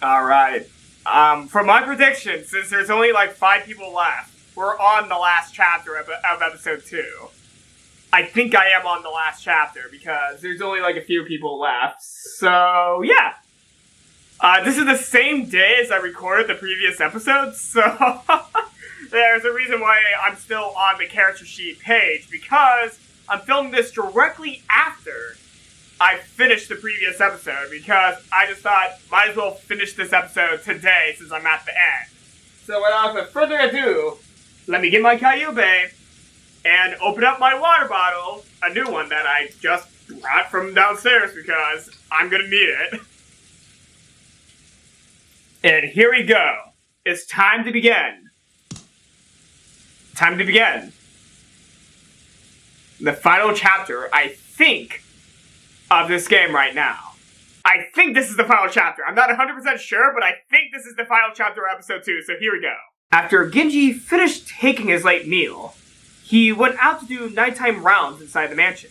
Alright. For my prediction, since there's only like 5 people left, we're on the last chapter of episode 2. I think I am on the last chapter because there's only like a few people left. So, yeah. This is the same day as I recorded the previous episode, so there's a reason why I'm still on the character sheet page, because I'm filming this directly after I finished the previous episode, because I just thought, might as well finish this episode today since I'm at the end. So without further ado, let me get my Kyubey and open up my water bottle, a new one that I just brought from downstairs because I'm gonna need it. And here we go. It's time to begin. Time to begin. The final chapter, I think, of this game right now. I think this is the final chapter. I'm not 100% sure, but I think this is the final chapter of episode 2, so here we go. After Genji finished taking his late meal, he went out to do nighttime rounds inside the mansion.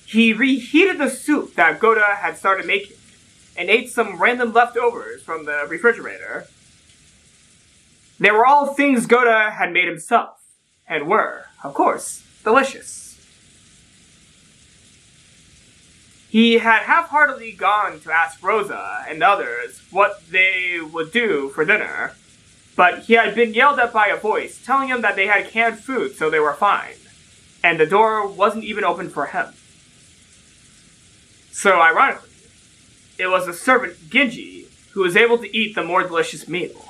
He reheated the soup that Goda had started making, and ate some random leftovers from the refrigerator. They were all things Goda had made himself, and were, of course, delicious. He had half-heartedly gone to ask Rosa and others what they would do for dinner, but he had been yelled at by a voice telling him that they had canned food so they were fine, and the door wasn't even open for him. So, ironically, it was the servant Genji who was able to eat the more delicious meal.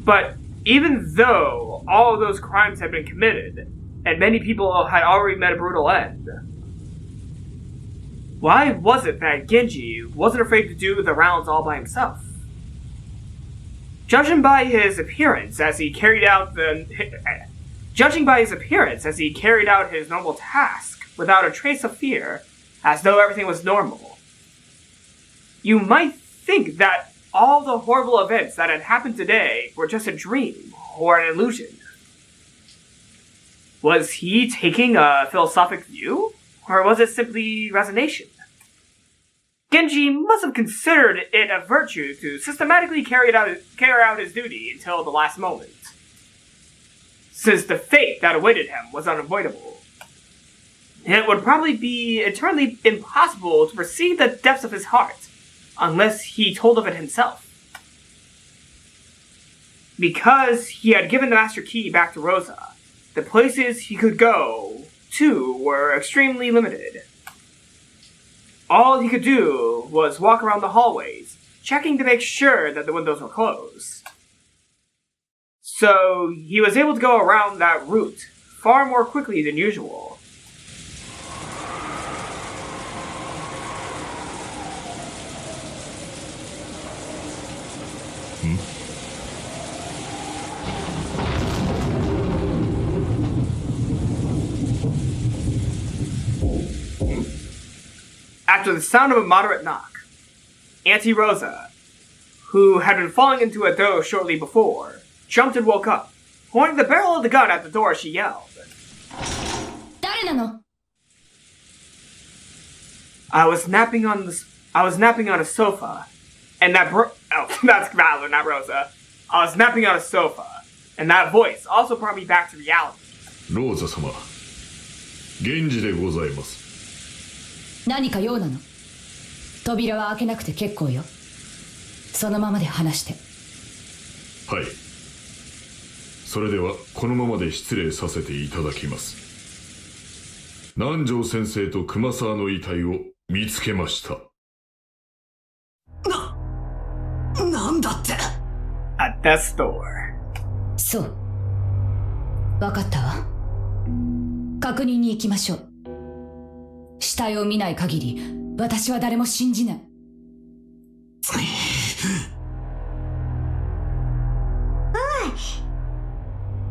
But even though all of those crimes had been committed, and many people had already met a brutal end, why was it that Genji wasn't afraid to do the rounds all by himself? Judging by his appearance as he carried out his normal task without a trace of fear, as though everything was normal, you might think that all the horrible events that had happened today were just a dream or an illusion. Was he taking a philosophic view, or was it simply resignation? Genji must have considered it a virtue to systematically carry out his duty until the last moment, since the fate that awaited him was unavoidable. It would probably be eternally impossible to perceive the depths of his heart, unless he told of it himself. Because he had given the Master Key back to Rosa, the places he could go to were extremely limited. All he could do was walk around the hallways, checking to make sure that the windows were closed. So he was able to go around that route far more quickly than usual. After the sound of a moderate knock, Auntie Rosa, who had been falling into a doze shortly before, jumped and woke up. Pointing the barrel of the gun at the door, she yelled, "誰なの?" I was napping on a sofa, and that that's Valor, not Rosa. I was napping on a sofa, and that voice also brought me back to reality. Rosa-sama, Genji でございます。何か用なの？扉は開けなくて結構よ。そのままで話して。はい。それではこのままで失礼させていただきます。南條先生と熊沢の遺体を見つけました。なんだって？ At death's door. そう。わかったわ。確認に行きましょう。死体を見ない限り、私は誰も信じない。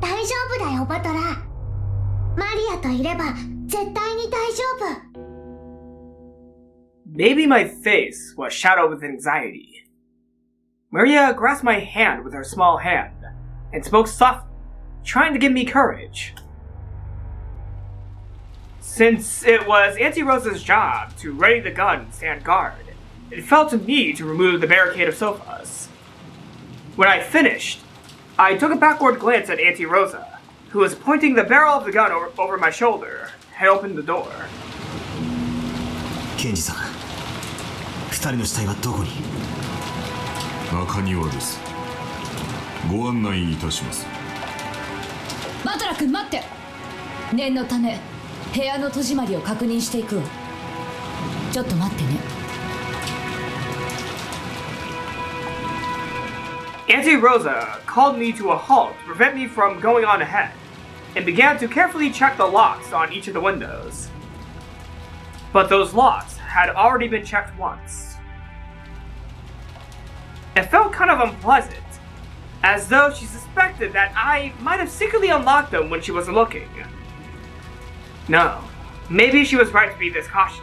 大丈夫だよ、バトラー。マリアといれば絶対に大丈夫。Maybe my face was shadowed with anxiety. Maria grasped my hand with her small hand and spoke softly, trying to give me courage. Since it was Auntie Rosa's job to ready the gun and stand guard, it fell to me to remove the barricade of sofas. When I finished, I took a backward glance at Auntie Rosa, who was pointing the barrel of the gun over my shoulder, and opened the door. ケンジさん、二人の死体はどこに？中庭です。ご案内いたします。バトラ君待って。念のため部屋の戸締まりを確認していくわ。ちょっと待ってね。Auntie Rosa called me to a halt to prevent me from going on ahead, and began to carefully check the locks on each of the windows. But those locks had already been checked once. It felt kind of unpleasant, as though she suspected that I might have secretly unlocked them when she wasn't looking. No, maybe she was right to be this cautious.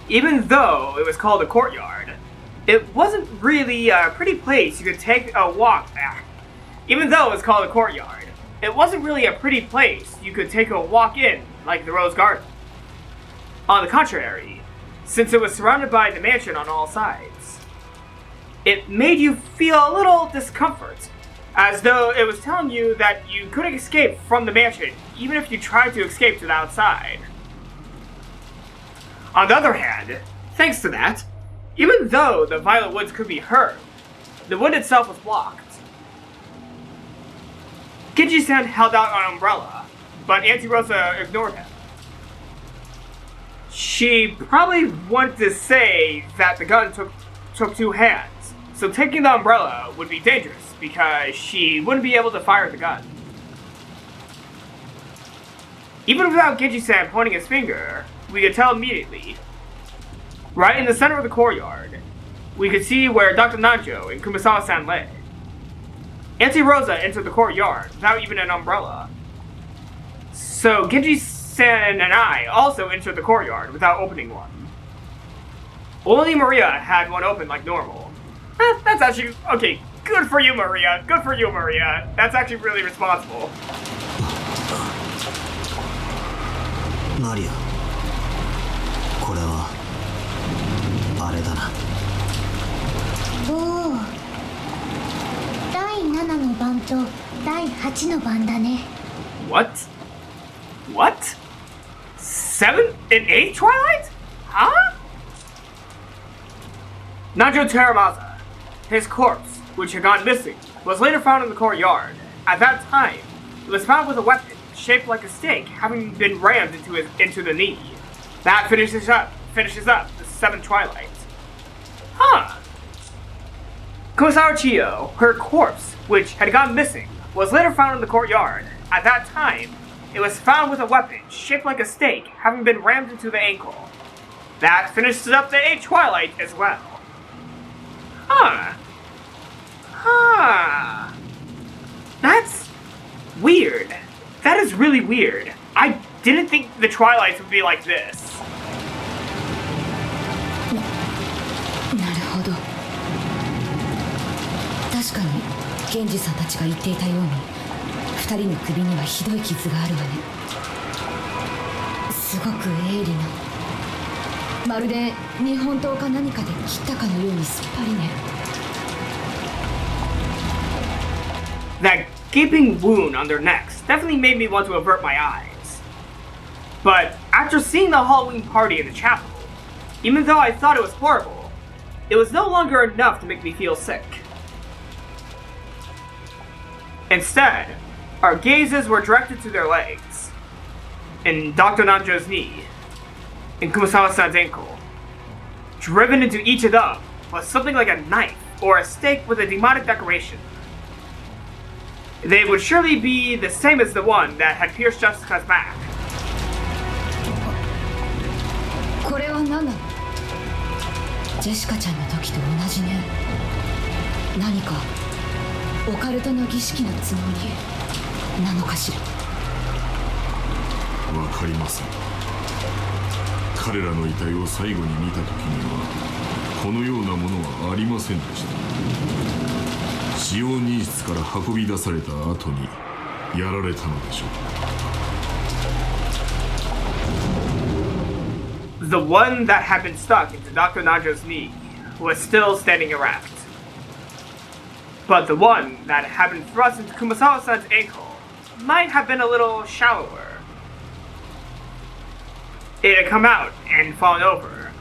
Even though it was called a courtyard, it wasn't really a pretty place you could take a walk at. Even though it was called a courtyard, it wasn't really a pretty place you could take a walk in like the Rose Garden. On the contrary, since it was surrounded by the mansion on all sides, it made you feel a little discomfort, as though it was telling you that you couldn't escape from the mansion even if you tried to escape to the outside. On the other hand, thanks to that, even though the violet woods could be heard, the wood itself was blocked. Genji-san held out an umbrella, but Auntie Rosa ignored him. She probably wanted to say that the gun took two hands, so taking the umbrella would be dangerous because she wouldn't be able to fire the gun. Even without Genji-san pointing his finger, we could tell immediately. Right in the center of the courtyard, we could see where Dr. Nanjo and Kumasawa-san lay. Auntie Rosa entered the courtyard without even an umbrella. So Genji-san and I also entered the courtyard without opening one. Only Maria had one open like normal. That's actually, okay, good for you, Maria. Good for you, Maria. That's actually really responsible. マリア、これはあれだな。おお、第7の番と第8の番だね。What? What? 7 and 8 Twilight? Huh? Nanjo Teramaza, his corpse, which had gone missing, was later found in the courtyard. At that time, it was found with a weapon shaped like a stake, having been rammed into the knee. That finishes up the 7 Twilight. Huh. Kumasawa Chiyo, her corpse, which had gone missing, was later found in the courtyard. At that time, it was found with a weapon shaped like a stake, having been rammed into the ankle. That finishes up the 8 Twilight as well. Huh. Huh. That's weird. That is really weird. I didn't think the Twilights would be like this. なるほど。確かに源氏さんたちが言っていたように2人の首にはひどい傷があるわね。すごく鋭利な、まるで日本刀か何かで切ったかのようにすっぱりね。That gaping wound on their necks definitely made me want to avert my eyes. But after seeing the Halloween party in the chapel, even though I thought it was horrible, it was no longer enough to make me feel sick. Instead, our gazes were directed to their legs, and Dr. Nanjo's knee, and Kumasawa-san's ankle. Driven into each of them was something like a knife or a stake with a demonic decoration. They would surely be the same as the one that had pierced Jessica's back. これは何なの？ジェシカちゃんの時と同じね。何かオカルトの儀式のつもりなのかしら。わかりません。彼らの遺体を最後に見た時にはこのようなものはありませんでした。使用人室から運び出された後にやられたのでしょう。 The one that had been stuck into Dr. Nanjo's knee was still standing erect. But the one that had been thrust into Kumasawa-san's ankle might have been a little shallower. It had come out and fallen over.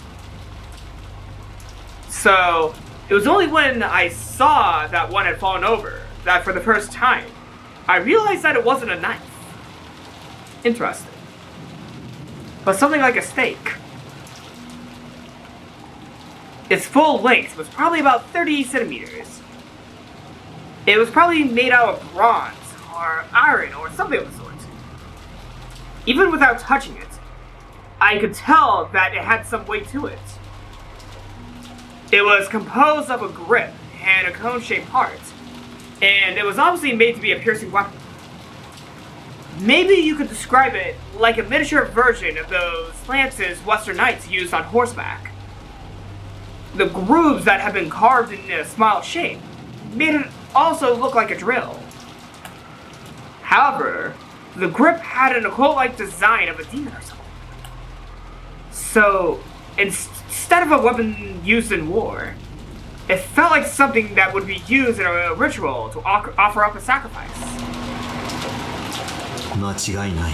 So, it was only when I saw that one had fallen over that for the first time, I realized that it wasn't a knife. Interesting. But something like a stake. Its full length was probably about 30 centimeters. It was probably made out of bronze, or iron, or something of the sort. Even without touching it, I could tell that it had some weight to it. It was composed of a grip and a cone-shaped part, and it was obviously made to be a piercing weapon. Maybe you could describe it like a miniature version of those lances Western knights used on horseback. The grooves that had been carved in a smile shape made it also look like a drill. However, the grip had an occult-like design of a demon or something. So, instead of a weapon used in war, it felt like something that would be used in a ritual to offer up a sacrifice. 間違いない。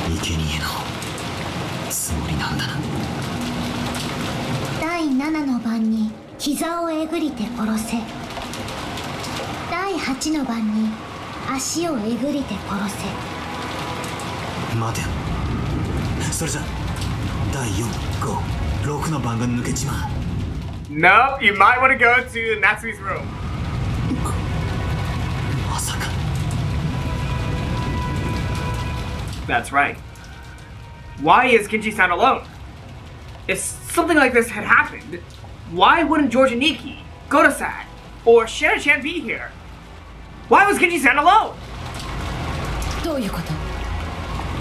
生贄のつもりなんだな。第7の番に膝をえぐりて殺せ。第8の番に足をえぐりて殺せ。待てよ。それじゃ第4、5、6の番が抜けちまう。Nope, you might want to go to Natsumi's room. まさか。That's right. Why is Genji-san alone? If something like this had happened, why wouldn't George Aniki, Goto-san, or Shana-chan be here? Why was Genji-san alone? どういうこと？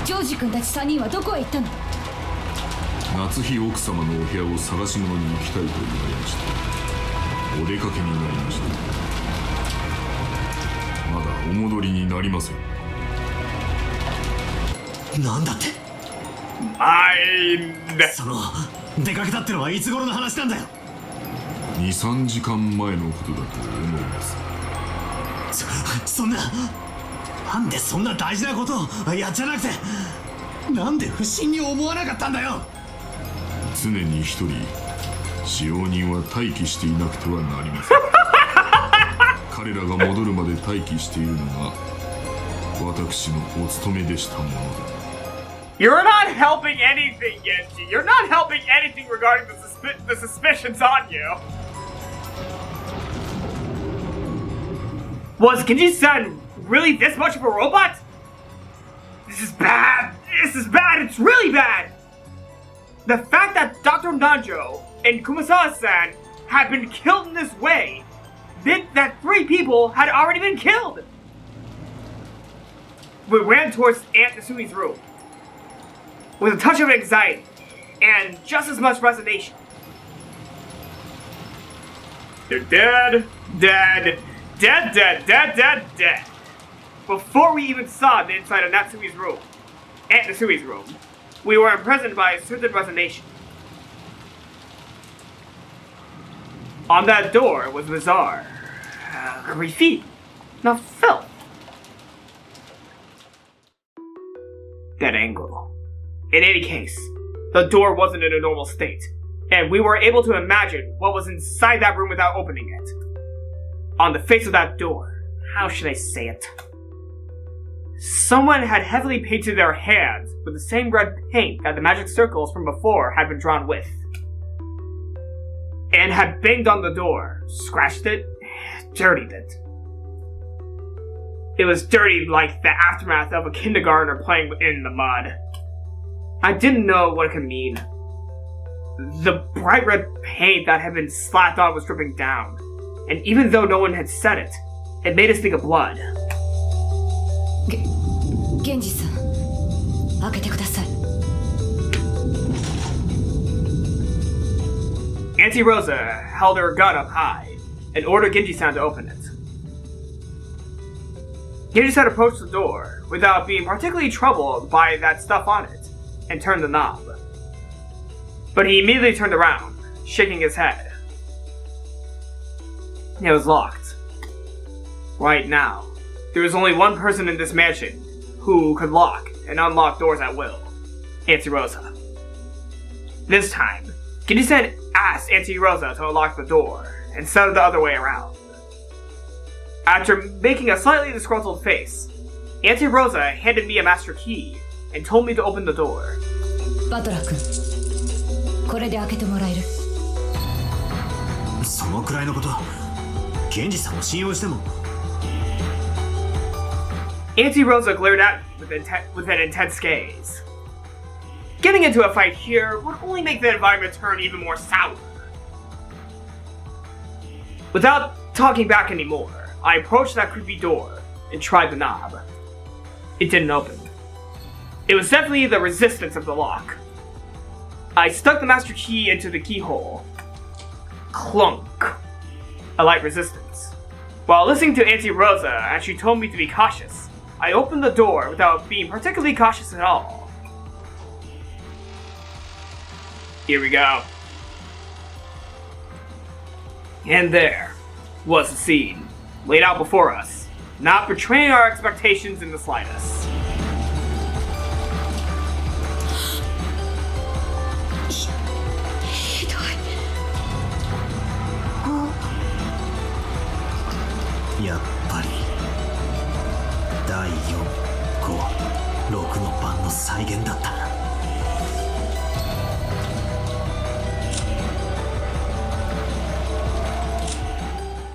ジョージ君たち3人はどこへ行ったの？夏日奥様のお部屋を探し物に行きたいと言われました。お出かけになりました。まだお戻りになりません。なんだって？その出かけたってのはいつ頃の話なんだよ。2、3時間前のことだと思います。そんな、なんでそんな大事なことをやっちゃなくて、なんで不審に思わなかったんだよ。常に一人使用人は待機していなくてはなりません。彼らが戻るまで待機しているのが私のお務めでしたもので。You're not helping anything, Genji. You're not helping anything regarding the suspicions on you. Was Genji-san really this much of a robot? This is bad. This is bad. It's really bad. The fact that Dr. Nanjo and Kumasawa-san had been killed in this way meant that 3 people had already been killed. We ran towards Aunt Nasumi's room with a touch of anxiety and just as much resignation. They're dead, dead, dead, dead, dead, dead, dead. Before we even saw the inside of Natsumi's room, Aunt Nasumi's room, we were imprisoned by a certain resignation. On that door was bizarre graffiti, not filth. That angle. In any case, the door wasn't in a normal state, and we were able to imagine what was inside that room without opening it. On the face of that door, how should I say it? Someone had heavily painted their hands with the same red paint that the magic circles from before had been drawn with, and had banged on the door, scratched it, dirtied it. It was dirty like the aftermath of a kindergartner playing in the mud. I didn't know what it could mean. The bright red paint that had been slapped on was dripping down, and even though no one had said it, it made us think of blood. Genji-san, 開けてください。Auntie Rosa held her gun up high and ordered Genji-san to open it. Genji-san approached the door without being particularly troubled by that stuff on it and turned the knob. But he immediately turned around, shaking his head. It was locked. Right now, there was only one person in this mansion who could lock and unlock doors at will. Auntie Rosa. This time, Genji-san asked Auntie Rosa to unlock the door instead of the other way around. After making a slightly disgruntled face, Auntie Rosa handed me a master key and told me to open the door. バトラ君、これで開けてもらえる？そのくらいのこと、ケンジさんを信用しても。Auntie Rosa glared at me with an intense gaze. Getting into a fight here would only make the environment turn even more sour. Without talking back anymore, I approached that creepy door and tried the knob. It didn't open. It was definitely the resistance of the lock. I stuck the master key into the keyhole. Clunk. A light resistance. While listening to Auntie Rosa as she told me to be cautious, I opened the door without being particularly cautious at all. Here we go. And there was the scene, laid out before us, not betraying our expectations in the slightest. ひどい。やっぱり第4、5、6の番の再現だった。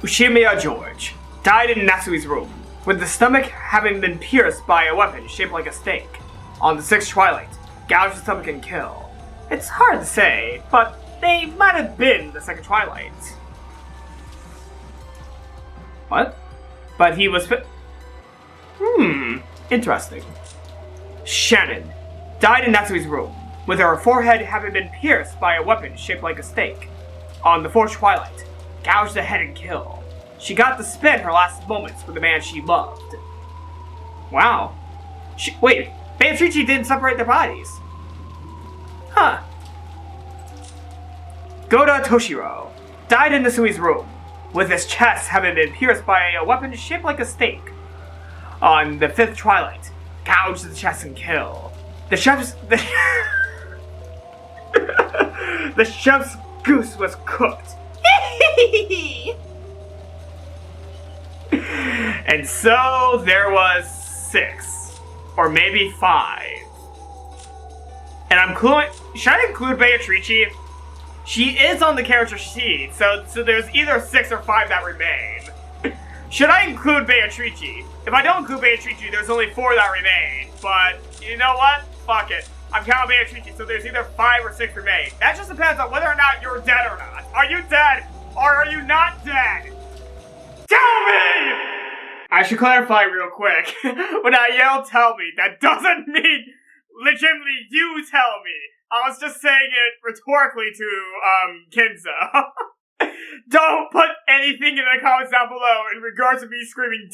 Ushiromiya George died in Natsui's room, with the stomach having been pierced by a weapon shaped like a stake. On the 6th Twilight, gouged the stomach and kill. It's hard to say, but they might have been the 2nd Twilight. What? But he was interesting. Shannon died in Natsui's room, with her forehead having been pierced by a weapon shaped like a stake. On the 4th Twilight, gouged the head and kill. She got to spend her last moments with the man she loved. Wow. Wait, Beatrice didn't separate their bodies. Huh. Goda Toshiro died in Natsui's room, with his chest having been pierced by a weapon shaped like a stake. On the 5th Twilight, gouged the chest and kill. The chef's the chef's goose was cooked. And so there was 6, or maybe 5. And I'm should I include Beatrice? She is on the character sheet, so there's either 6 or 5 that remain. Should I include Beatrice? If I don't include Beatrice, there's only 4 that remain. But you know what? Fuck it. I'm counting Beatrice, so there's either 5 or 6 remain. That just depends on whether or not you're dead or not. Are you dead, or are you not dead? Tell me! I should clarify real quick. When I yell tell me, that doesn't mean legitimately you tell me. I was just saying it rhetorically to, Kinzo. Don't put anything in the comments down below in regards to me screaming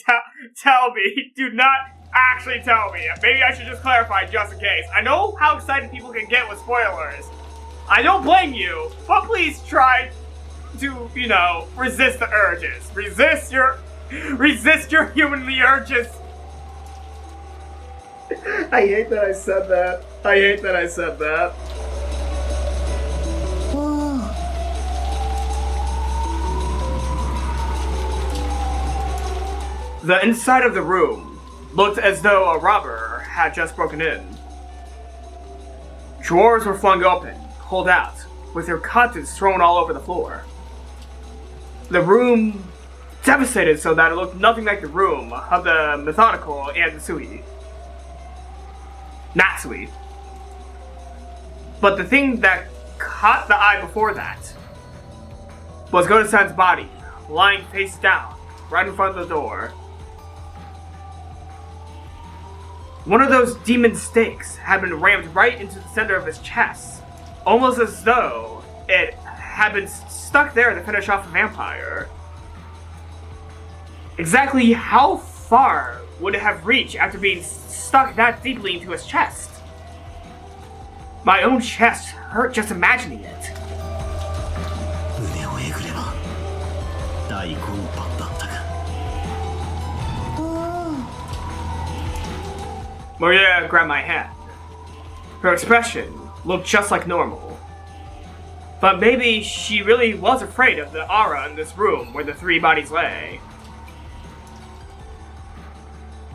tell me. Do not actually tell me. Maybe I should just clarify just in case. I know how excited people can get with spoilers. I don't blame you, but please try to, resist the urges. Resist your humanly urges. I hate that I said that. I hate that I said that. The inside of the room looked as though a robber had just broken in. Drawers were flung open, pulled out, with their contents thrown all over the floor. The room devastated so that it looked nothing like the room of the methodical Natsui. But the thing that caught the eye before that was Goda-san's body, lying face down, right in front of the door. One of those demon stakes had been rammed right into the center of his chest, almost as though it had been stuck there to finish off a vampire. Exactly how far would it have reached after being stuck that deeply into his chest? My own chest hurt just imagining it. 腕をえぐれば大根パンだったが Maria grabbed my hand. Her expression looked just like normal. But maybe she really was afraid of the aura in this room where the three bodies lay.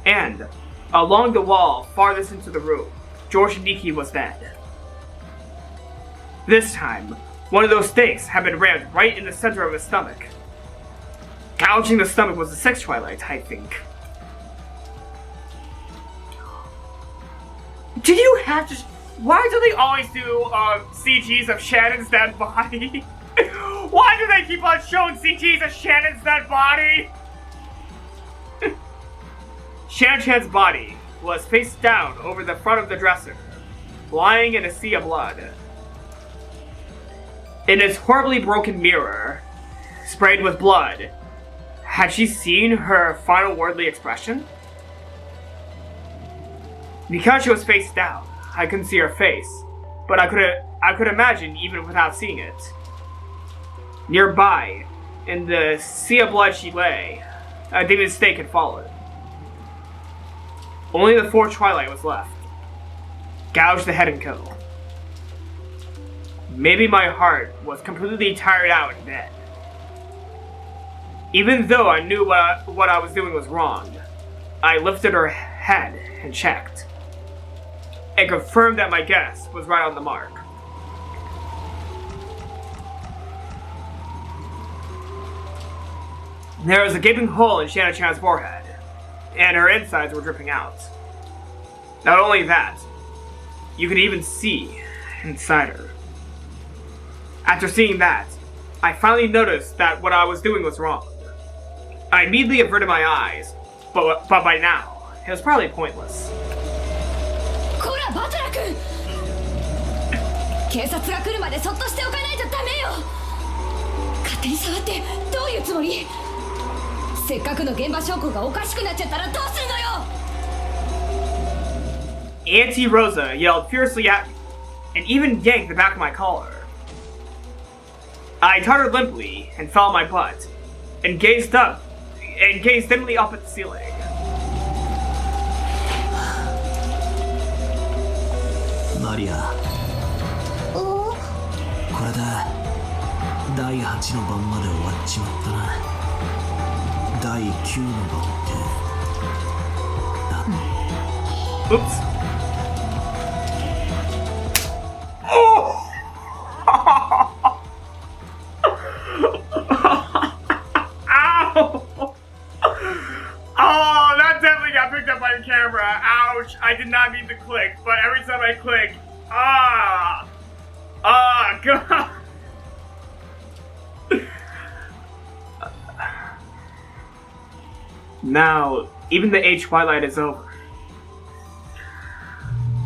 And, along the wall farthest into the room, George Nikki was dead. This time, one of those stakes had been rammed right in the center of his stomach. Gouging the stomach was the sixth Twilight, I think. Did you have to... Why do they always do CGs of Shannon's dead body? Why do they keep on showing CGs of Shannon's dead body? Shan-chan's body was face down over the front of the dresser, lying in a sea of blood. In its horribly broken mirror, sprayed with blood, had she seen her final worldly expression? Because she was face down, I couldn't see her face, but I could imagine even without seeing it. Nearby, in the sea of blood she lay, a demon stake had fallen. Only the fourth Twilight was left. Gouged the head and kill. Maybe my heart was completely tired out and dead. Even though I knew what I was doing was wrong, I lifted her head and checked. And confirmed that my guess was right on the mark. There was a gaping hole in Shanna-chan's forehead, and her insides were dripping out. Not only that, you could even see inside her. After seeing that, I finally noticed that what I was doing was wrong. I immediately averted my eyes, but by now, it was probably pointless. こらバトラ君、警察が来るまでそっとしておかないとダメよ。勝手に触ってどういうつもり？せっかくの現場証拠がおかしくなっちゃったらどうするのよ。 Auntie Rosa yelled fiercely at me, and even yanked the back of my collar. I tottered limply and fell on my butt, and gazed dimly up at the ceiling. マリア、これで第8の番まで終わっちまったな。第9の番ってだ。Oops. Oh! Ow! Oh, that definitely got picked up by the camera. Ouch! I did not mean to click, but every time I click, God. Now, even the 8th Twilight is over.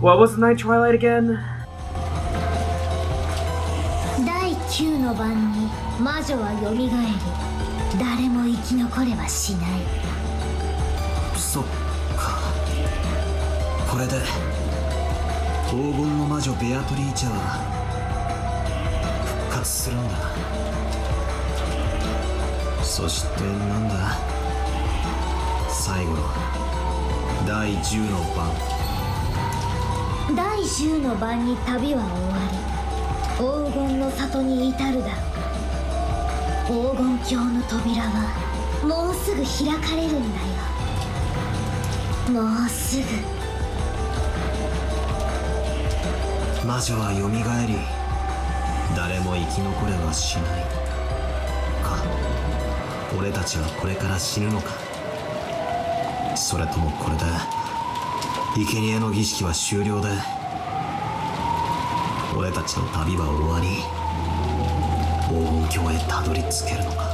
What was the 9th Twilight again? 第9の晩に魔女は蘇り、誰も生き残れはしない。そっか。これで黄金の魔女ベアトリーチェは復活するんだ。そしてなんだ、最後の第10の晩。第10の晩に旅は終わり、黄金の里に至るだろう。黄金鏡の扉はもうすぐ開かれるんだよ。もうすぐ。魔女はよみがえり、誰も生き残れはしないか。俺たちはこれから死ぬのか。それともこれで生贄の儀式は終了で俺たちの旅は終わり、黄金鏡へたどり着けるのか。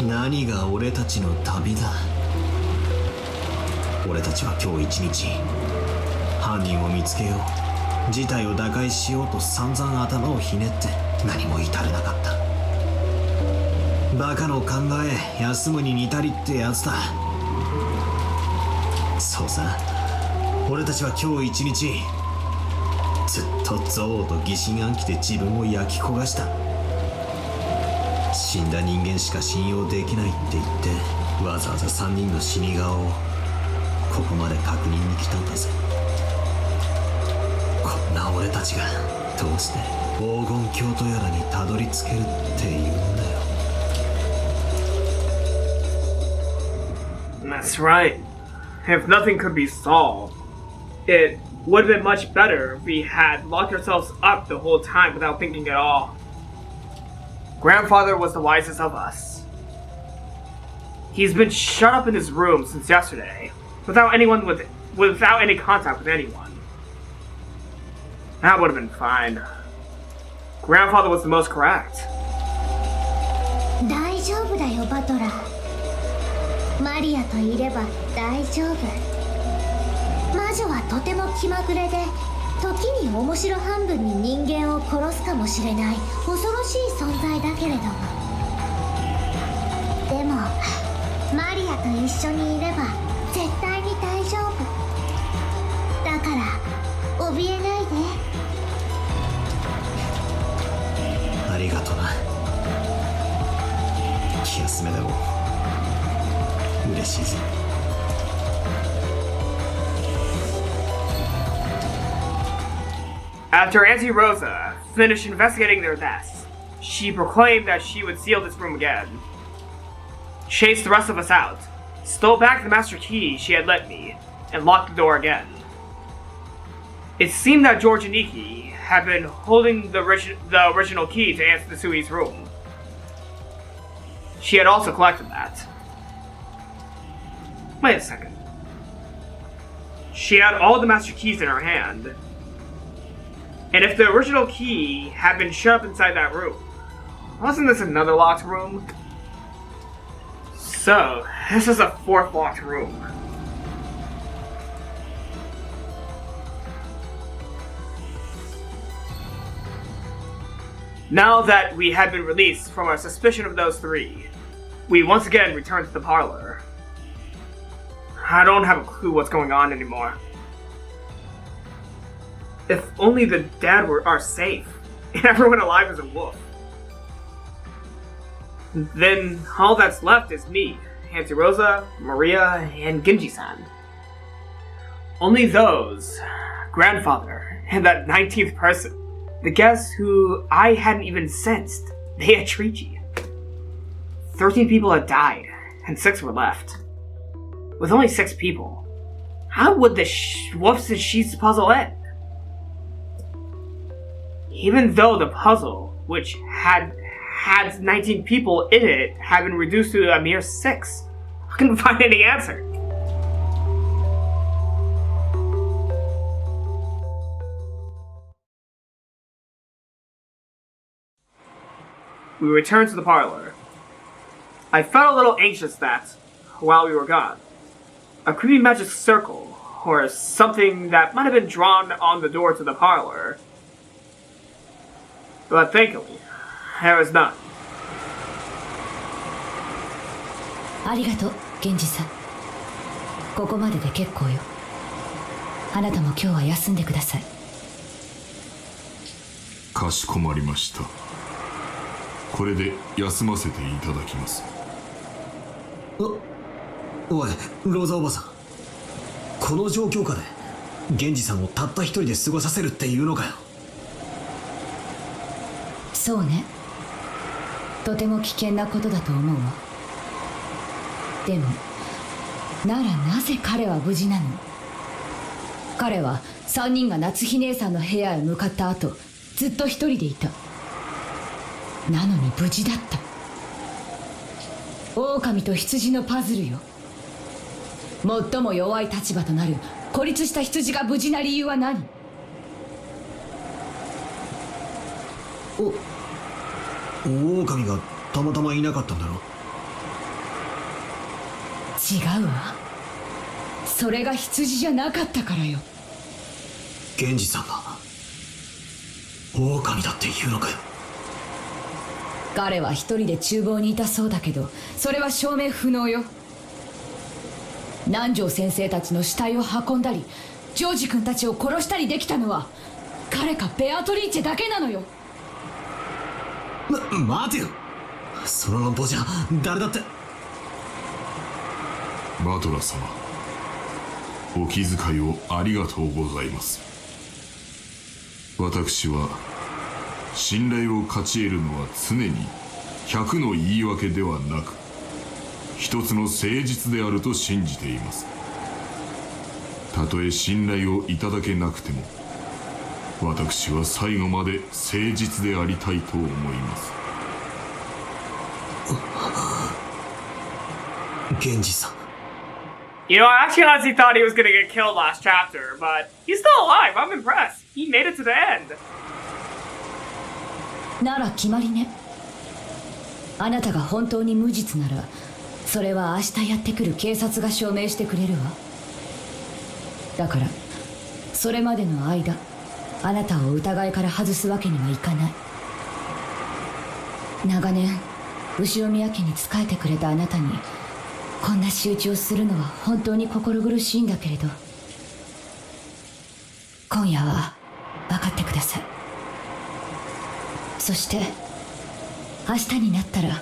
何が俺たちの旅だ。俺たちは今日一日犯人を見つけよう、事態を打開しようと散々頭をひねって何も至れなかった。バカの考え休むに似たりってやつだ。そうさ、俺たちは今日一日ずっと憎悪と疑心暗鬼で自分を焼き焦がした。死んだ人間しか信用できないって言ってわざわざ3人の死に顔をここまで確認に来たんだぜ。こんな俺たちがどうして黄金鏡とやらにたどり着けるっていうんだよ。 That's right. If nothing could be solved, it would have been much better if we had locked ourselves up the whole time without thinking at all. Grandfather was the wisest of us. He's been shut up in his room since yesterday, without any contact with anyone. That would have been fine. Grandfather was the most correct. 大丈夫だよバトラー。マリアといれば大丈夫。魔女はとても気まぐれで、時に面白半分に人間を殺すかもしれない恐ろしい存在だけれども、でもマリアと一緒にいれば絶対に大丈夫だから、怯えないで。ありがとな。気休めでも嬉しいぜ。After Auntie Rosa finished investigating their deaths, she proclaimed that she would seal this room again, chase the rest of us out, stole back the master key she had lent me, and locked the door again. It seemed that George and Nikki had been holding the original key to Aunt Nasui's room. She had also collected that. Wait a second. She had all the master keys in her hand. And if the original key had been shut up inside that room, wasn't this another locked room? So, this is a fourth locked room. Now that we had been released from our suspicion of those three, we once again returned to the parlor. I don't have a clue what's going on anymore. If only the dead are safe, and everyone alive is a wolf. Then all that's left is me, Auntie Rosa, Maria, and Genji-san. Only those, Grandfather, and that 19th person, the guest who I hadn't even sensed, they had Trichi. 13 people had died, and 6 were left. With only 6 people, how would the Wolves and Sheets puzzle end? Even though the puzzle, which had 19 people in it, had been reduced to a mere 6, I couldn't find any answer. We returned to the parlor. I felt a little anxious that, while we were gone, a creepy magic circle, or something that might have been drawn on the door to the parlor. But thankfully, there was none. ありがとう、源氏さん。ここまでで結構よ。あなたも今日は休んでください。かしこまりました。これで休ませていただきます。おい、ローザおばさん。この状況下で源氏さんをたった一人で過ごさせるっていうのかよ。そうね。とても危険なことだと思うわ。でもならなぜ彼は無事なの？彼は3人が夏日姉さんの部屋へ向かった後、ずっと一人でいた。なのに無事だった。狼と羊のパズルよ。最も弱い立場となる孤立した羊が無事な理由は何？狼がたまたまいなかったんだろ。違うわ。それが羊じゃなかったからよ。源氏さんが狼だって言うのかよ。彼は一人で厨房にいたそうだけど、それは証明不能よ。南條先生たちの死体を運んだり、ジョージ君たちを殺したりできたのは彼かベアトリーチェだけなのよ。待てよ、その論法じゃ誰だって。バトラ様、お気遣いをありがとうございます。私は信頼を勝ち得るのは常に100の言い訳ではなく一つの誠実であると信じています。たとえ信頼をいただけなくても私は最後まで誠実でありたいと思います。源氏さん、 You know, I actually honestly thought he was gonna get killed last chapter, but he's still alive. I'm impressed. He made it to the end. なら決まりね。あなたが本当に無実なら、それは明日やってくる警察が証明してくれるわ。だからそれまでの間、あなたを疑いから外すわけにはいかない。長年後宮家に仕えてくれたあなたにこんな仕打ちをするのは本当に心苦しいんだけれど、今夜は分かってください。そして明日になったら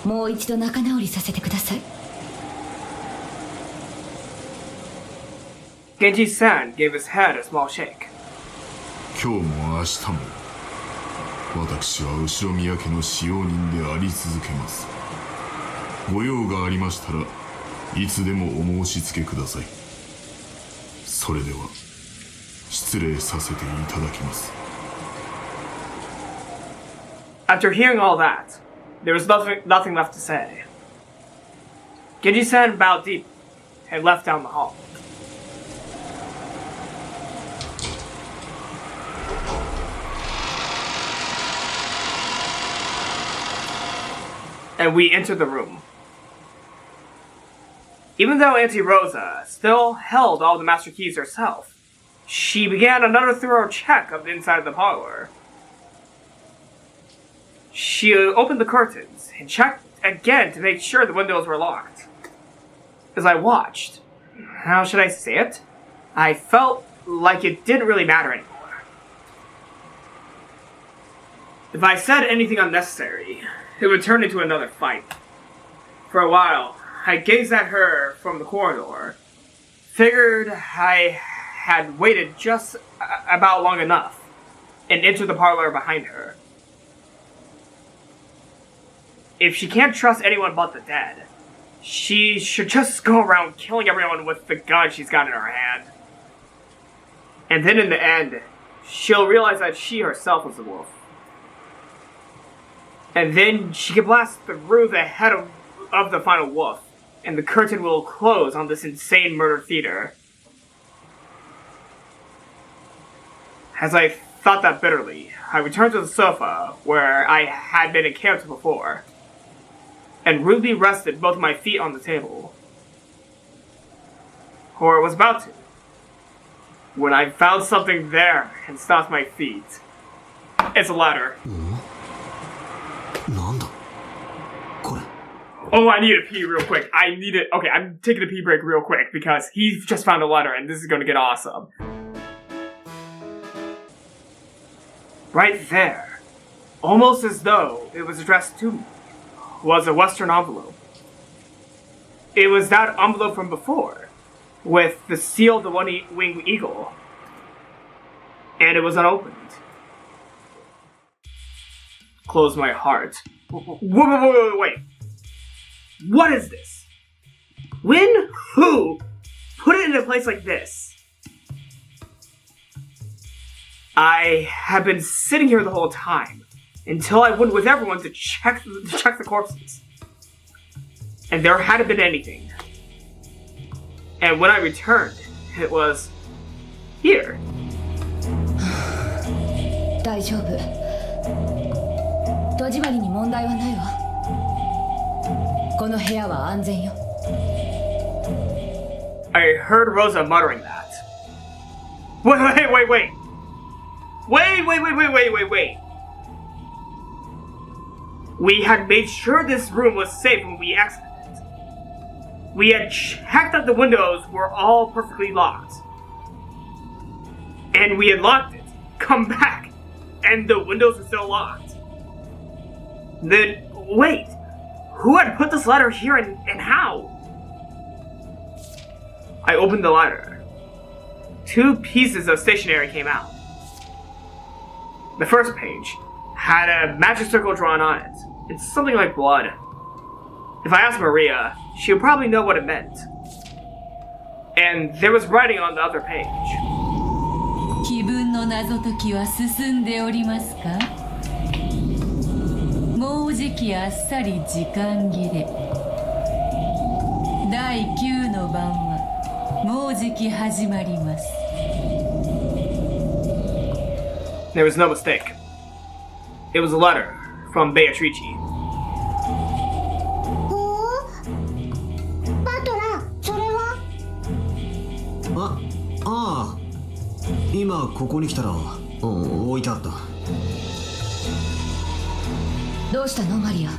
もう一度仲直りさせてください。 Genji-san gave his head a small shake. 今日も明日も私は後宮家の使用人であり続けます。ご用がありましたらいつでもお申し付けください。それでは失礼させていただきます。 After hearing all that, there was nothing left to say. Genji-san bowed deep and left down the hall. And we entered the room. Even though Auntie Rosa still held all the master keys herself, she began another thorough check of the inside of the parlor. She opened the curtains and checked again to make sure the windows were locked. As I watched, how should I say it? I felt like it didn't really matter anymore. If I said anything unnecessary, it would turn into another fight. For a while, I gazed at her from the corridor, figured I had waited just about long enough, and entered the parlor behind her. If she can't trust anyone but the dead, she should just go around killing everyone with the gun she's got in her hand. And then in the end, she'll realize that she herself was the wolf. And then she can blast through the head of the final wolf, and the curtain will close on this insane murder theater. As I thought that bitterly, I returned to the sofa where I had been encamped before, and rudely rested both my feet on the table. Or was about to, when I found something there and stopped my feet. It's a letter. なんだこれ。 Oh, I need to pee real quick. Okay, I'm taking a pee break real quick because he just found a letter and this is going to get awesome. Right there, almost as though it was addressed to me, was a Western envelope. It was that envelope from before, with the seal of the one-winged eagle. And it was unopened. Close my heart. Wait. What is this? When? Who? Put it in a place like this? I have been sitting here the whole time, until I went with everyone to check the corpses. And there hadn't been anything. And when I returned, it was here. 大丈夫。戸締まりに問題はないわ。この部屋は安全よ。I heard Rosa muttering that. Wait. We had made sure this room was safe when we exited. We had checked that the windows were all perfectly locked. And we had locked it. Come back. And the windows were still locked. Then, wait. Who had put this letter here and how? I opened the letter. 2 pieces of stationery came out. The first page had a magic circle drawn on it. It's something like blood. If I asked Maria, she would probably know what it meant. And there was writing on the other page. 気分の謎解きは進んでおりますか？もうじきあっさり時間切れ。第9の番はもうじき始まります。There was no mistake. It was a letter from Beatrice. バトラー、それは？ああ、今ここに来たら、置いてあった。どうしたのマリア？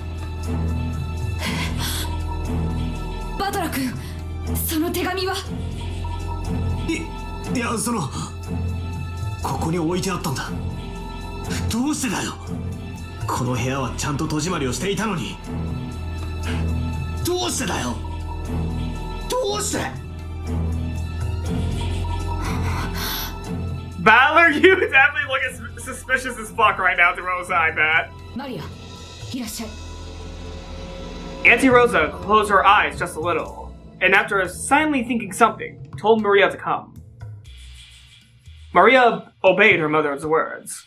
バトラ君、その手紙は？いや、ここに置いてあったんだ。どうしてだよ。この部屋はちゃんと戸締まりをしていたのに。どうしてだよ。どうして。Balor, you definitely look as suspicious as fuck right now to Rosa, I bet. マリア、いらっしゃい。Auntie Rosa closed her eyes just a little, and after silently thinking something, told Maria to come. Maria obeyed her mother's words.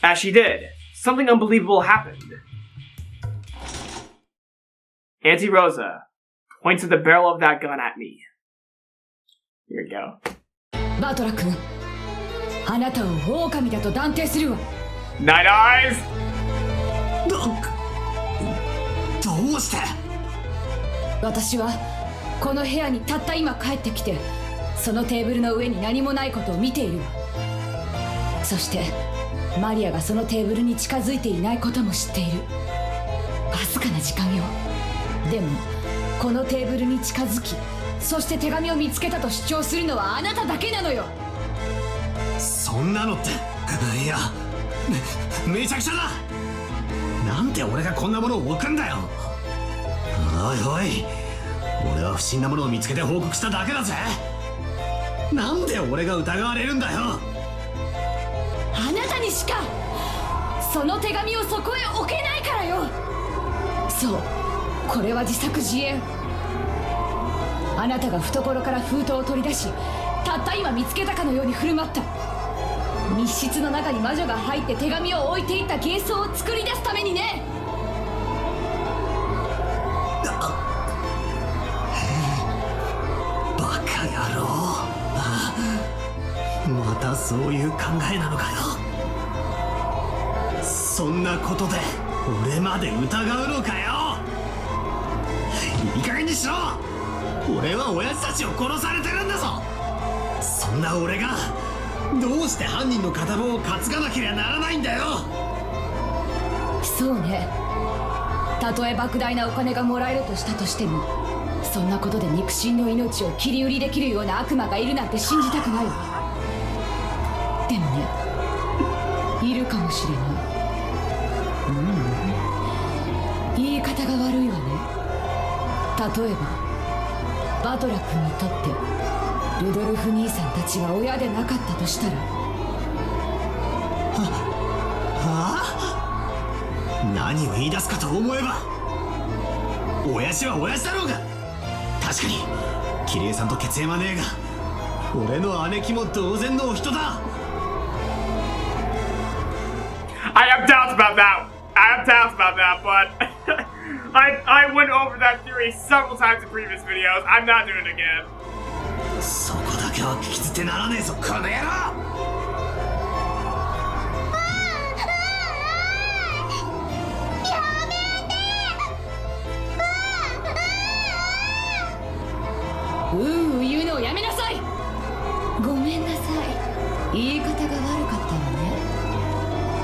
As she did, something unbelievable happened. Auntie Rosa pointed the barrel of that gun at me. Here we go. バトラ君、あなたを狼だと断定するわ。Night Eyes! どうして？私はこの部屋にたった今帰ってきて、そのテーブルの上に何もないことを見ているわ。そしてマリアがそのテーブルに近づいていないことも知っている。わずかな時間よ。でもこのテーブルに近づき、そして手紙を見つけたと主張するのはあなただけなのよ。そんなのって、いや、めちゃくちゃだ。なんで俺がこんなものを置くんだよ。おいおい、俺は不審なものを見つけて報告しただけだぜ。なんで俺が疑われるんだよ。あなたにしかその手紙をそこへ置けないからよ。そう、これは自作自演。あなたが懐から封筒を取り出し、たった今見つけたかのように振る舞った。密室の中に魔女が入って手紙を置いていった幻想を作り出すためにね。バカ野郎。またそういう考えなのかよ。そんなことで俺まで疑うのかよ。いい加減にしろ。俺は親父たちを殺されてるんだぞ。そんな俺がどうして犯人の片棒を担がなければならないんだよ。そうね。たとえ莫大なお金がもらえるとしたとしても、そんなことで肉親の命を切り売りできるような悪魔がいるなんて信じたくないわ。でもね、いるかもしれない。言い方が悪いわね。例えばバトラ君にとってルドルフ兄さんたちが親でなかったとしたら。何を言い出すかと思えば、親父は親父だろうが。確かにキリエさんと血縁はねえが、俺の姉貴も同然のお人だ。I have doubts about that, but I went over that theory several times in previous videos. I'm not doing it again. そこだけは聞き捨てならねえぞ、この野郎。言うのをやめなさい。ごめんなさい。言い方が悪かったわね。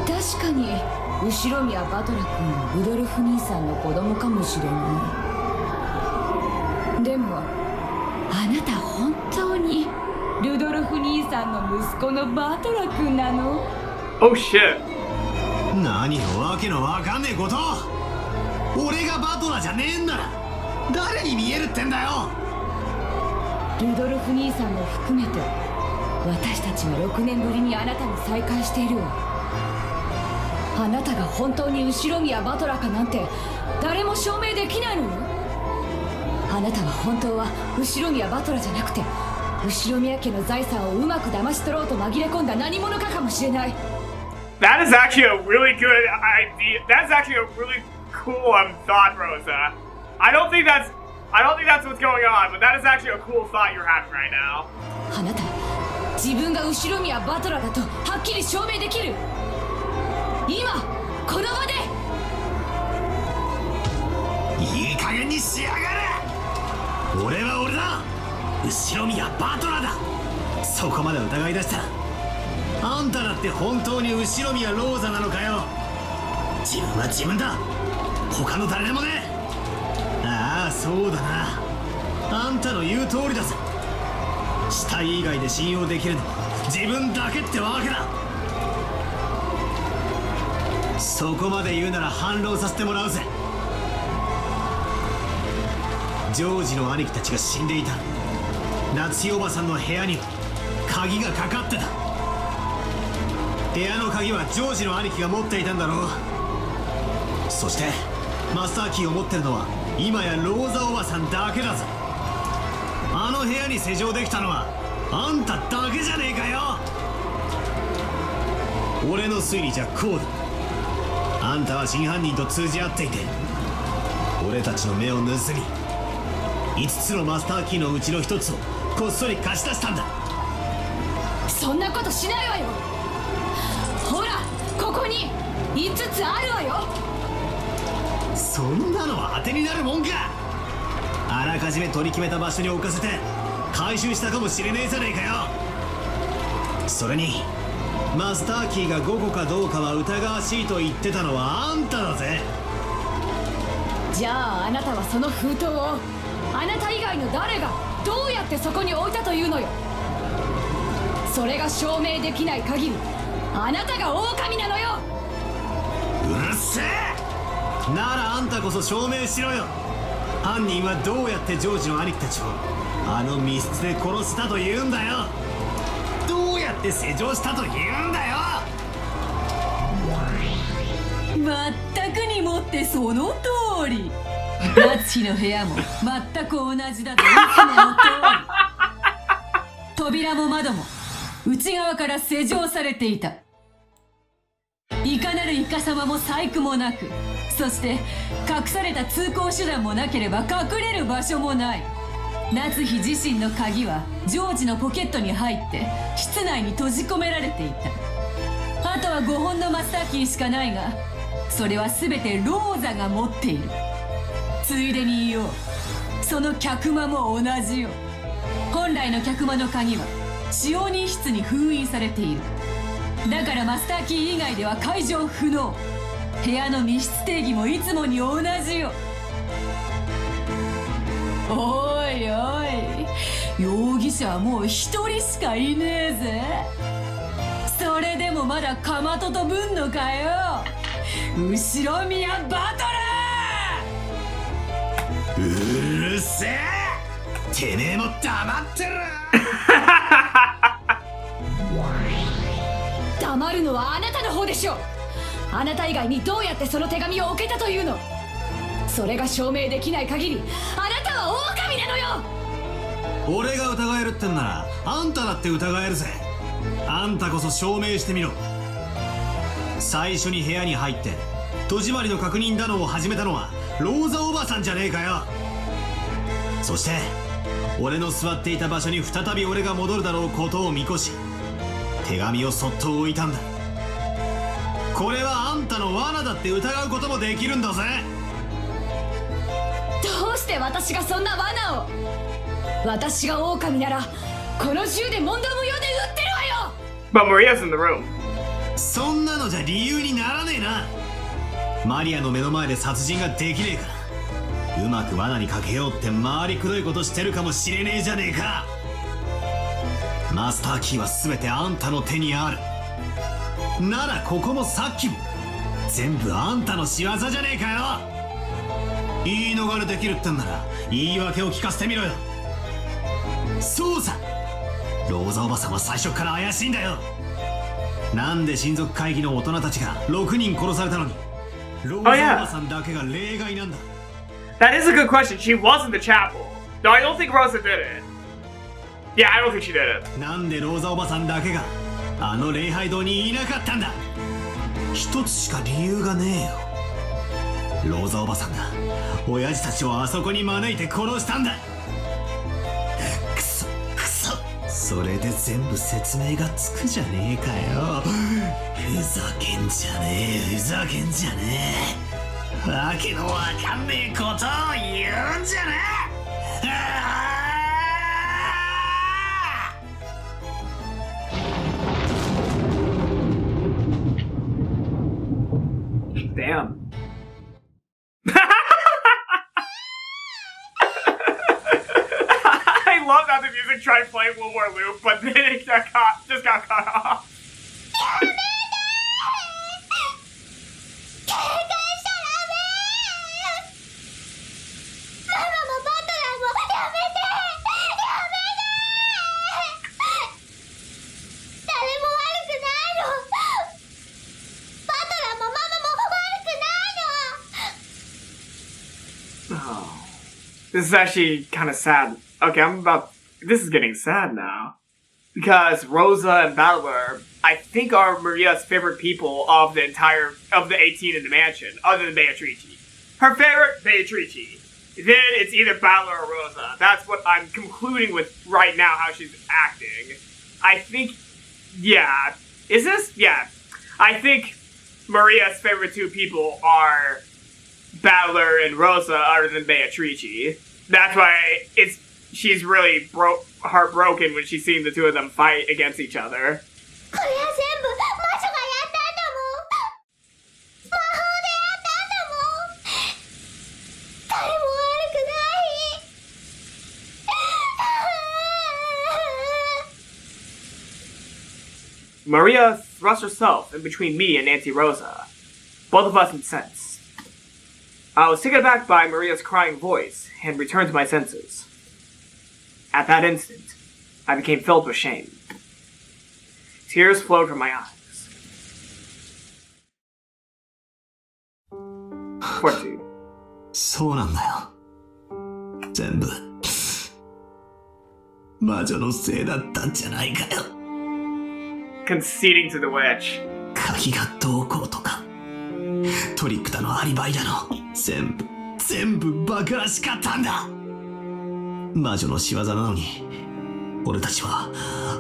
確かに後宮バトラ君のルドルフ兄さんの子供かもしれない。でもあなた本当にルドルフ兄さんの息子のバトラ君なの？ Oh shit. 何のわけのわかんねえこと。俺がバトラじゃねえんなら誰に見えるってんだよ。ルドルフ兄さんも含めて私たちは6年ぶりにあなたに再会しているわ。あなたが本当に後宮バトラかなんて誰も証明できないのよ。あなたは本当は後宮バトラじゃなくて後宮家の財産をうまく騙し取ろうと紛れ込んだ何者かかもしれない。 That is actually a really good idea. That's actually a really cool thought, Rosa. I don't think that's what's going on, but that is actually a cool thought you're having right now. あなた自分が後宮バトラだとはっきり証明できる。今この場で。いい加減にしやがれ。俺は俺だ。後宮バトラだ。そこまで疑い出したらあんただって本当に後宮ローザなのかよ。自分は自分だ。他の誰でもね。ああそうだな。あんたの言う通りだぜ。死体以外で信用できるのは自分だけってわけだ。そこまで言うなら反論させてもらうぜ。ジョージの兄貴たちが死んでいた夏日おばさんの部屋には鍵がかかってた。部屋の鍵はジョージの兄貴が持っていたんだろう。そしてマスターキーを持ってるのは今やローザおばさんだけだぜ。あの部屋に施錠できたのはあんただけじゃねえかよ。俺の推理じゃこうだ。あんたは真犯人と通じ合っていて俺たちの目を盗み5つのマスターキーのうちの1つをこっそり貸し出したんだ。そんなことしないわよ。ほらここに5つあるわよ。そんなのは当てになるもんか。あらかじめ取り決めた場所に置かせて回収したかもしれねえじゃねえかよ。それにマスターキーが5個かどうかは疑わしいと言ってたのはあんただぜ。じゃああなたはその封筒をあなた以外の誰がどうやってそこに置いたというのよ。それが証明できない限りあなたが狼なのよ。うるせえ。ならあんたこそ証明しろよ。犯人はどうやってジョージの兄貴たちをあの密室で殺したと言うんだよ。どうやって施錠したと言うんだよ。まったくにもってその通り。夏日の部屋も全く同じだといつもの通り。扉も窓も内側から施錠されていた。いかなるイカ様も細工もなく、そして隠された通行手段もなければ隠れる場所もない。夏日自身の鍵はジョージのポケットに入って室内に閉じ込められていた。あとは5本のマスターキーしかないが、それは全てローザが持っている。ついでに言おう、その客間も同じよ。本来の客間の鍵は使用人室に封印されている。だからマスターキー以外では解錠不能。部屋の密室定義もいつもに同じよ。おいおい、容疑者はもう1人しかいねえぜ。それでもまだかまととぶんのかよ、後宮バトラー。うるせえ。てめえも黙ってろ。黙るのはあなたの方でしょう。あなた以外にどうやってその手紙を置けたというの。それが証明できない限りあなたは狼なのよ。俺が疑えるってんならあんただって疑えるぜ。あんたこそ証明してみろ。最初に部屋に入って戸締まりの確認だのを始めたのはローザおばさんじゃねえかよ。そして俺の座っていた場所に再び俺が戻るだろうことを見越し手紙をそっと置いたんだ。これはあんたの罠だって疑うこともできるんだぜ。どうして私がそんな罠を。私が狼ならこの銃で問答無用で撃ってるわよ。 But Maria's in the room. そんなのじゃ理由にならねえな。マリアの目の前で殺人ができねえからうまく罠にかけようって回りくどいことしてるかもしれねえじゃねえか。マスターキーは全てあんたの手にある。ならここもさっきも全部あんたの仕業じゃねえかよ。言い逃れできるってんなら言い訳を聞かせてみろよ。そうさ、ローザおばさんは最初から怪しいんだよ。なんで親族会議の大人たちが6人殺されたのにローザおばさんだけが例外なんだ。 That is a good question. She was in the chapel. No, I don't think Rosa did it. Yeah, I don't think she did it. なんでローザおばさんだけがあの礼拝堂にいなかったんだ。一つしか理由がねえよ。ローザおばさんが親父たちをあそこに招いて殺したんだ。くそくそ、それで全部説明がつくじゃねえかよ。ふざけんじゃねえ、ふざけんじゃねえ。わけのわかんねえことを言うんじゃねえ。Damn. I love how the music tried playing one more loop, but then it just got cut off. This is actually kind of sad. Okay, this is getting sad now. Because Rosa and Parlor, I think, are Maria's favorite people of the 18 in the mansion, other than Beatrice. Her favorite, Beatrice. Then it's either Parlor or Rosa. That's what I'm concluding with right now, how she's acting. I think, yeah. Is this? Yeah. I think Maria's favorite two people are Parlor and Rosa, other than Beatrice. That's why she's really heartbroken when she's seeing the two of them fight against each other. Maria thrust herself in between me and Nancy Rosa, both of us incensed. I was taken aback by Maria's crying voice and returned to my senses. At that instant, I became filled with shame. Tears flowed from my eyes. 42. そうなんだよ。全部魔女のせいだったんじゃないかよ。Conceding to the witch. 鍵がどうこうとかトリックだのアリバイだの全部バカらしかったんだ。魔女の仕業なのに俺たちは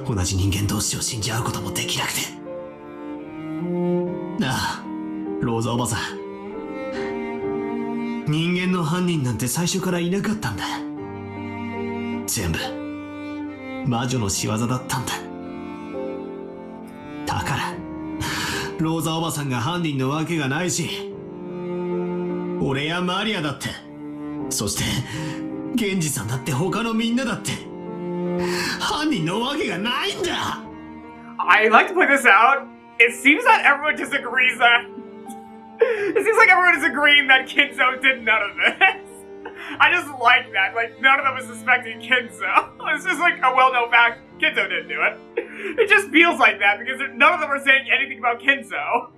同じ人間同士を信じ合うこともできなくて。ああ、ローザおばさん、人間の犯人なんて最初からいなかったんだ。全部魔女の仕業だったんだ。だからローザおばさんが犯人のわけがないし、俺やマリアだって、そしてゲンジさんだって他のみんなだって犯人のわけがないんだ。 I'd like to point this out. It seems that everyone disagrees that... It seems like everyone is agreeing that Kinzo did none of this. I just like that. Like, none of them is suspecting Kinzo. It's just like a well-known fact. Kinzo didn't do it. It just feels like that because none of them are saying anything about Kinzo.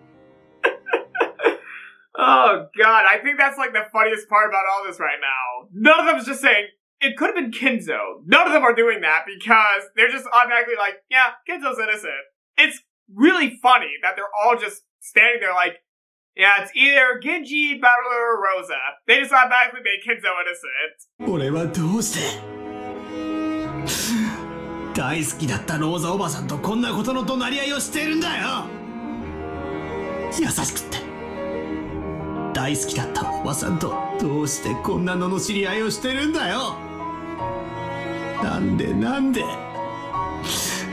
Oh god, I think that's like the funniest part about all this right now. None of them is just saying, it could have been Kinzo. None of them are doing that because they're just automatically like, yeah, Kinzo's innocent. It's really funny that they're all just standing there like, yeah, it's either Genji, Parlor, or Rosa. They just automatically made Kinzo innocent. 俺はどうして大好きだったローザおばさんとこんなことの隣り合いをしてるんだよ。優しくって大好きだったおばさんとどうしてこんな罵り合いをしてるんだよ。なんで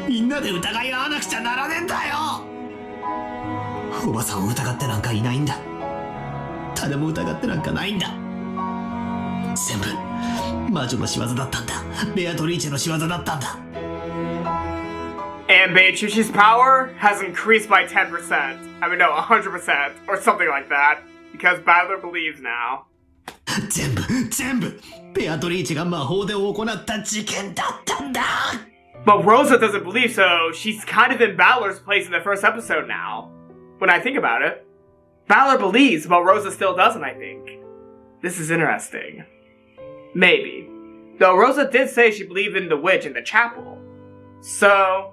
みんなで疑い合わなくちゃならねえんだよ。おばさんを疑ってなんかいないんだ。誰も疑ってなんかないんだ。全部魔女の仕業だったんだ。ベアトリーチェの仕業だったんだ。 And Beatrice's power has increased by 10%. I mean, no, 100%, or something like that. Because Battler believes now. 全部ベアトリーチェが魔法で行った事件だったんだ。 But Rosa doesn't believe so. She's kind of in Battler's place in the first episode now. When I think about it. Battler believes, but Rosa still doesn't, I think. This is interesting. Maybe. Though Rosa did say she believed in the witch in the chapel. So,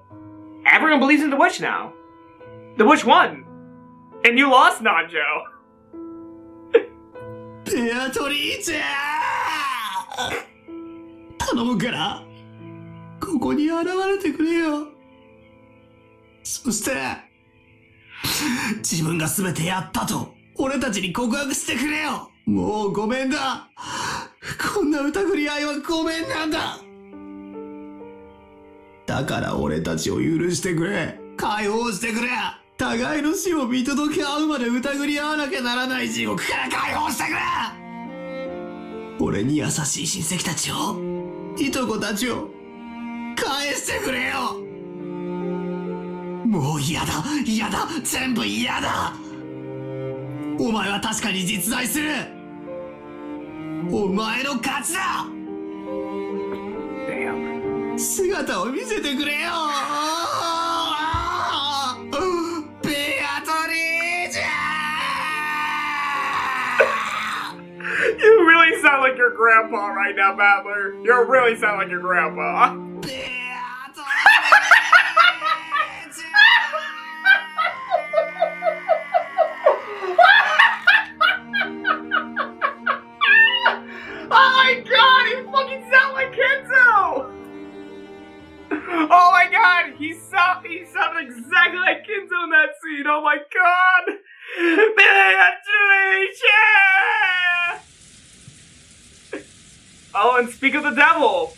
everyone believes in the witch now. The witch won. And you lost, Nanjo. ベアトリーチェ頼むからここに現れてくれよ。そして自分が全てやったと俺たちに告白してくれよ。もうごめんだ。こんな疑り合いはごめんなんだ。だから俺たちを許してくれ。解放してくれ。互いの死を見届け合うまで疑り合わなきゃならない地獄から解放してくれ。俺に優しい親戚たちを、いとこたちを返してくれよ。もう嫌だ、全部嫌だ。お前は確かに実在する。お前の勝ちだ。姿を見せてくれよ。ベアトリーチェ You really sound like your grandpa right now, Battler. You really sound like your grandpa. Oh my god, he fucking sounds like Kinzo! Oh my god, he sounded exactly like Kinzo in that scene. Oh my god! Oh, and speak of the devil.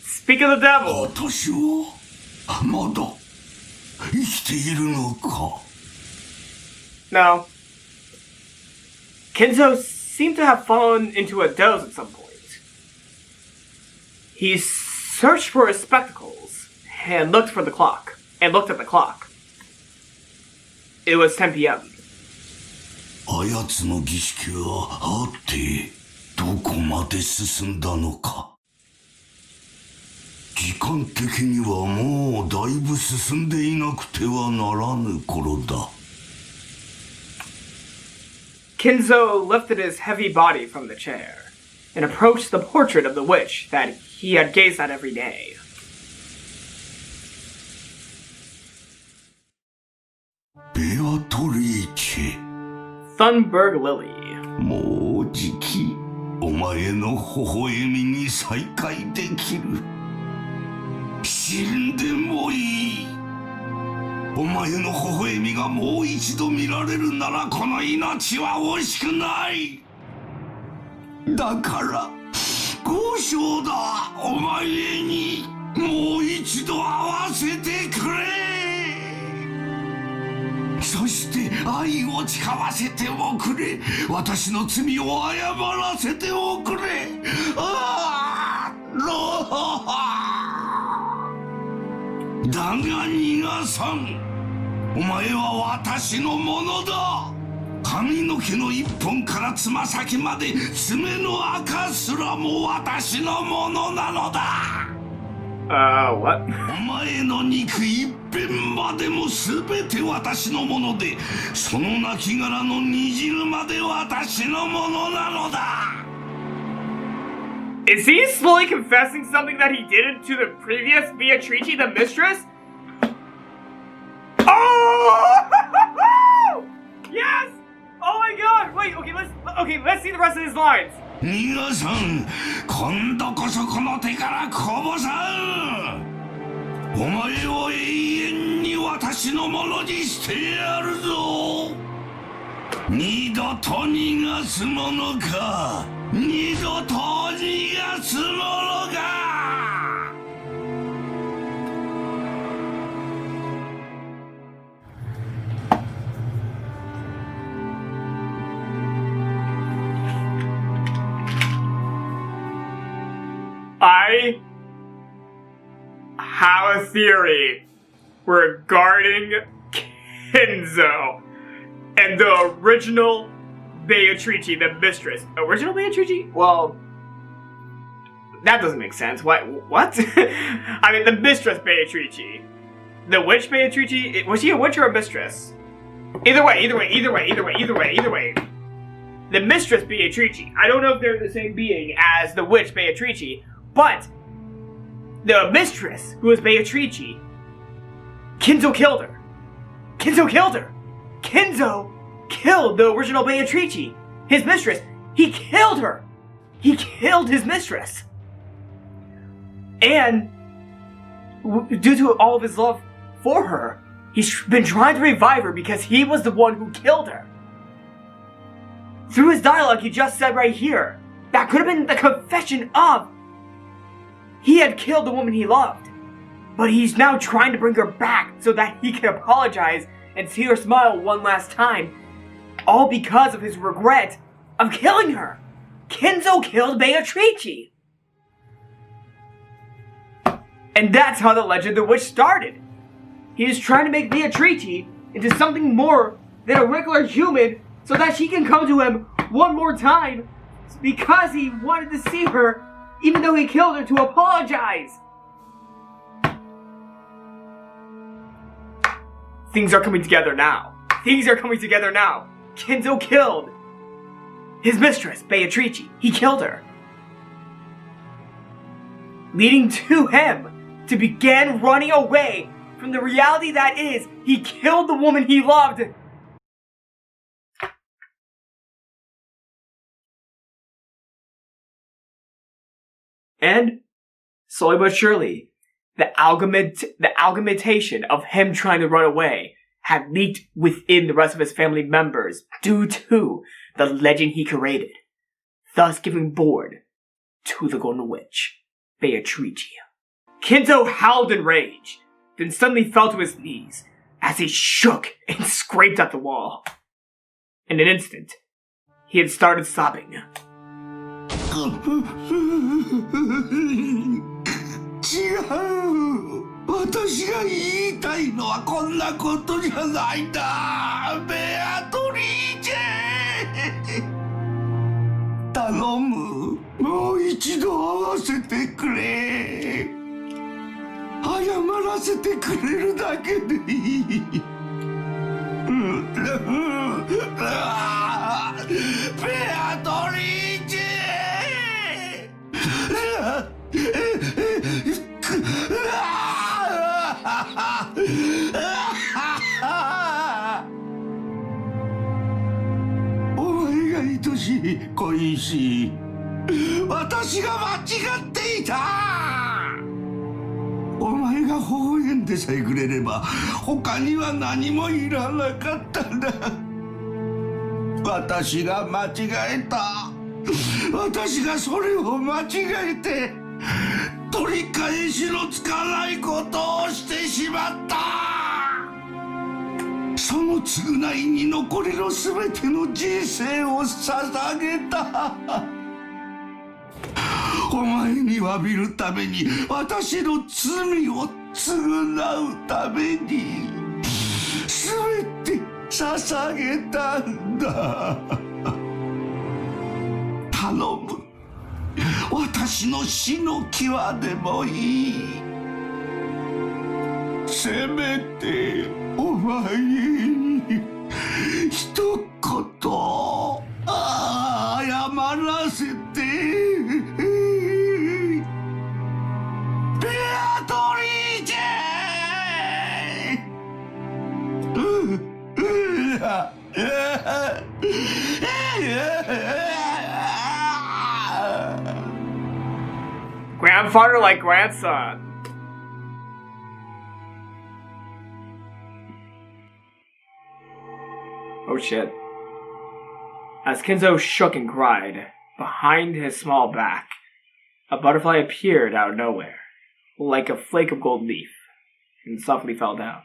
Speak of the devil. 私はまだ生きているのか? No. Kinzo seemed to have fallen into a doze at some point. He searched for his spectacles and looked at the clock. It was 10 p.m. あやつの儀式はあってどこまで進んだのか。時間的にはもうだいぶ進んでいなくてはならぬ頃だ。Kinzo lifted his heavy body from the chair and approached the portrait of the witch that he had gazed at every day. Beatrice. Thunberg Lily. もうじきお前の微笑みに再会できる。死んでもいい。お前の微笑みがもう一度見られるならこの命は惜しくない。だから交渉だ。お前にもう一度会わせてくれ。そして愛を誓わせておくれ。私の罪を謝らせておくれ。だが逃がさん。お前は私のものだ。髪の毛の一本からつま先まで爪の赤すらも私のものなのだ。What? お前の肉一片までも全て私のもので、その亡骸の煮汁まで私のものなのだ。Is he slowly confessing something that he did to the previous Beatrice, the mistress? Oh! Yes! Oh my god! Wait, let's see the rest of his lines. 逃がさん。今度こそこの手からこぼさん。お前を永遠に私のものにしてやるぞ。二度と逃がすものか。二度と逃がすものか。I have a theory regarding Kinzo and the original Beatrice, the mistress. Original Beatrice? Well, that doesn't make sense. What? I mean, the mistress Beatrice. The witch Beatrice? Was she a witch or a mistress? Either way. The mistress Beatrice. I don't know if they're the same being as the witch Beatrice, but the mistress, who is Beatrice, Kinzo killed her. Kinzo killed the original Beatrice, his mistress. He killed her. He killed his mistress. And due to all of his love for her, he's been trying to revive her because he was the one who killed her. Through his dialogue, he just said right here, that could have been the confession of he had killed the woman he loved. But he's now trying to bring her back so that he can apologize and see her smile one last time. All because of his regret of killing her. Kinzo killed Beatrice. And that's how the legend of the witch started. He is trying to make Beatrice into something more than a regular human so that she can come to him one more time because he wanted to see her even though he killed her to apologize. Things are coming together now. Kinzo killed his mistress, Beatrice. He killed her. Leading to him to begin running away from the reality that is, he killed the woman he loved. And, slowly but surely, the augmentation of him trying to run away had leaked within the rest of his family members due to the legend he created, thus giving birth to the Golden Witch, Beatrice. Kinzo howled in rage, then suddenly fell to his knees as he shook and scraped at the wall. In an instant, he had started sobbing. 違う。私が言いたいのはこんなことじゃないんだ。ベアトリーチェ。頼む。もう一度会わせてくれ。謝らせてくれるだけでいい。ベアトリーチェ。お前が愛しい恋しい私が間違っていたお前が微笑んでさえくれれば他には何もいらなかったんだ私が間違えた私がそれを間違えて取り返しのつかないことをしてしまったその償いに残りの全ての人生を捧げたお前に詫びるために私の罪を償うために全て捧げたんだ頼む私の死の際でもいいせめてお前に一言謝らせてベアトリーチェGrandfather like grandson. Oh shit. As Kinzo shook and cried, behind his small back, a butterfly appeared out of nowhere, like a flake of gold leaf, and softly fell down.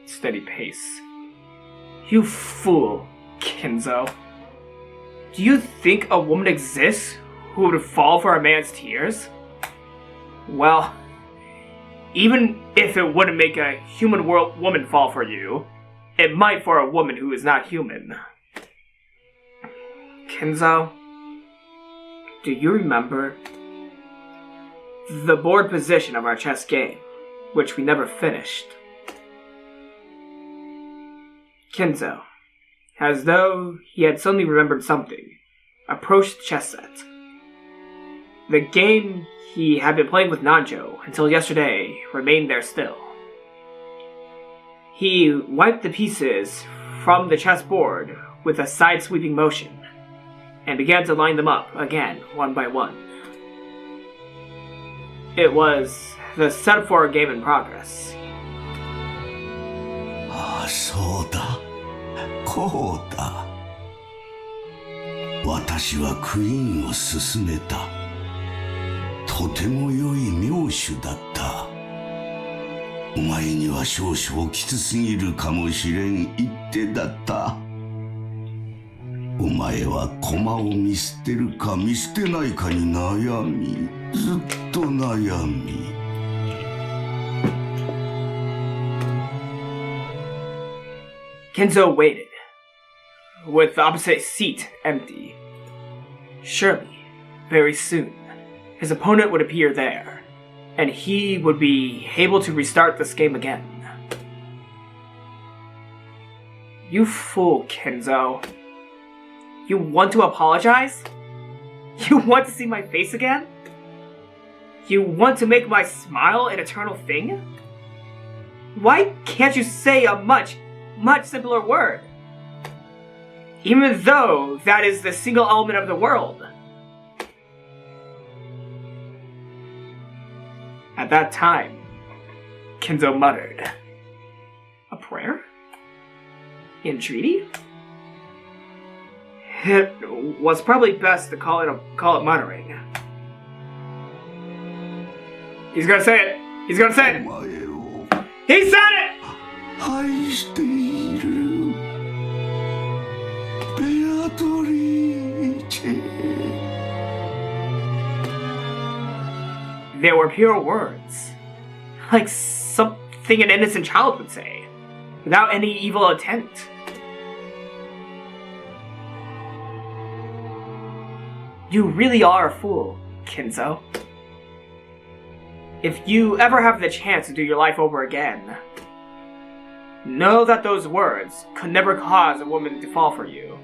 Steady pace. You fool, Kinzo. Do you think a woman exists who would fall for a man's tears? Well, even if it wouldn't make a human woman fall for you, it might for a woman who is not human. Kinzo, do you remember the board position of our chess game, which we never finished? Kinzo, as though he had suddenly remembered something, approached the chess set. The game he had been playing with Nanjo until yesterday remained there still. He wiped the pieces from the chessboard with a side-sweeping motion, and began to line them up again, one by one. It was the setup for a game in progress. ああ、そうだ。こうだ。私はクイーンを勧めた。とても良い妙手だった。お前には少々きつすぎるかもしれん一手だった。お前は駒を見捨てるか見捨てないかに悩み、ずっと悩み。Kinzo waited, with the opposite seat empty. Surely, very soon, his opponent would appear there, and he would be able to restart this game again. You fool, Kinzo. You want to apologize? You want to see my face again? You want to make my smile an eternal thing? Why can't you say a much simpler word? Even though that is the single element of the world. At that time, Kinzo muttered, "A prayer? Entreaty?" It was probably best to call it muttering. He's gonna say it! He's gonna say it! He said it! 愛しているベアトリーチェ They were pure words, like something an innocent child would say, without any evil intent. You really are a fool, Kinzo. If you ever have the chance to do your life over again, know that those words could never cause a woman to fall for you.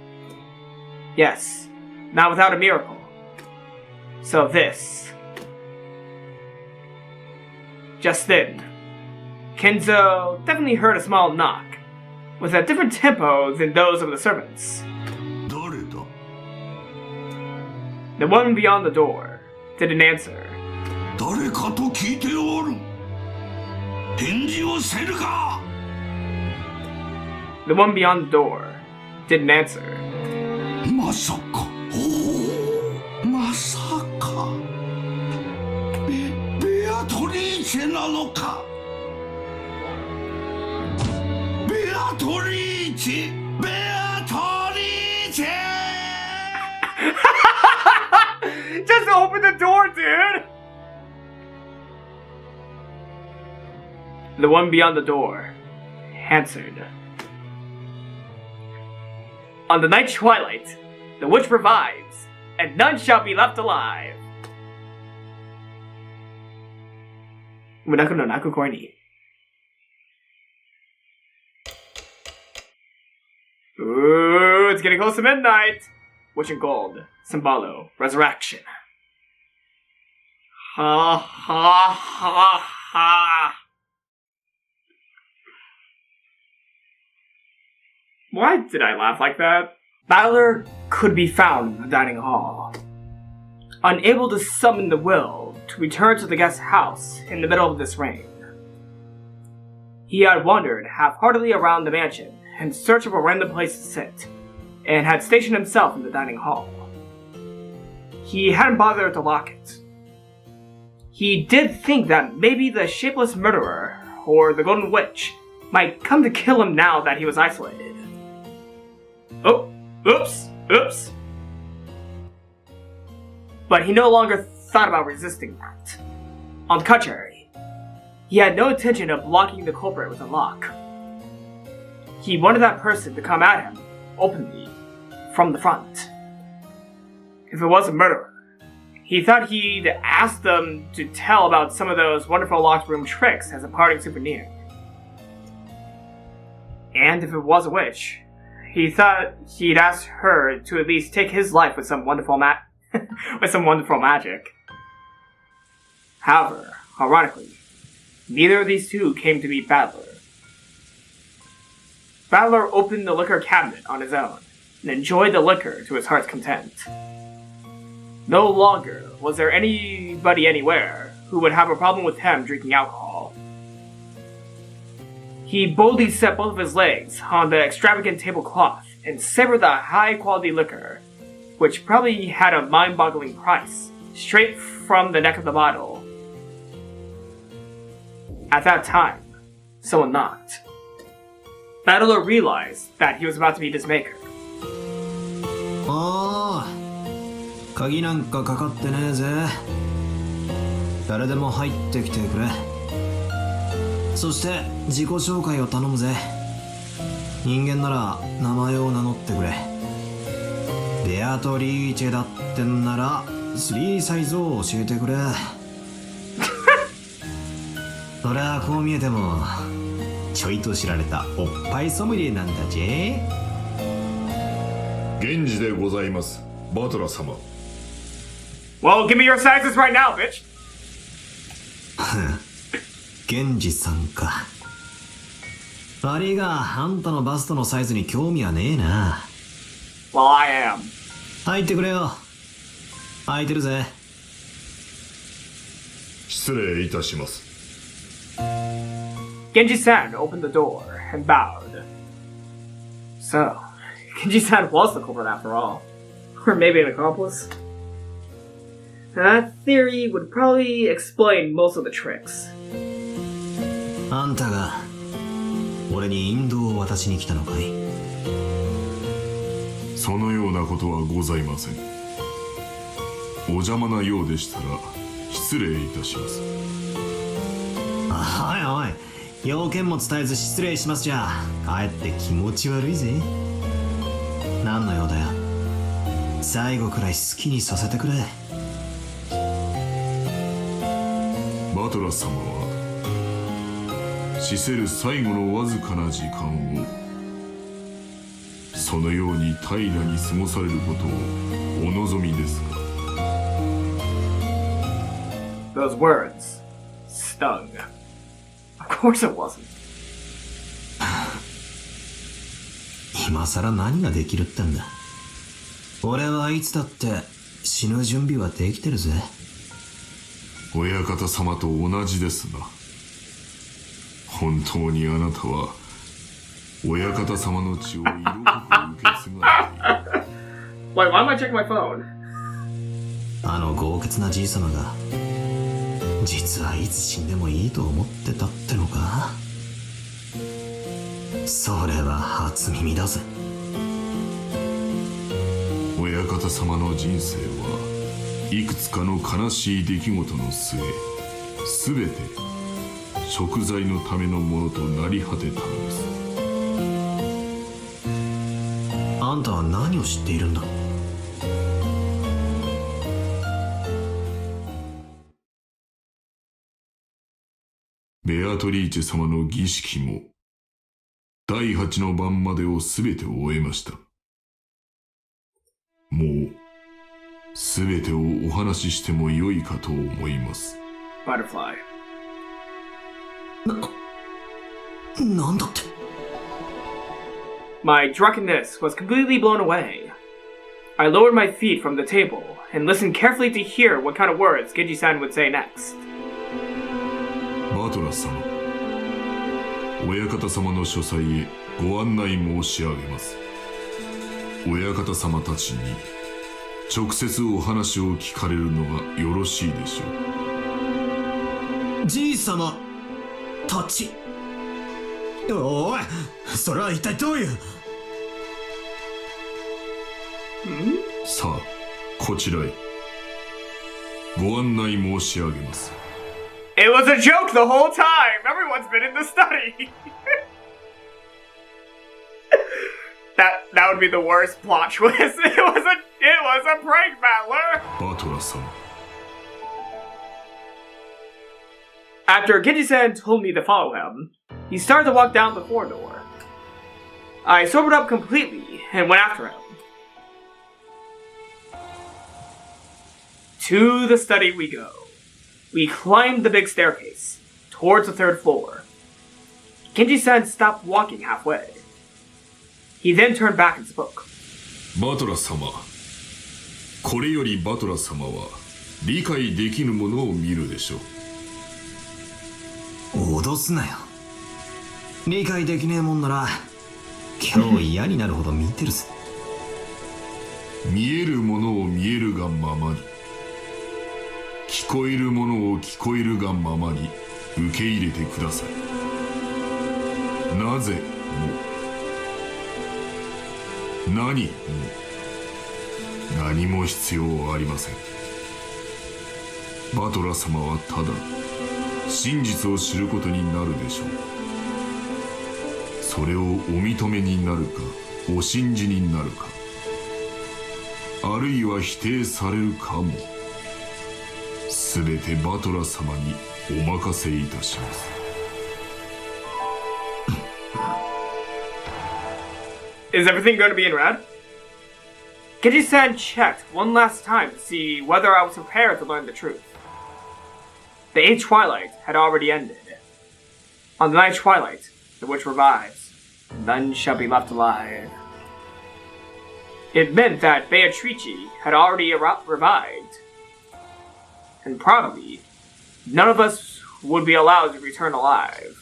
Yes, not without a miracle. So this. Just then, Kinzo definitely heard a small knock, with a different tempo than those of the servants. 誰だ The one beyond the door didn't answer. 誰かと聞いておる返事をせるか The one beyond the door didn't answer. まさかおおまさかベアトリーチェなのかベアトリーチェベアトリーチェ Just open the door, dude! The one beyond the door answered. On the night twilight, the witch revives, and none shall be left alive. Umineko no naku koi ni. Ooh, it's getting close to midnight. Witch in gold, Symbolo, resurrection. Ha ha ha ha. Why did I laugh like that? Parlor could be found in the dining hall. Unable to summon the will to return to the guest house in the middle of this rain. He had wandered half-heartedly around the mansion in search of a random place to sit, and had stationed himself in the dining hall. He hadn't bothered to lock it. He did think that maybe the shapeless murderer, or the golden witch, might come to kill him now that he was isolated. Oh, oops. but he no longer thought about resisting that. On the contrary, he had no intention of blocking the culprit with a lock. He wanted that person to come at him openly from the front. If it was a murderer, he thought he'd ask them to tell about some of those wonderful locked room tricks as a parting souvenir. And if it was a witch, he thought he'd ask her to at least take his life with some wonderful magic. However, ironically, neither of these two came to meet Battler. Battler opened the liquor cabinet on his own and enjoyed the liquor to his heart's content. No longer was there anybody anywhere who would have a problem with him drinking alcohol. He boldly set both of his legs on the extravagant tablecloth and savored the high-quality liquor, which probably had a mind-boggling price, straight from the neck of the bottle. At that time, someone knocked. Battler realized that he was about to meet his maker. ああ、鍵なんかかかってねえぜ。誰でも入ってきてくれ。そして自己紹介を頼むぜ。人間なら名前を名乗ってくれ。ベアトリーチェだってんなら3サイズを教えてくれ。そりゃこう見えてもちょいと知られたおっぱいソムリエなんだぜ。源氏でございます、バトラ様。Well, give me your sizes right now, bitch! 源氏さんか。悪いがあんたのバストのサイズに興味はねえな。Well, I am. 入ってくれよ。空いてるぜ。失礼いたします。Genji-san opened the door and bowed. So, Genji-san was the culprit after all. Or maybe an accomplice. That theory would probably explain most of the tricks. あんたが俺に引導を渡しに来たのかい？そのようなことはございません。お邪魔なようでしたら失礼いたします。おいおい、要件も伝えず失礼しますじゃかえって気持ち悪いぜ。何の用だよ。最後くらい好きにさせてくれ。バトラス様は死せる最後のわずかな時間をそのように平らに過ごされることをお望みですか？ Those words stung. Of course it wasn't. 今さら何ができるってんだ。俺はいつだって死ぬ準備はできてるぜ。親方様と同じですな。本当にあなたは親方様の血を色濃く受け継がれている。Wait, why am I checking my phone? あの豪傑なじい様が実はいつ死んでもいいと思ってたってのか？それは初耳だぜ。親方様の人生はいくつかの悲しい出来事の末、すべて贖罪のためのものとなり果てたのです。あんたは何を知っているんだ？ベアトリーチェ様の儀式も第8の晩までをすべて終えました。もうすべてをお話ししてもよいかと思います。Butterfly. なんだって？ My drunkenness was completely blown away. I lowered my feet from the table and listened carefully to hear what kind of words Genji-san would say next. バトラス様、親方様の書斎へご案内申し上げます。親方様たちに直接お話を聞かれるのがよろしいでしょう。じい様たち。おい、それは一体どういう？さあ、こちらへ。ご案内申し上げます。 It was a joke the whole time. Everyone's been in the study. That would be the worst plot twist. It was a prank battler. バトラ様。 After Genji-san told me to follow him, he started to walk down the corridor. I sobered up completely and went after him. To the study we go. We climbed the big staircase, towards the 3rd floor. Genji-san stopped walking halfway. He then turned back and spoke. バトラ様。これよりバトラ様は理解できぬものを見るでしょう。脅すなよ。理解できねえもんなら今日嫌になるほど見てるぜ。見えるものを見えるがままに、聞こえるものを聞こえるがままに受け入れてください。なぜも何も何も必要ありません。バトラ様はただ真実を知ることになるでしょう。それをお認めになるかお信じになるか、あるいは否定されるかも、すべてバトラ様にお任せいたします。Is everything going to be in red? Genji-san checked one last time to see whether I was prepared to learn the truth. The 8th Twilight had already ended. On the 9th Twilight, the witch revives. None shall be left alive. It meant that Beatrice had already revived. And probably, none of us would be allowed to return alive.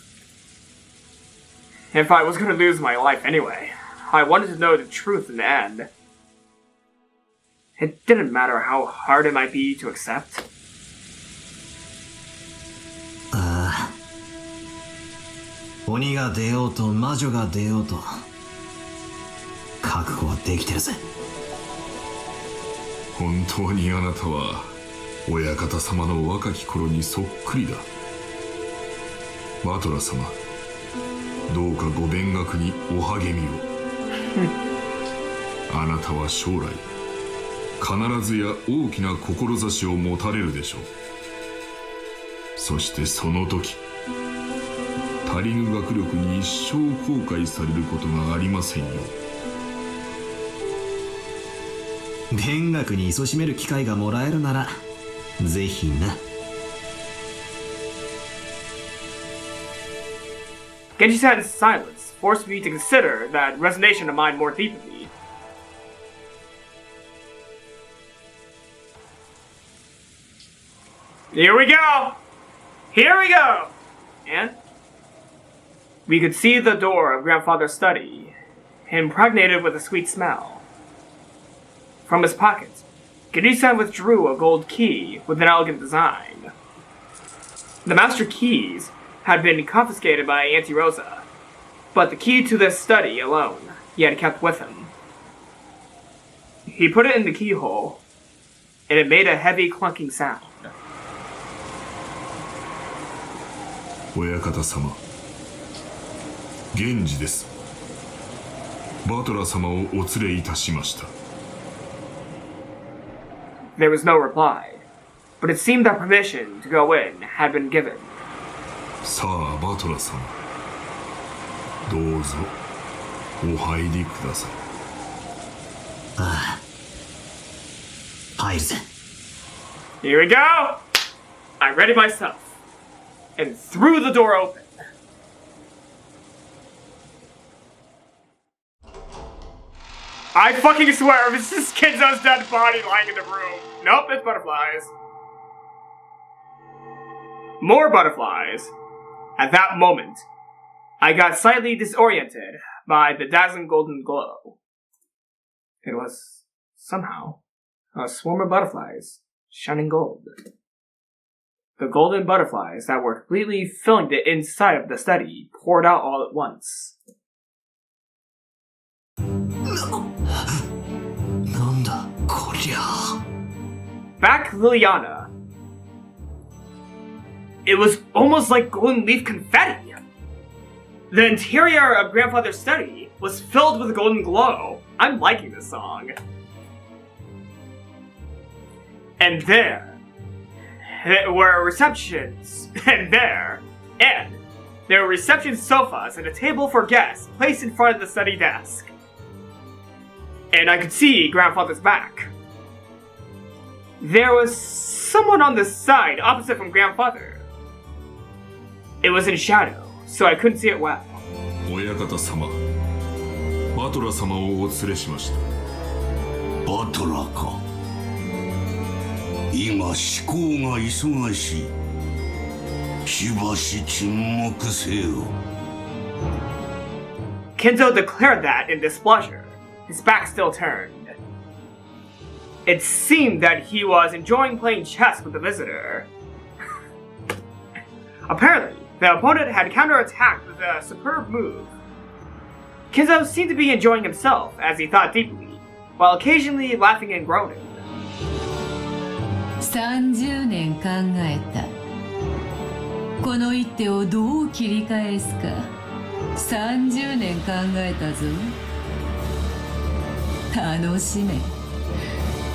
If I was going to lose my life anyway, I wanted to know the truth in the end. It didn't matter how hard it might be to accept. ああ、鬼が出ようと魔女が出ようと覚悟はできてるぜ。本当にあなたは親方様の若き頃にそっくりだ。バトラ様、どうかご勉学にお励みを。あなたは将来必ずや大きな志を持たれるでしょう。そしてその時、足りぬ学力に一生後悔されることがありませんよ。勉学に勤しめる機会がもらえるならぜひな。Genji-san's silence forced me to consider that resonation of mine more deeply. Here we go! Here we go! And we could see the door of Grandfather's study, impregnated with a sweet smell. From his pocket, Genji-san withdrew a gold key with an elegant design. The master keys had been confiscated by Auntie Rosa, but the key to this study alone he had kept with him. He put it in the keyhole, and it made a heavy clunking sound. 親方様、源氏です。バトラ様をお連れいたしました。There was no reply, but it seemed that permission to go in had been given. さあ、バトラ様、どうぞお入りください。ああ、入るぜ。Here we go! I readied myself, and threw the door open. I fucking swear, if it's just Kinzo's dead body lying in the room. Nope, it's butterflies. More butterflies. At that moment, I got slightly disoriented by the dazzling golden glow. It was, somehow, a swarm of butterflies, shining gold. The golden butterflies that were completely filling the inside of the study poured out all at once. なんだこりゃ。 Back Liliana, It was almost like golden leaf confetti. The interior of Grandfather's study was filled with a golden glow. I'm liking this song. And there were receptions, and there were reception sofas and a table for guests placed in front of the study desk. And I could see Grandfather's back. There was someone on the side opposite from Grandfather. It was in shadow, so I couldn't see it well. 親方様、バトラ様をお連れしました。バトラか。今思考が忙しい。しばし沈黙せよ。Kinzo declared that in displeasure, his back still turned. It seemed that he was enjoying playing chess with the visitor. Apparently, the opponent had counterattacked with a superb move. Kinzo seemed to be enjoying himself as he thought deeply, while occasionally laughing and groaning. 30年考えた。この一手をどう切り返すか。30年考えたぞ。楽しめ。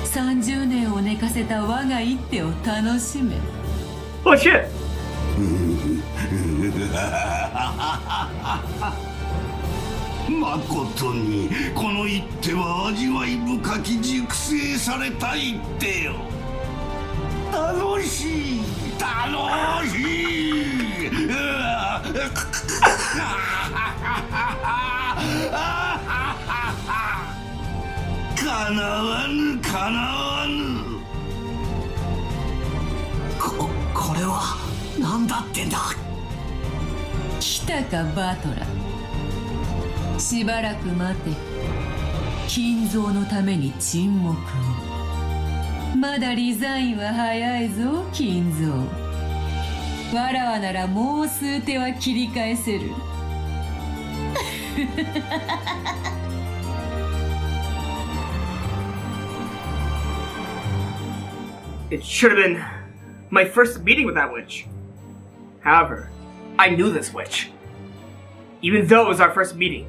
30年を寝かせた我が一手を楽しめ。Oh shit! まことにこの一手は味わい深き熟成された一手よ。楽しい楽しい。かなわぬかなわぬ。これは何だってんだ。来たかバトラ。しばらく待て。金蔵のために沈黙を。まだリザインは早いぞ金蔵。わらわならもう数手は切り返せる。It should have been my first meeting with that witch. However, I knew this witch. Even though it was our first meeting,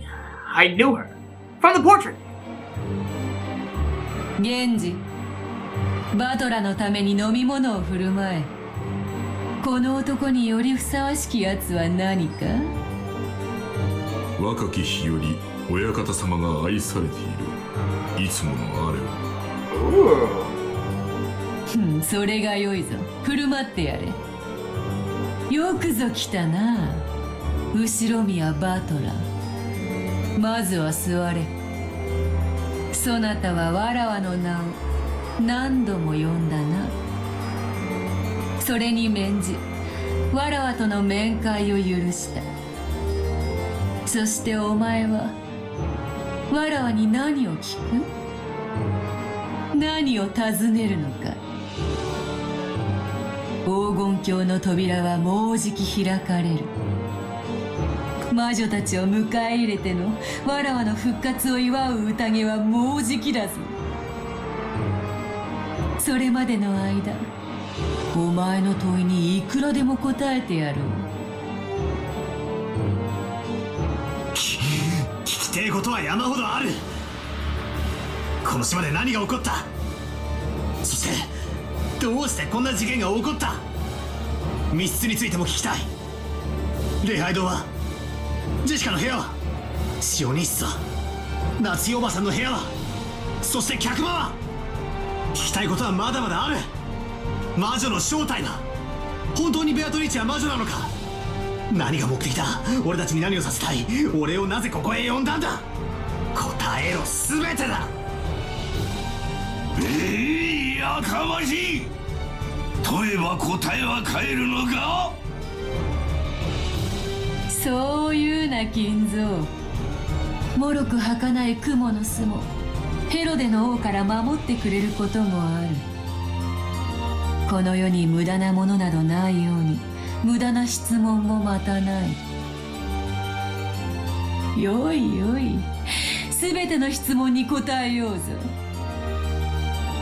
I knew her from the portrait. Genji, バトラのために飲み物を振る舞え。この男によりふさわしきやつは何か？若き日より親方様が愛されている。いつものあれを。それが良いぞ。振る舞ってやれ。よくぞ来たな、Ushiromiyaバトラ。まずは座れ。そなたはわらわの名を何度も呼んだな。それに免じ、わらわとの面会を許した。そしてお前はわらわに何を聞く？何を尋ねるのか？黄金鏡の扉はもうじき開かれる。魔女たちを迎え入れてのわらわの復活を祝う宴はもうじきだぞ。それまでの間、お前の問いにいくらでも答えてやろう。聞きてえことは山ほどある。この島で何が起こった？そしてどうしてこんな事件が起こった？密室についても聞きたい。礼拝堂は？ジェシカの部屋は？シオニッサ、夏代おばさんの部屋は？そして客間は？聞きたいことはまだまだある。魔女の正体は？本当にベアトリーチは魔女なのか？何が目的だ？俺たちに何をさせたい？俺をなぜここへ呼んだんだ？答えろ、全てだ。やかましい。問えば答えは変えるのか？そういうな金蔵。もろく儚い雲の巣もヘロデの王から守ってくれることもある。この世に無駄なものなどないように無駄な質問もまたない。よいよい、すべての質問に答えようぞ。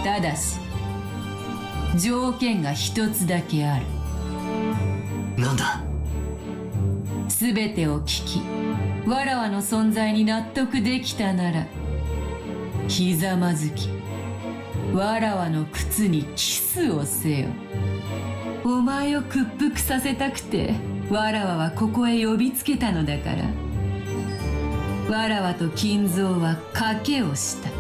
ただし条件が一つだけある。なんだ。すべてを聞き、わらわの存在に納得できたなら、ひざまずき、わらわの靴にキスをせよ。お前を屈服させたくて、わらわはここへ呼びつけたのだから。わらわと金蔵は賭けをした。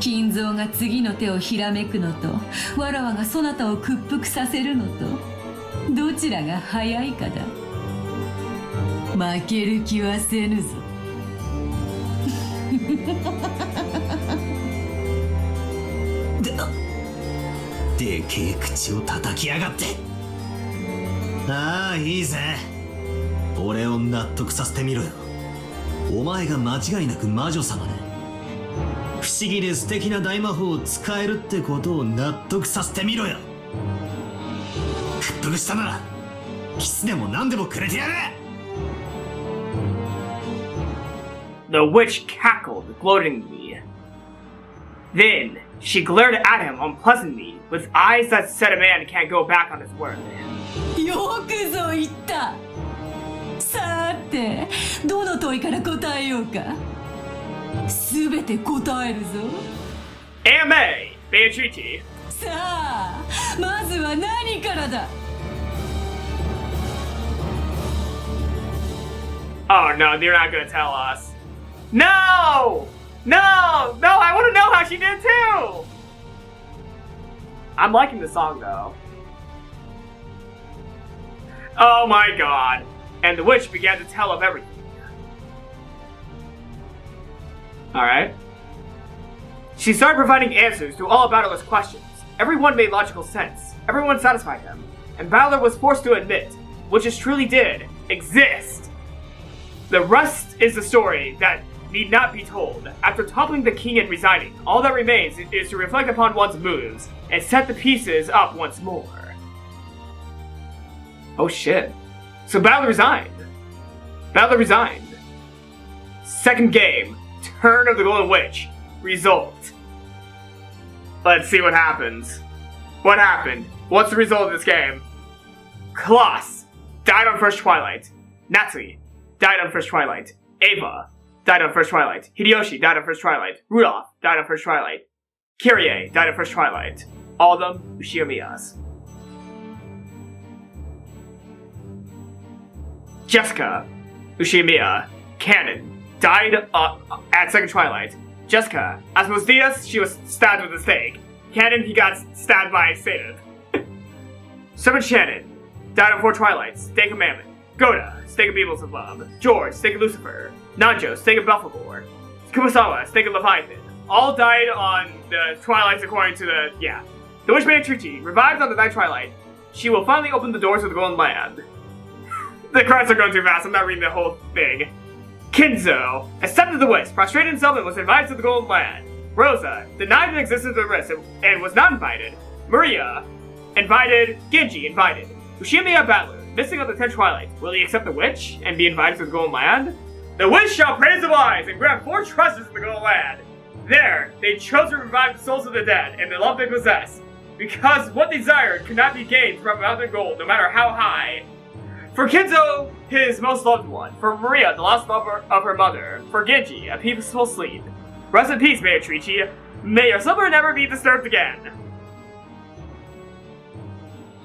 金蔵が次の手をひらめくのと、わらわがそなたを屈服させるのと、どちらが早いかだ。負ける気はせぬぞ。でけえ口を叩きやがって。ああ、いいぜ。俺を納得させてみろよ。お前が間違いなく魔女様で、不思議で素敵な大魔法を使えるってことを納得させてみろよ。屈服したならキスでも何でもくれてやれ。 The witch cackled gloatingly. Then she glared at him unpleasantly with eyes that said a man can't go back on his word. よくぞ言った。さて、どの問いから答えようか。すべて答えるぞ。Ame, Beatrice. さあ、まずは何からだ。Oh no, they're not gonna tell us. No! No! No, I wanna know how she did too! I'm liking the song though. Oh my god. And the witch began to tell him everything. Alright. She started providing answers to all of Battler's questions. Everyone made logical sense. Everyone satisfied him. And Battler was forced to admit, witches truly did exist. The rest is the story that need not be told. After toppling the king and resigning, all that remains is to reflect upon one's moves and set the pieces up once more. Oh shit. So Battler resigned. Battler resigned. Second game. Turn of the Golden Witch. Result. Let's see what happens. What happened? What's the result of this game? Klaus died on first Twilight. Natsuki died on first Twilight. Ava died on first Twilight. Hideyoshi died on first Twilight. Rudolph died on first Twilight. Kyrie died on first Twilight. All of them Ushiromiyas. Jessica Ushiromiyya, canon, died at second Twilight. Jessica, Asmodeus, she was stabbed with a stake. Canon, he got stabbed by Satan. Servant Shannon died on 4 Twilights. Stake of Mammon. Goda, Stake of Beetles of Love. George, Stake of Lucifer. Nanjo, Stake of Belphegor. Kumasawa, Stake of Leviathan. All died on the Twilights according to the, yeah. The Witch Beatrice, revived on the 9th Twilight. She will finally open the doors of the Golden Land. The credits are going too fast, I'm not reading the whole thing. Kinzo accepted the wish, prostrated himself, and was invited to the Golden Land. Rosa denied the existence of the risk and was not invited. Maria invited. Genji invited. Ushimiya Battler, missing on the 10th Twilight. Will he accept the witch and be invited to the Golden Land? The witch shall praise the wise and grab 4 treasures in the Golden Land. There, they chose to revive the souls of the dead and the love they possess, because what they desired could not be gained from mountain gold, no matter how high. For Kinzo, his most loved one. For Maria, the lost lover of her mother. For Genji, a peaceful sleep. Rest in peace, Beatrice. May your slumber never be disturbed again.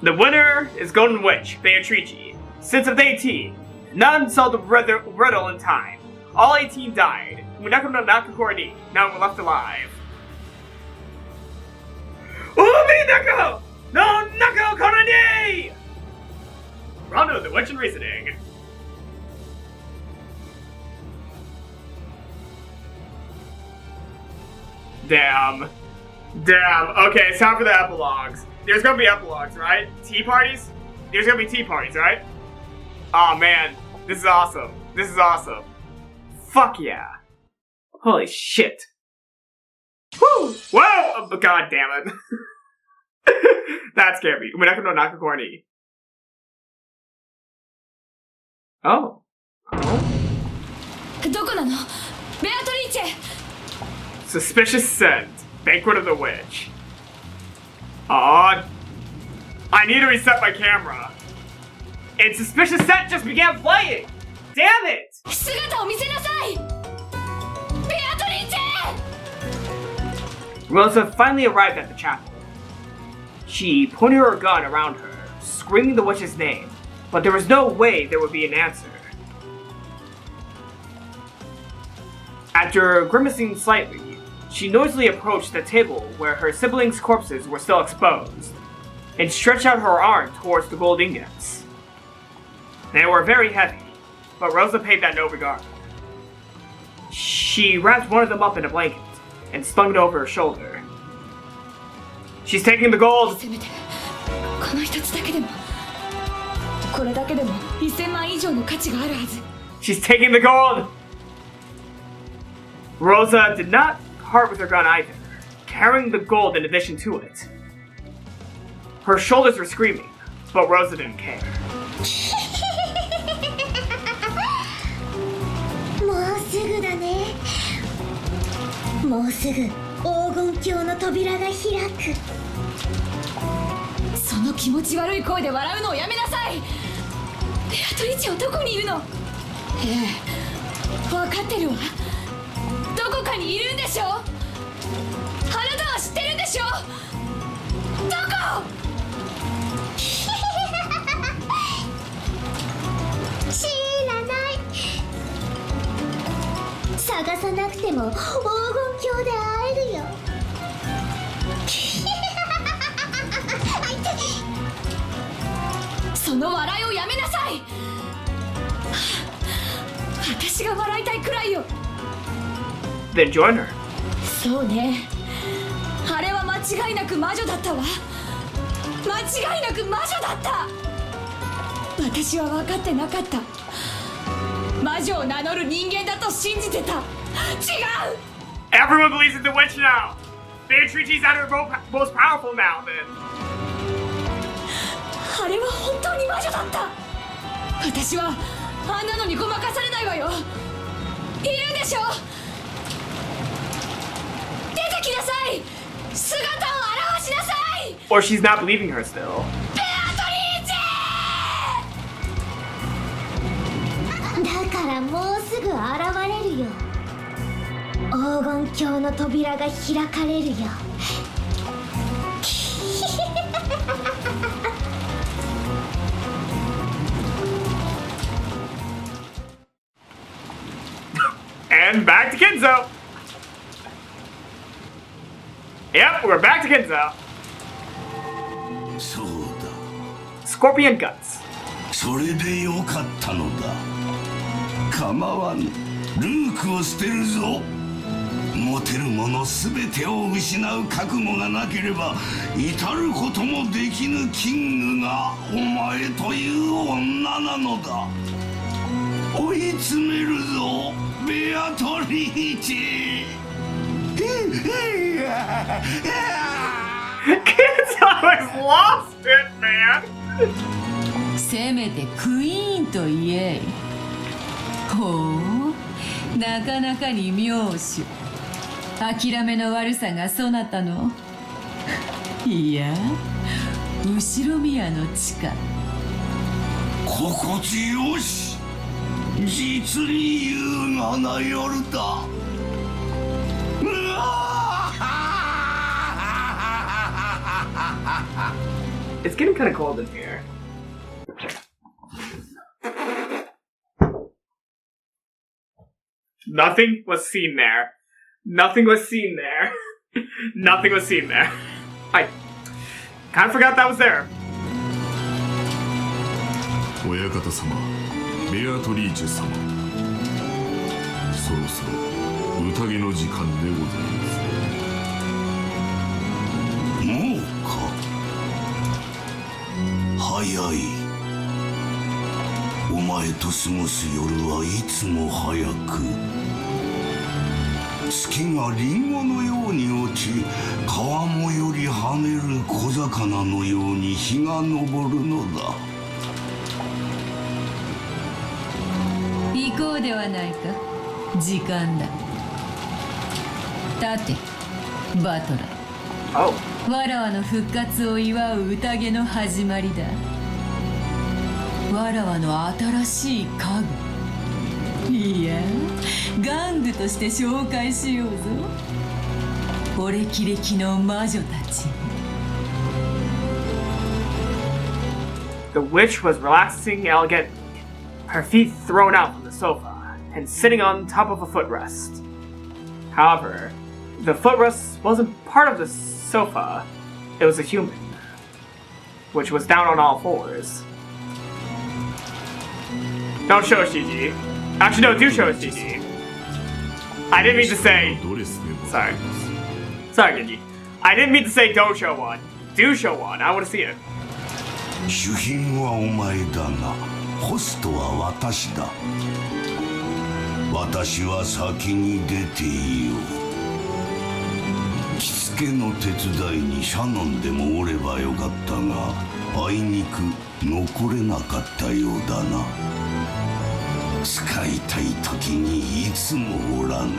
The winner is Golden Witch, Beatrice. Since of the 18, none saw the riddle in time. All 18 died. Umineko no Nakakura ni, now we're left alive. Umineko no Nakakura ni! Rondo, the Witch and Reasoning. Damn. Okay, it's time for the epilogues. There's gonna be epilogues, right? Tea parties? There's gonna be tea parties, right? Aw, man. This is awesome. Fuck yeah. Holy shit. Woo! Whoa! Oh, god damn it. That scared me. Umineko no Nakakura ni. Oh. どこなの？ベアトリーチェ。 Suspicious scent. Banquet of the Witch. Aw. I need to reset my camera. and suspicious set just began playing. Damn it! 姿を見せなさい。ベアトリーチェ。 Rosa finally arrived at the chapel. She pointed her gun around her, screaming the witch's name, but there was no way there would be an answer. After grimacing slightly, she noisily approached the table where her siblings' corpses were still exposed, and stretched out her arm towards the gold ingots. They were very heavy, but Rosa paid that no regard. She wrapped one of them up in a blanket and slung it over her shoulder. She's taking the gold. せめてこの一つだけでも、これだけでも1000万以上の価値があるはず。 She's taking the gold. Rosa did not part with her gun either, carrying the gold in addition to it. Her shoulders were screaming, but Rosa didn't care. もうすぐだね。もうすぐ黄金鏡の扉が開く。その気持ち悪い声で笑うのをやめなさい。ベアトリーチェはどこにいるの？ええ、分かってるわ。どこかにいるんでしょ？あなたは知ってるんでしょ？どこ？知らない。探さなくても黄金鏡で会えるよ。その笑いをやめなさい。私が笑いたいくらいよ。Then join her. そうね。あれは間違いなく魔女だったわ。間違いなく魔女だった。私は分かってなかった。魔女を名乗る人間だと信じてた。違う。 Everyone believes in the witch now. Beatrice's at her most powerful now, then. あれは本当に魔女だった。私はあんなのにごまかされないわよ。いるでしょ。出てきなさい。姿を現しなさい。 Or she's not believing her still. ベアトリーチェ。だからもうすぐ現れるよ。黄金鏡の扉が開かれるよ。And back to Kinzo. Yep, we're back to Kinzo. そうだ。 Scorpion guts. それでよかったのだ。構わぬ。ルークを捨てるぞ。持てるものすべてを失う覚悟がなければ至ることもできぬキングがお前という女なのだ。追い詰めるぞ、ベアトリーチェ。Kinzo has lost it, man. せめてクイーンと言え。ほう、なかなかに妙手。諦めの悪さがそなたの。いや、後ろ宮の地下。心地よし。実に優雅な夜だ。It's getting kind of cold in here. Nothing was seen there. Nothing was seen there. Nothing was seen there. I kind of forgot that was there. 親方様、ベアトリーチェ様、そろそろ宴の時間でございます。もうか。早い。お前と過ごす夜はいつも早く。月がリンゴのように落ち、川面より跳ねる小魚のように日が昇るのだ。行こうではないか。時間だ。立て、バトラー。Oh. わらわの復活を祝う宴の始まりだ。わらわの新しい家具。いや、玩具として紹介しようぞ。お歴々の魔女たち。The witch was relaxing elegantly, her feet thrown out from the sofa and sitting on top of a footrest. However, the footrest wasn't part of the sofa, it was a human, which was down on all fours. Don't show us, Gigi. Actually, no, do show us, Gigi. I didn't mean to say... Sorry. Sorry, Genji. I didn't mean to say don't show one. Do show one. I want to see it. 主賓はお前だが、ホストは私だ。私は先に出ていよう。着付けの手伝いにシャノンでもおればよかったが、あいにく残れなかったようだな。使いたい時にいつもおらん。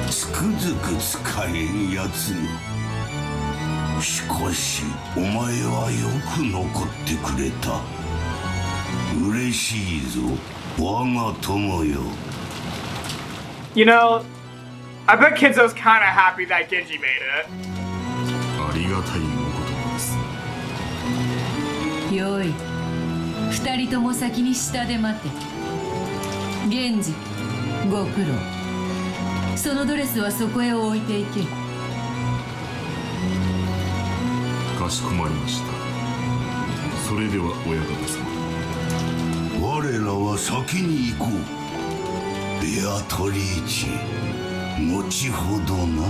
つくづく使えんやつよ。しかしお前はよく残ってくれた。嬉しいぞ、我が友よ。You know, I bet Kinzo's kind of happy that Genji made it. ありがたいお言葉です。よい、二人とも先に下で待て。源氏、ご苦労。そのドレスはそこへ置いていけ。かしこまりました。それでは親方様。我らは先に行こう。ベアトリーチェ、後ほどな。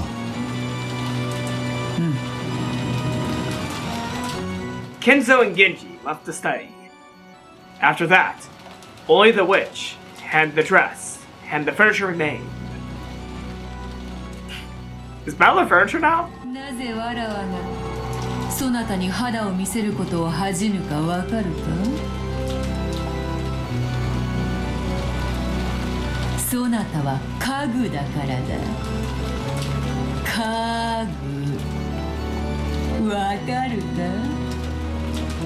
Kinzo and Genji left the study. After that, only the witch, and the dress, and the furniture remained. Is Bella furniture now? なぜわらわがそなたに肌を見せることを恥じぬかわかるか。そなたは家具だからだ。家具、わかるか。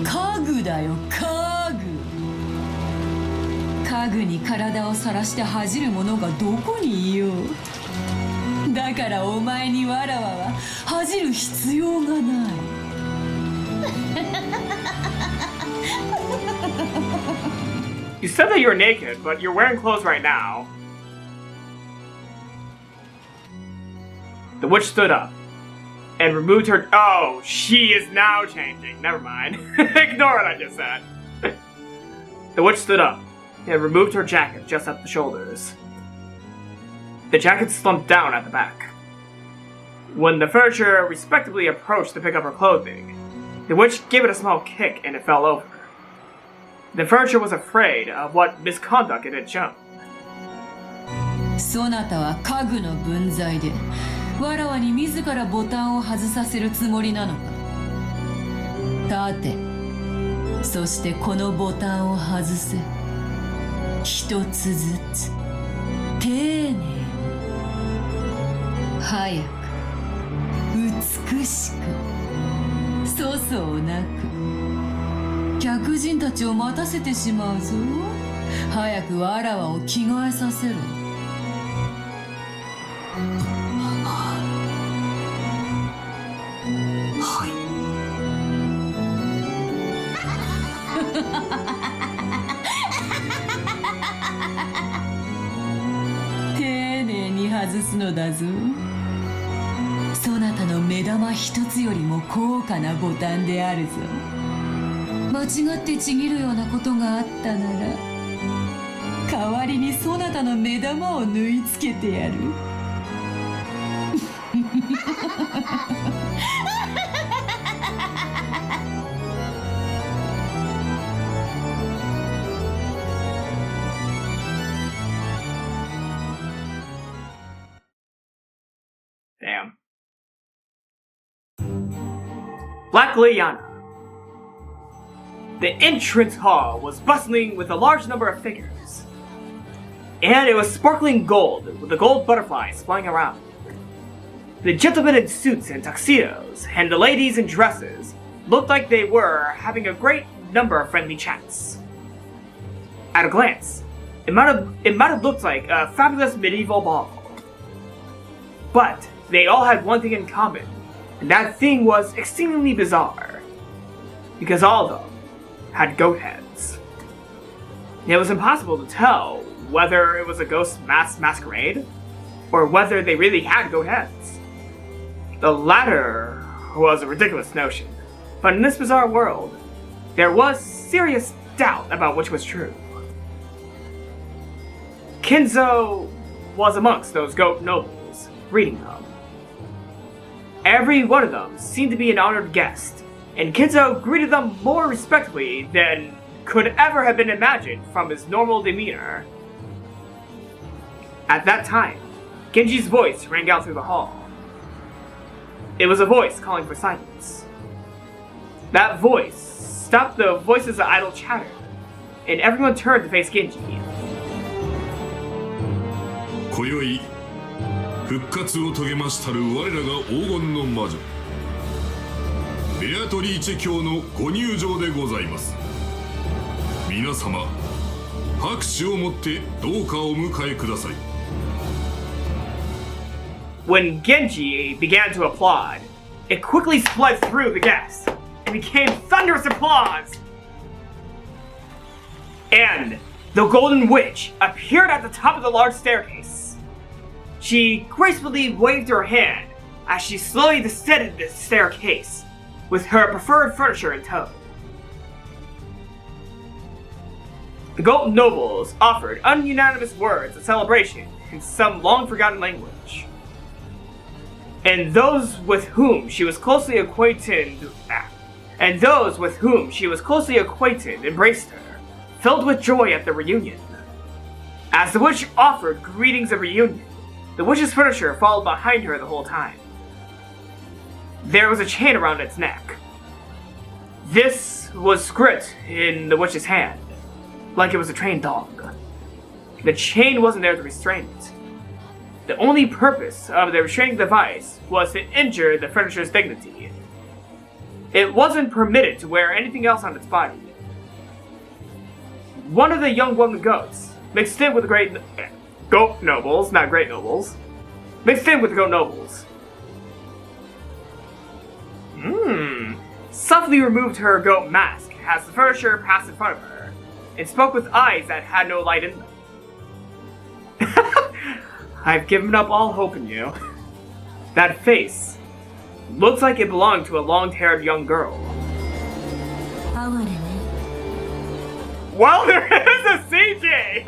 家具だよ、家具。家具に体をさらして恥じる者がどこにいよう。だからお前にわらわは恥じる必要がない。You said that you're naked, but you're wearing clothes right now. The witch stood up and removed her. Oh, she is now changing. Never mind. Ignore what I just said. The witch stood up and removed her jacket just at the shoulders. The jacket slumped down at the back. When the furniture respectably approached to pick up her clothing, the witch gave it a small kick and it fell over. The furniture was afraid of what misconduct it had shown. そなたは家具の分際でわらわに自らボタンを外させるつもりなのか。立て、そしてこのボタンを外せ。一つずつ丁寧に、早く、美しく、粗相なく。客人たちを待たせてしまうぞ。早くわらわを着替えさせろ。はい。丁寧に外すのだぞ。そなたの目玉一つよりも高価なボタンであるぞ。間違ってちぎるようなことがあったなら、代わりにそなたの目玉を縫い付けてやる。Damn. Black Liana. The entrance hall was bustling with a large number of figures, and it was sparkling gold with the gold butterflies flying around. The gentlemen in suits and tuxedos, and the ladies in dresses, looked like they were having a great number of friendly chats. At a glance, it might have looked like a fabulous medieval ball. But they all had one thing in common, and that thing was exceedingly bizarre. Because all of them had goat heads. It was impossible to tell whether it was a ghost masquerade, or whether they really had goat heads. The latter was a ridiculous notion, but in this bizarre world, there was serious doubt about which was true. Kinzo was amongst those goat nobles, reading them. Every one of them seemed to be an honored guest, and Kinzo greeted them more respectfully than could ever have been imagined from his normal demeanor. At that time, Genji's voice rang out through the hall. It was a voice calling for silence. That voice stopped the voices of idle chatter, and everyone turned to face Genji. 今宵復活を遂げましたる我らが黄金の魔女ベアトリーチェ卿のご入場でございます。皆様拍手をもってどうかお迎えください。 When Genji began to applaud, it quickly split through the guests and became thunderous applause. And the Golden Witch appeared at the top of the large staircase. She gracefully waved her hand as she slowly descended the staircase with her preferred furniture in tow. The goat nobles offered ununanimous words of celebration in some long-forgotten language. And those with whom she was closely acquainted embraced her, filled with joy at the reunion. As the witch offered greetings of reunion, the witch's furniture followed behind her the whole time. There was a chain around its neck. This was gripped in the witch's hand, like it was a trained dog. The chain wasn't there to restrain it. The only purpose of the restraining device was to injure the furniture's dignity. It wasn't permitted to wear anything else on its body. One of the young woman goats mixed in with the goat nobles, softly removed her goat mask as the furniture passed in front of her, and spoke with eyes that had no light in them. I've given up all hope in you. That face looks like it belonged to a long-haired young girl. Well, there is a CJ!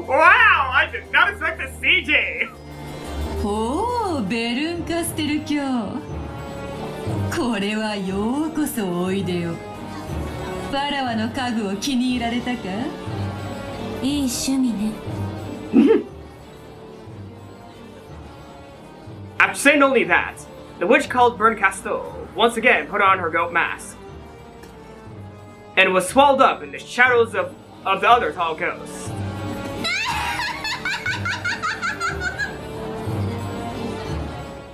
Wow, I did not expect a CJ! Oh, Bernkastel卿。これはようこそおいでよ。バラワの家具を気に入られたか？いい趣味ね。After saying only that, the witch called Bernkastel once again put on her goat mask, and was swallowed up in the shadows of the other tall ghosts.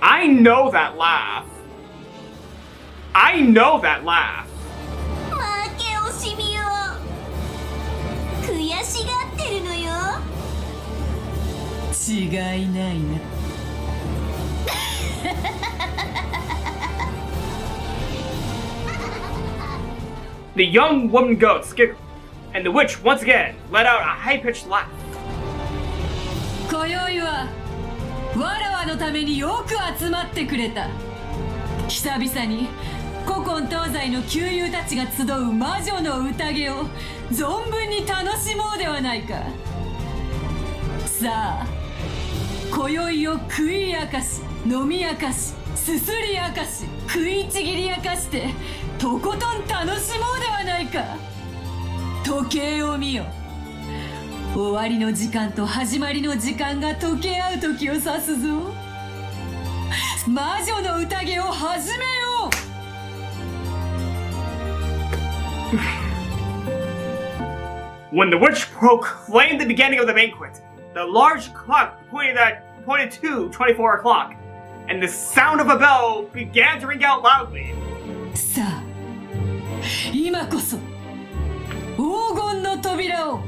I know that laugh. I know that laugh. 負け惜しみよ。悔しがってるのよ。違いないな。The young woman goat giggled, and the witch once again let out a high-pitched laugh. 今宵はわらわのためによく集まってくれた。久々に古今東西の旧友たちが集う魔女の宴を存分に楽しもうではないか。さあ、今宵を食い明かし、飲み明かし、すすり明かし、食いちぎり明かしてとことん楽しもうではないか。時計を見よ。終わりの時間と始まりの時間が溶け合う時を指すぞ。魔女の宴を始めよう。When the witch proclaimed the beginning of the banquet, the large clock pointed to 24 o'clock, and the sound of a bell began to ring out loudly. さあ、今こそ扉を。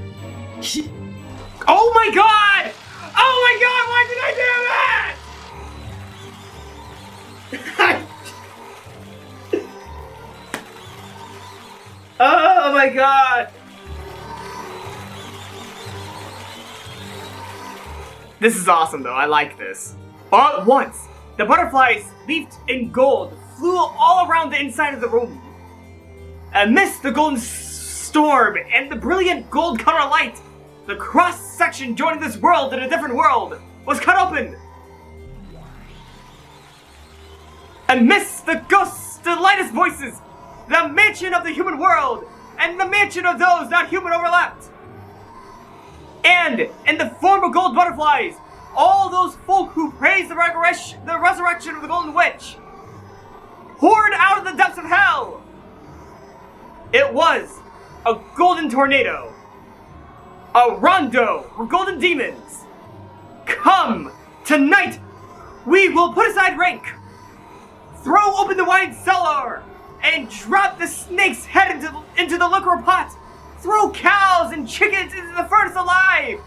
Oh my god! Oh my god, why did I do that? Oh my god! This is awesome though, I like this. All at once, the butterflies leaped in gold, flew all around the inside of the room. Amidst the golden storm and the brilliant gold color light, the cross-section joining this world in a different world was cut open. Amidst the ghosts, the lightest voices, the mansion of the human world and the mansion of those not human overlapped. And in the form of gold butterflies, all those folk who praised the resurrection of the Golden Witch poured out of the depths of hell. It was a golden tornado, a rondo of golden demons. Come, tonight we will put aside rank, throw open the wine cellar, and drop the snake's head into the liquor pot. Throw cows and chickens into the furnace alive.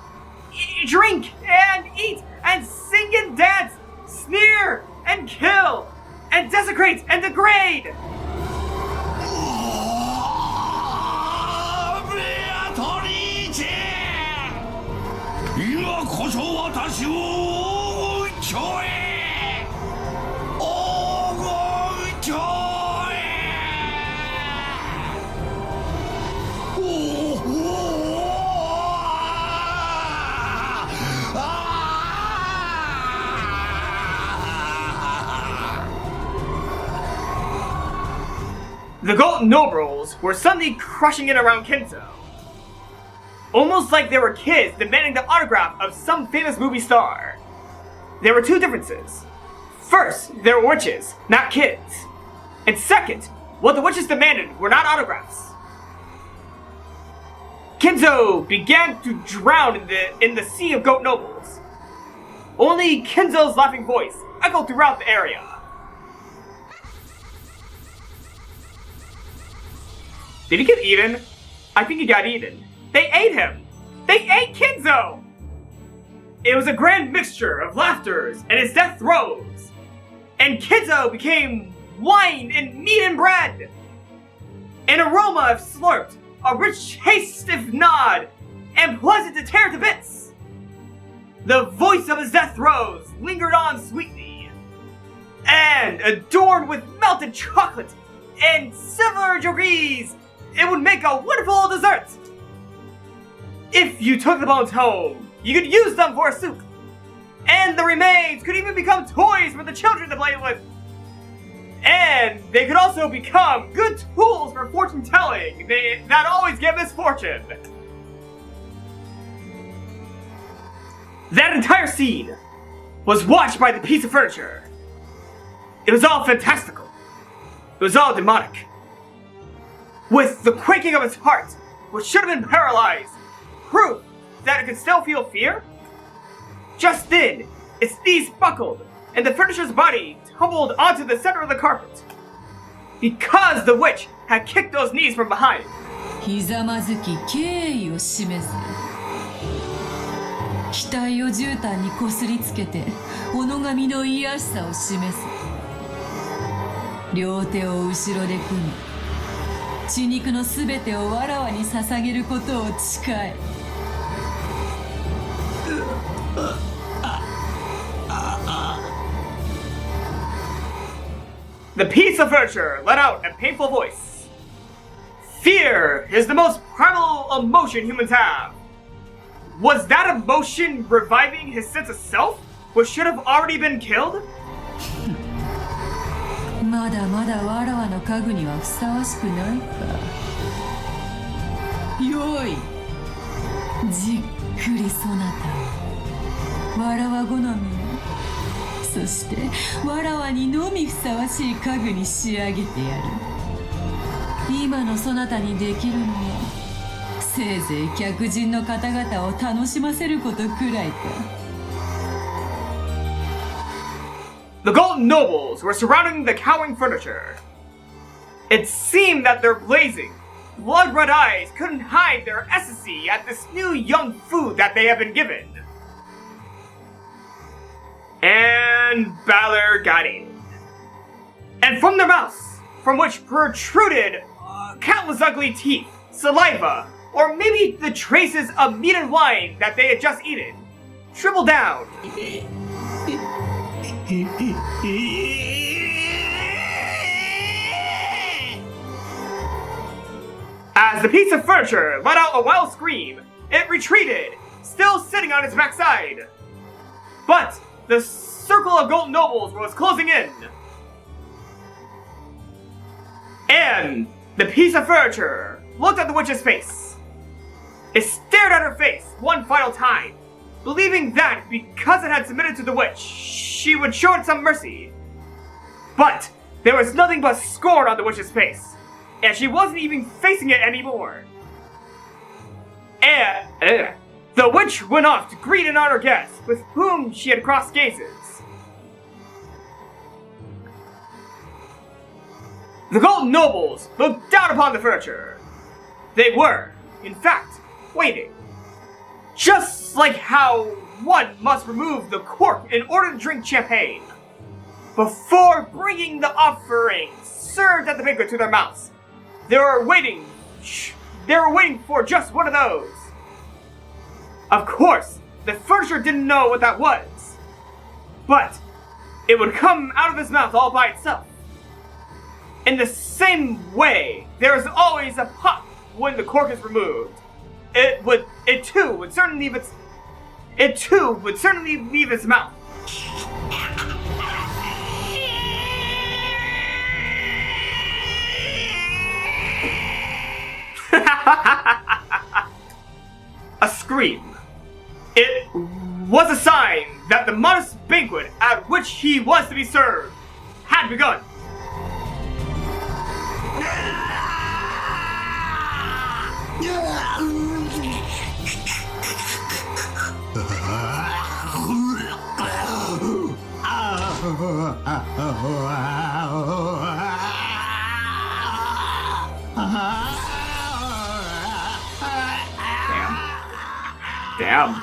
Drink and eat and sing and dance, sneer and kill and desecrate and degrade. The golden nobles were suddenly crushing in around Kinzo, almost like they were kids demanding the autograph of some famous movie star. There were two differences. First, they were witches, not kids. And second, what the witches demanded were not autographs. Kinzo began to drown in the sea of goat nobles. Only Kinzo's laughing voice echoed throughout the area. Did he get eaten? I think he got eaten. They ate him! They ate Kinzo! It was a grand mixture of laughters and his death throes. And Kinzo became wine and meat and bread. An aroma if slurped, a rich taste if gnawed, and pleasant to tear to bits. The voice of his death throes lingered on sweetly, and adorned with melted chocolate and similar degrees, it would make a wonderful dessert. If you took the bones home, you could use them for a soup, and the remains could even become toys for the children to play with. And they could also become good tools for fortune telling that always get misfortune. That entire scene was watched by the piece of furniture. It was all fantastical. It was all demonic. With the quaking of its heart, which should have been paralyzed, proof that it could still feel fear? Just then, its knees buckled, and the furniture's body tumbled onto the center of the carpet. Because the witch had kicked those knees from behind. ひざまずき敬意を示せ。額を絨毯にこすりつけて己神の癒しさを示せ。両手を後ろで組み、血肉のすべてをわらわに捧げることを誓え。The piece of furniture let out a painful voice. Fear is the most primal emotion humans have. Was that emotion reviving his sense of self, which should have already been killed? まだまだわらわの家具にはふさわしくないか。よい、じっくりそなたをわらわ好みの、そしてわらわにのみふさわしい家具に仕上げてやる。今のそなたにできるのはせいぜい客人の方々を楽しませることくらいか。The golden nobles were surrounding the cowering furniture. It seemed that their blazing, blood-red eyes couldn't hide their ecstasy at this new young food that they have been given. And Balor got in. And from their mouths, from which protruded countless ugly teeth, saliva, or maybe the traces of meat and wine that they had just eaten, dribbled down. As the piece of furniture let out a wild scream, it retreated, still sitting on its backside. But the circle of golden nobles was closing in. And the piece of furniture looked at the witch's face. It stared at her face one final time, believing that because it had submitted to the witch, she would show it some mercy. But there was nothing but scorn on the witch's face, and she wasn't even facing it anymore. And the witch went off to greet and honor guests with whom she had crossed gazes. The golden nobles looked down upon the furniture. They were, in fact, waiting. Just like how one must remove the cork in order to drink champagne. Before bringing the offerings served at the banquet to their mouths, they were waiting for just one of those. Of course, the furniture didn't know what that was. But it would come out of his mouth all by itself. In the same way, there is always a pop when the cork is removed. It too would certainly leave its mouth. A scream. It was a sign that the modest banquet at which he was to be served had begun. Damn.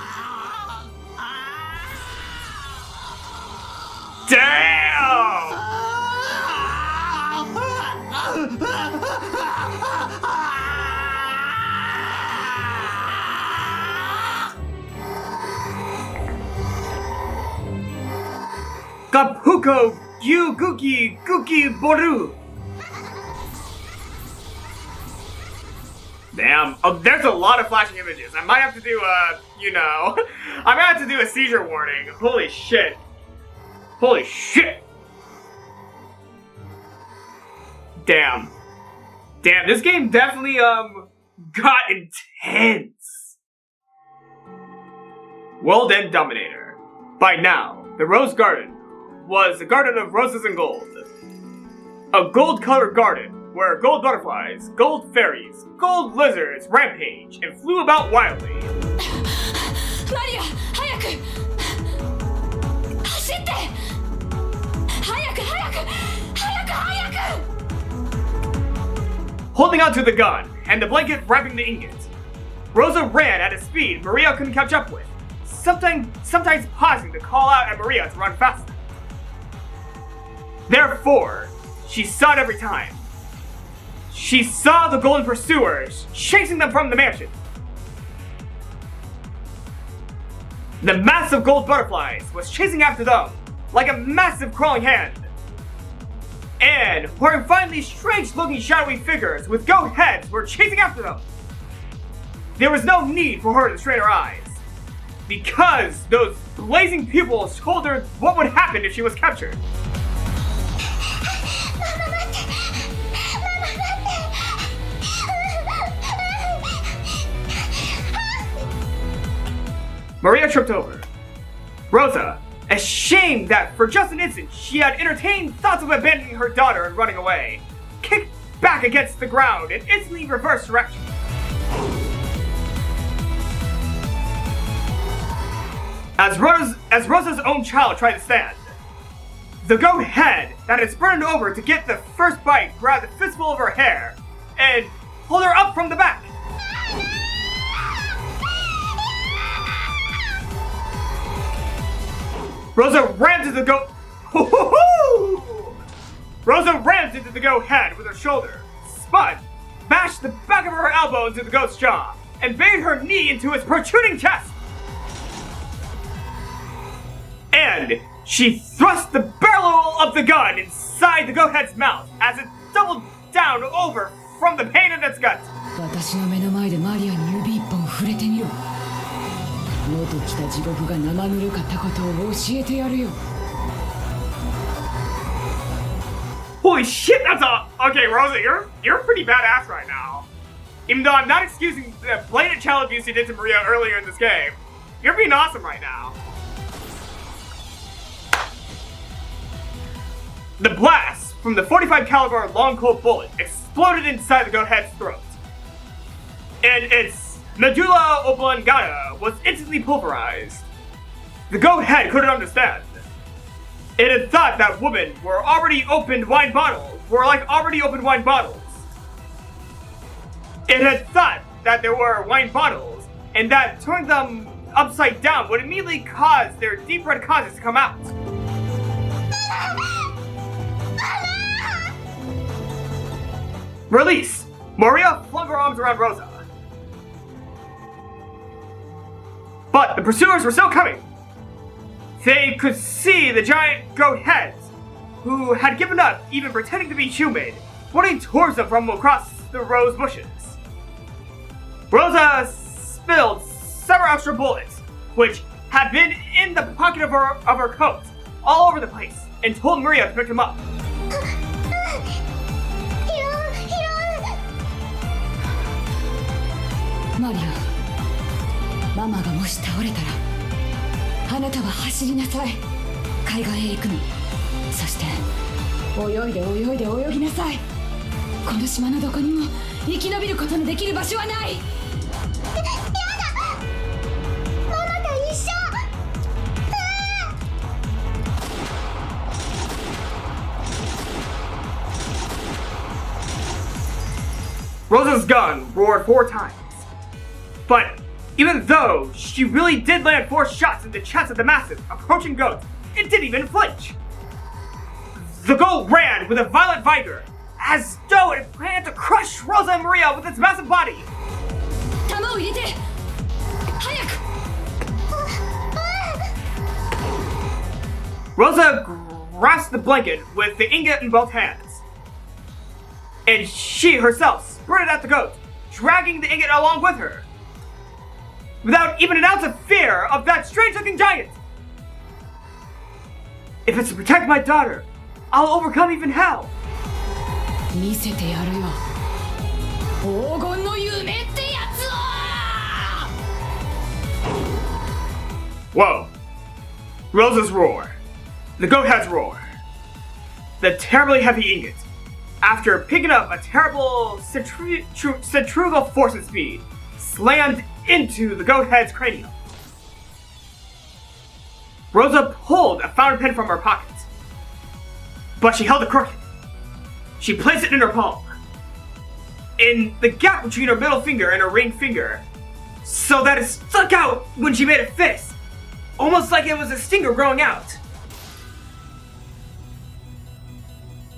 Kapuko Gyu Guki Guki Boru. Damn. Oh, there's a lot of flashing images. I might have to do I might have to do a seizure warning. Holy shit. Holy shit. Damn. Damn, this game definitely, got intense. World End Dominator. By now, the Rose Garden was a garden of roses and gold. A gold-colored garden where gold butterflies, gold fairies, gold lizards rampage and flew about wildly. Maria, 早く! 走って! 早く! Holding onto the gun and the blanket wrapping the ingot, Rosa ran at a speed Maria couldn't catch up with, sometimes pausing to call out at Maria to run faster. Therefore, she saw it every time. She saw the golden pursuers chasing them from the mansion. The mass of gold butterflies was chasing after them like a massive crawling hand. And her finally strange-looking shadowy figures with goat heads were chasing after them. There was no need for her to strain her eyes, because those blazing pupils told her what would happen if she was captured. Maria tripped over. Rosa, ashamed that for just an instant she had entertained thoughts of abandoning her daughter and running away, kicked back against the ground and instantly reversed direction. As Rosa's own child tried to stand, the goat head that had sprinted over to get the first bite grabbed a fistful of her hair and pulled her up from the back. Rosa rammed into the goat. Rosa rammed into the goat head with her shoulder, spun, bashed the back of her elbow into the goat's jaw, and buried her knee into its protruding chest. And she thrust the barrel of the gun inside the goat head's mouth as it doubled down over from the pain in its gut. 私の目の前でマリアに指一本触れてみろ。元来た地獄が生ぬるかったことを教えてやるよ。 Holy shit, that's a... Okay, Rosa, you're pretty badass right now. Even though I'm not excusing the blatant child abuse you did to Maria earlier in this game, you're being awesome right now. The blast from the 45 caliber long cold bullet exploded inside the goat head's throat. And its medulla oblongata was instantly pulverized. The goat head couldn't understand. It had thought that women were already opened wine bottles, It had thought that there were wine bottles, and that turning them upside down would immediately cause their deep red conscience to come out. Release! Maria flung her arms around Rosa. But the pursuers were still coming. They could see the giant goat heads, who had given up even pretending to be human, running towards them from across the rose bushes. Rosa spilled several extra bullets, which had been in the pocket of her coat, all over the place, and told Maria to pick them up. Maria, ママがもし倒れたら、あなたは走りなさい。海岸へ行くの。そして泳いで泳ぎなさい。この島のどこにも生き延びることのできる場所はない。やだ。ママと一緒。Rosa's gun roared 4 times. But even though she really did land 4 shots in the chest of the massive, approaching goat, it didn't even flinch. The goat ran with a violent vigor, as though it planned to crush Rosa and Maria with its massive body. 弾を入れて。早く。Rosa grasped the blanket with the ingot in both hands, and she herself sprinted at the goat, dragging the ingot along with her, without even an ounce of fear of that strange-looking giant. If it's to protect my daughter, I'll overcome even hell. 見せてやるよ。黄金の夢ってやつを。 Whoa. Rosa's roar. The goat head's roar. The terribly heavy ingot, after picking up a terrible centrifugal force and speed, slammed into the goat head's cranium. Rosa pulled a fountain pen from her pocket, but she held it crooked. She placed it in her palm, in the gap between her middle finger and her ring finger, so that it stuck out when she made a fist, almost like it was a stinger growing out.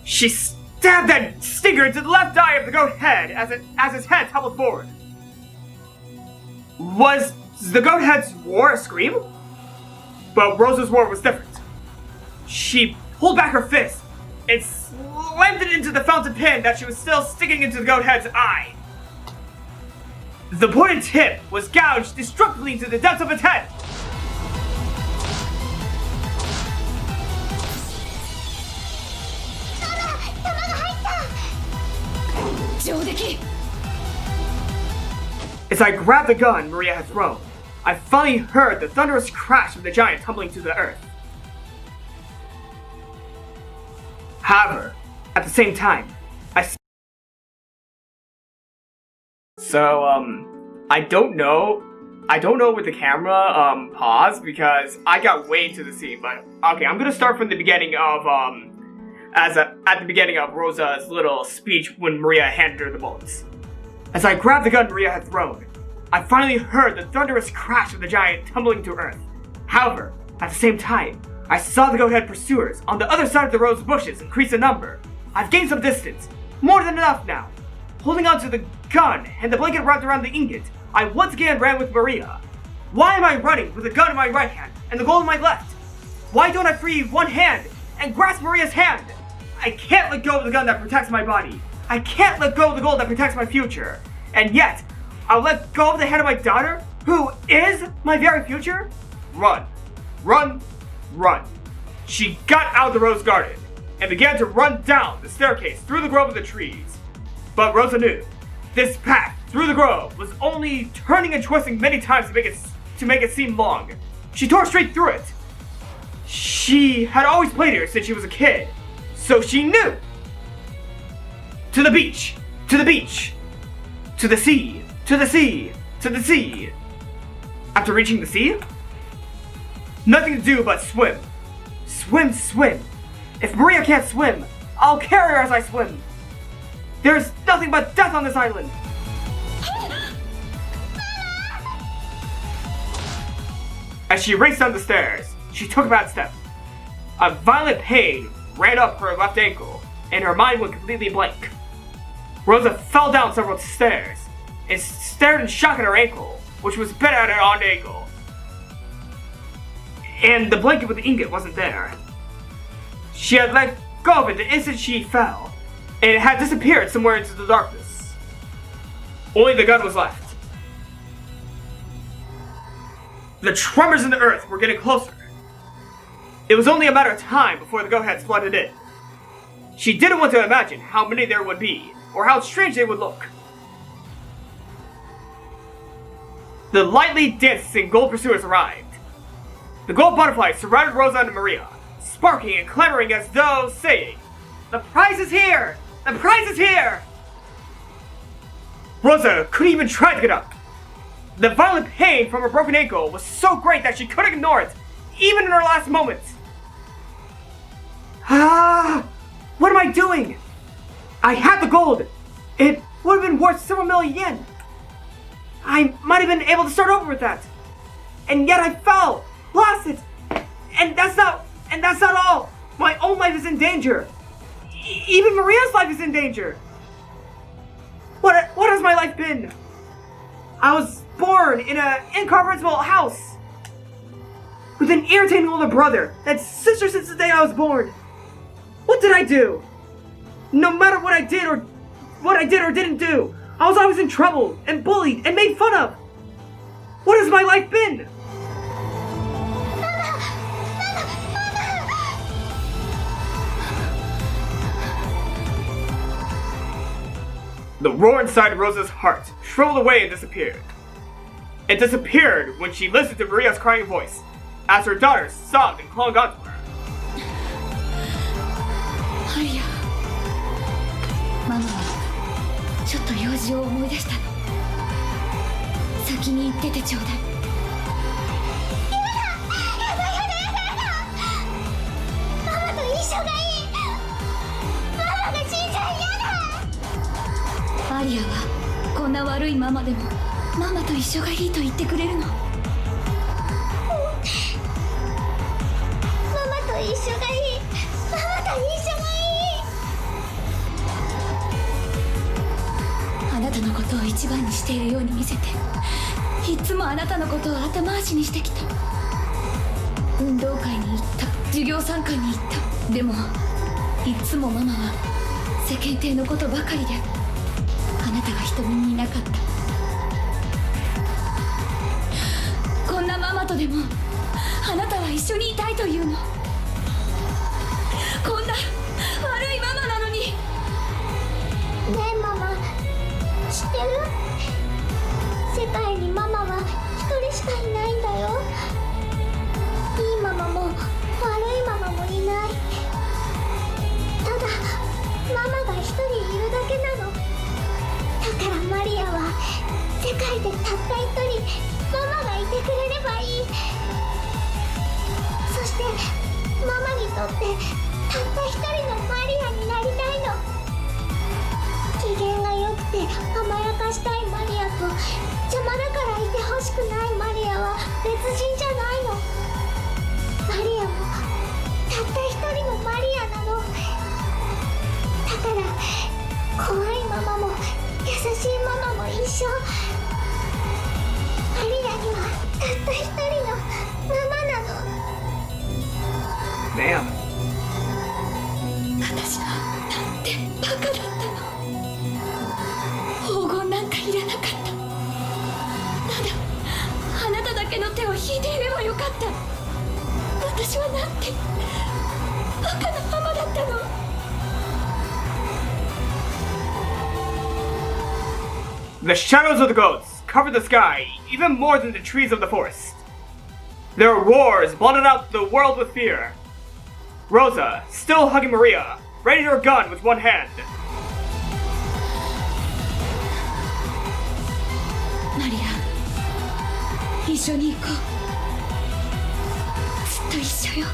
She stabbed that stinger into the left eye of the goat head as its head tumbled forward. Was the goat head's roar a scream? But Rosa's roar was different. She pulled back her fist and slammed it into the fountain pen that she was still sticking into the goat head's eye. The pointed tip was gouged destructively into the depths of its head. As I grabbed the gun Maria had thrown, I finally heard the thunderous crash of the giant tumbling to the earth. However, at the same time, I don't know with the camera paused because I got way into the scene, but okay, I'm gonna start from the beginning of at the beginning of Rosa's little speech when Maria handed her the bullets. As I grabbed the gun Maria had thrown, I finally heard the thunderous crash of the giant tumbling to earth. However, at the same time, I saw the goat-head pursuers on the other side of the rose bushes increase in number. I've gained some distance, more than enough now. Holding onto the gun and the blanket wrapped around the ingot, I once again ran with Maria. Why am I running with the gun in my right hand and the gold in my left? Why don't I free one hand and grasp Maria's hand? I can't let go of the gun that protects my body. I can't let go of the gold that protects my future. And yet, I'll let go of the hand of my daughter, who is my very future? Run. Run. Run. She got out of the rose garden and began to run down the staircase through the grove of the trees. But Rosa knew this path through the grove was only turning and twisting many times to make it seem long. She tore straight through it. She had always played here since she was a kid, so she knew. To the beach, to the beach, to the sea, to the sea, to the sea. After reaching the sea, nothing to do but swim. Swim, swim. If Maria can't swim, I'll carry her as I swim. There's nothing but death on this island. As she raced down the stairs, she took a bad step. A violent pain ran up her left ankle, and her mind went completely blank. Rosa fell down several stairs and stared in shock at her ankle, which was bent at an odd angle. And the blanket with the ingot wasn't there. She had let go of it the instant she fell, and it had disappeared somewhere into the darkness. Only the gun was left. The tremors in the earth were getting closer. It was only a matter of time before the goat-heads flooded in. She didn't want to imagine how many there would be, or how strange they would look. The lightly dancing gold pursuers arrived. The gold butterflies surrounded Rosa and Maria, sparking and clamoring as though saying, "The prize is here! The prize is here!" Rosa couldn't even try to get up. The violent pain from her broken ankle was so great that she couldn't ignore it, even in her last moments. What am I doing? I had the gold. It would have been worth several million yen. I might have been able to start over with that. And yet I fell, lost it. And that's not all. My own life is in danger. Even Maria's life is in danger. What has my life been? I was born in an incomprehensible house with an irritating older brother that's sister since the day I was born. What did I do? No matter what I did or didn't do, I was always in trouble and bullied and made fun of. What has my life been? The roar inside Rosa's heart shriveled away and disappeared. It disappeared when she listened to Maria's crying voice, as her daughter sobbed and clung onto her. Maria, ママはちょっと用事を思い出したの。先に行っててちょうだい。ママと一緒がいい。ママが死んじゃ嫌だ。アリアはこんな悪いママでもママと一緒がいいと言ってくれるの。ママと一緒がいい。ママと一緒がいい。あなたのことを一番にしているように見せて、いつもあなたのことを後回しにしてきた。運動会に行った、授業参観に行った。でもいつもママは世間体のことばかりで、あなたが瞳にいなかった。こんなママとでもあなたは一緒にいたいというの。こんな悪いママなのに。ねえママ、知ってる？世界にママは一人しかいないんだよ。いいママも悪いママもいない。ただママが一人いるだけなの。だからマリアは世界でたった一人ママがいてくれればいい。そしてママにとってたった一人のマリアになりたいの。機嫌が良くて甘やか話したいマリアと邪魔だからいてほしくないマリアは別人じゃないの。マリアもたった一人のマリアなの。だから怖いママも優しいママも一緒。マリアにはたった一人のママなの。Damn. 私はなんてバカだったの。黄金なんかいらなかった。ただあなただけの手を引いていればよかった。私はなんてバカなママだったの。The shadows of the goats covered the sky even more than the trees of the forest. Their roars blotted out the world with fear. Rosa, still hugging Maria, readied her gun with one hand. マリア、一緒に行こう。ずっと一緒よ。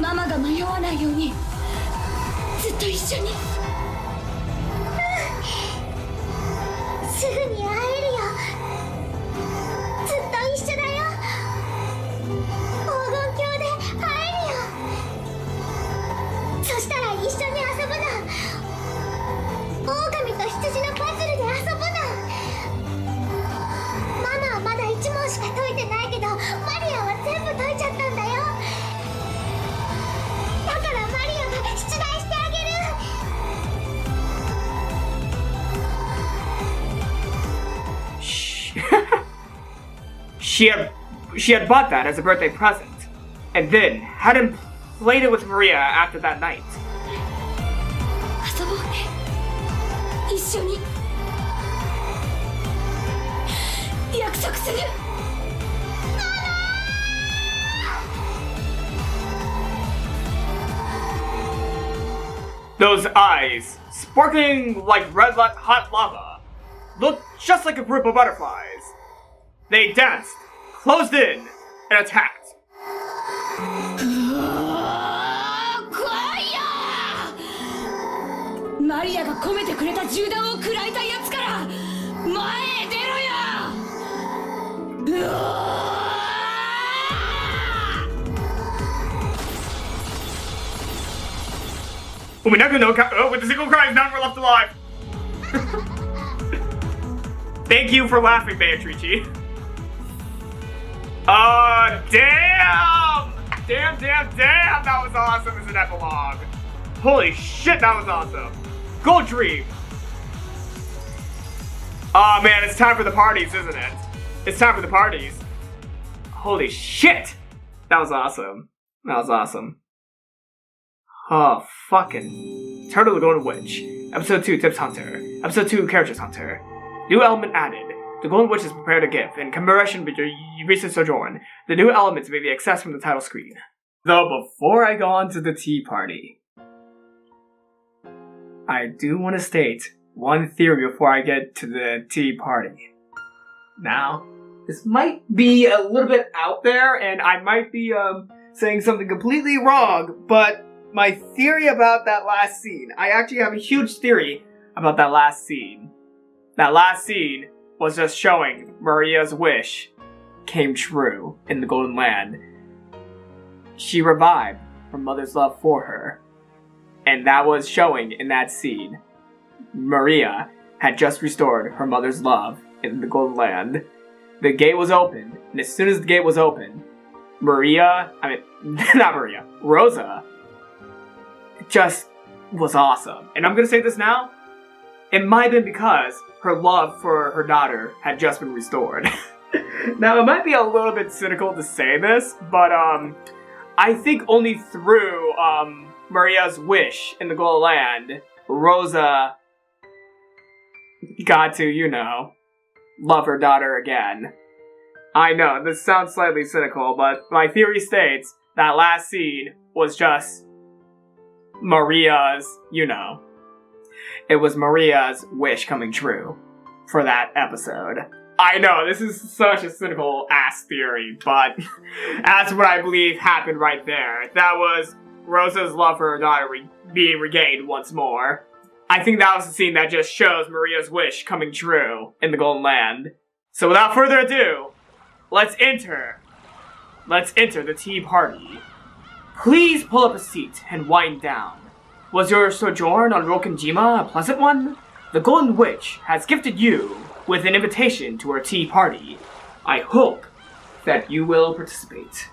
ママが迷わないようにずっと一緒に。すぐに会えるよ。ずっと一緒だよ。黄金鏡で会えるよ。そしたら一緒に遊ぶの。狼と羊のパズルで遊ぶの。ママはまだ1問しか解いてないけどマリアは全部解いちゃったんだよ。だからマリアが出題してあげる。She had bought that as a birthday present, and then hadn't played it with Maria after that night. 遊ぼうね。一緒に。約束する。Those eyes, sparkling like red hot lava, looked just like a group of butterflies. They danced, closed in, and attacked. 怖いよ。マリアが込めてくれた銃弾を食らいたいやつから前へ出ろよ。Umineko no with a single cry is none were left alive. Thank you for laughing, Beatrice. Damn! Damn, that was awesome as an epilogue. Holy shit, that was awesome. Go Dream! Aw, man, it's time for the parties, isn't it? It's time for the parties. Holy shit! That was awesome. That was awesome. Oh, fucking. Turtle the Golden Witch. Episode 2, Tips Hunter. Episode 2, Characters Hunter. New element added. The Golden Witch has prepared a gift in commemoration with your recent sojourn. The new elements may be accessed from the title screen. Though before I go on to the tea party, I do want to state one theory before I get to the tea party. Now, this might be a little bit out there, and I might be saying something completely wrong, but my theory about that last scene, I actually have a huge theory about that last scene. That last scene was just showing Maria's wish came true in the Golden Land. She revived her mother's love for her. And that was showing in that scene. Maria had just restored her mother's love in the Golden Land. The gate was opened, and as soon as the gate was open, Rosa just was awesome. And I'm gonna say this now, it might have been because her love for her daughter had just been restored. Now, it might be a little bit cynical to say this, but I think only through Maria's wish in the Golden Land, Rosa got to, love her daughter again. I know, this sounds slightly cynical, but my theory states that last scene was just Maria's, it was Maria's wish coming true for that episode. I know, this is such a cynical ass theory, but that's what I believe happened right there. That was Rosa's love for her daughter being regained once more. I think that was the scene that just shows Maria's wish coming true in the Golden Land. So without further ado, let's enter the tea party. Please pull up a seat and wind down. Was your sojourn on Rokenjima a pleasant one? The Golden Witch has gifted you with an invitation to her tea party. I hope that you will participate.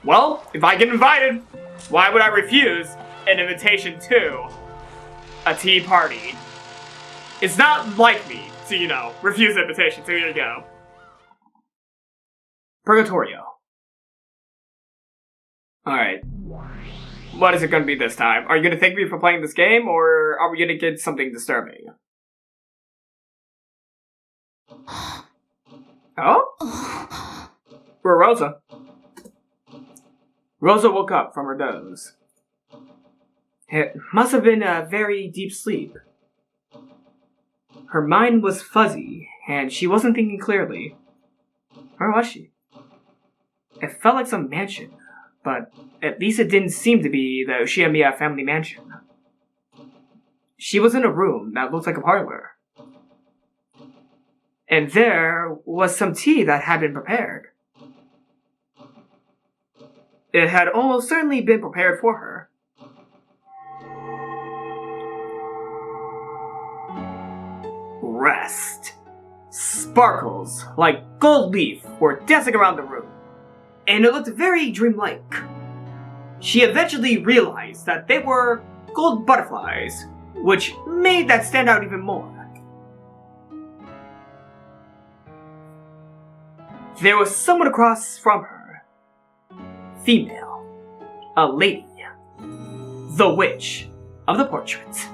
Well, if I get invited, why would I refuse an invitation to a tea party? It's not like me to, refuse an invitation, so here you go. Purgatorio. Alright. What is it going to be this time? Are you going to thank me for playing this game, or are we going to get something disturbing? Oh? We're Rosa. Rosa woke up from her doze. It must have been a very deep sleep. Her mind was fuzzy, and she wasn't thinking clearly. Where was she? It felt like some mansion, but at least it didn't seem to be the Ushiromiya family mansion. She was in a room that looked like a parlor. And there was some tea that had been prepared. It had almost certainly been prepared for her. Rest. Sparkles like gold leaf were dancing around the room, and it looked very dreamlike. She eventually realized that they were gold butterflies, which made that stand out even more. There was someone across from her. Female. A lady. The witch of the portrait.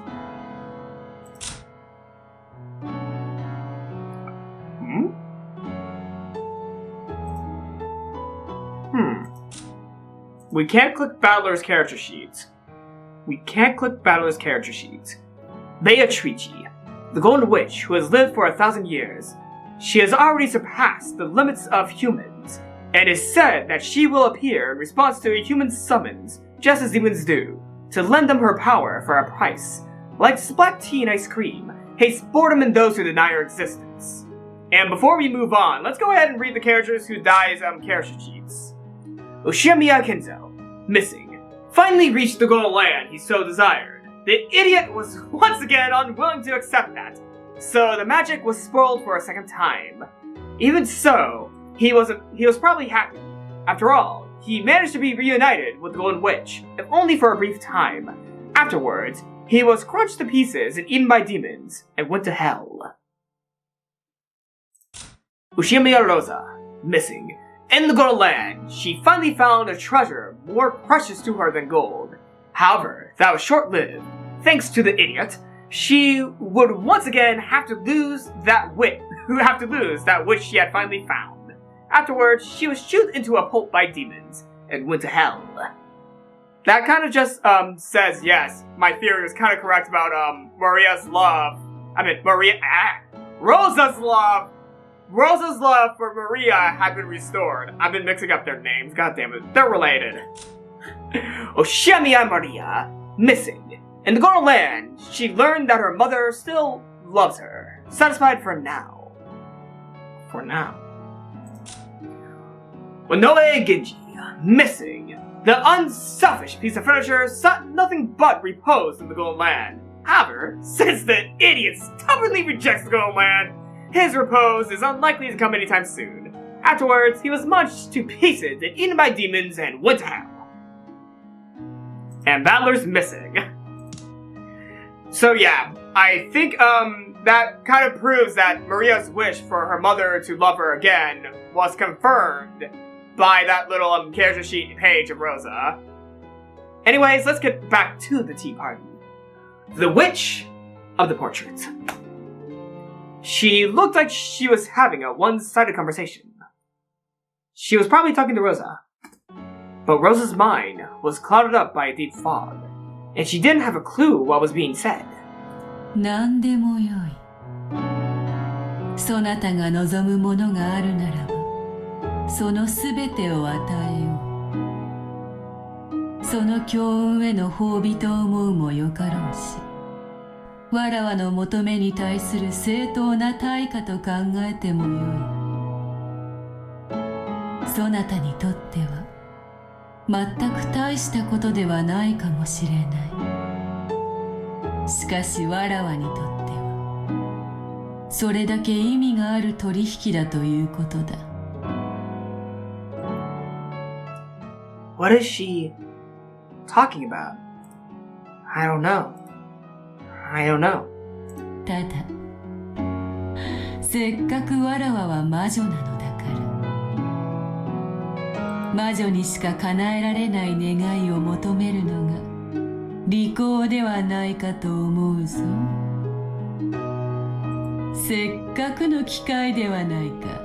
We can't click Battler's character sheet. Beatrice, the Golden Witch who has lived for 1,000 years. She has already surpassed the limits of humans, and is said that she will appear in response to a human's summons, just as demons do, to lend them her power for a price. Like splat tea and ice cream, hates boredom in those who deny her existence. And before we move on, let's go ahead and read the characters who die's character sheets. Ushiromiya Kinzo, missing. Finally reached the Golden Land he so desired. The idiot was once again unwilling to accept that, so the magic was spoiled for a second time. Even so, he was probably happy. After all, he managed to be reunited with the Golden Witch, if only for a brief time. Afterwards, he was crunched to pieces and eaten by demons, and went to hell. Ushiromiya Rosa, missing. In the Golden Land, she finally found a treasure more precious to her than gold. However, that was short-lived. Thanks to the idiot, she would once again have to lose that which she had finally found. Afterwards, she was shot into a pulp by demons, and went to hell. That kind of just, says yes, my theory was kind of correct about, Rosa's love for Maria had been restored. I've been mixing up their names, god damn it, they're related. Ushiromiya Maria, missing. In the Golden Land, she learned that her mother still loves her, satisfied for now. Unoe Genji, missing. The unselfish piece of furniture sought nothing but repose in the Golden Land. However, since the idiot stubbornly rejects the Golden Land, his repose is unlikely to come anytime soon. Afterwards, he was munched to pieces and eaten by demons and went to hell. And Battler's missing. So yeah, I think that kind of proves that Maria's wish for her mother to love her again was confirmed by that little character sheet page of Rosa. Anyways, let's get back to the tea party. The witch of the portrait. She looked like she was having a one-sided conversation. She was probably talking to Rosa. But Rosa's mind was clouded up by a deep fog, and she didn't have a clue what was being said. 何でもよい。そなたが望むものがあるならば、そのすべてを与えよう。その強運への褒美と思うもよかろうし。わらわの求めに対する正当な対価と考えてもよい。そなたにとっては全く大したことではないかもしれない。しかしわらわにとってはそれだけ意味がある取引だということだ。What is she talking about? I don't know. ただ、せっかくわらわは魔女なのだから、魔女にしか叶えられない願いを求めるのが利口ではないかと思うぞ。せっかくの機会ではないか。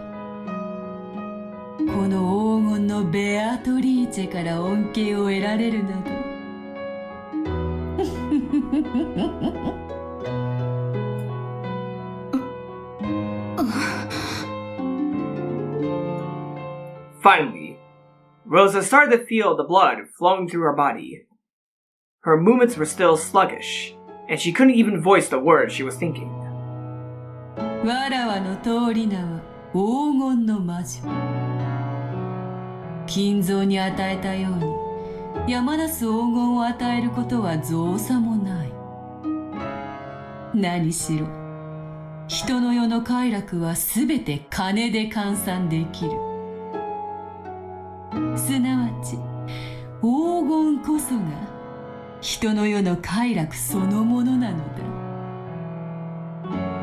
この黄金のベアトリーチェから恩恵を得られるなど。Finally, Rosa started to feel the blood flowing through her body. Her movements were still sluggish, and she couldn't even voice the words she was thinking. わらわの通り名は黄金の魔女。金蔵に与えたように山なす黄金を与えることは造作もない。何しろ人の世の快楽はすべて金で換算できる。すなわち黄金こそが人の世の快楽そのものなのだ。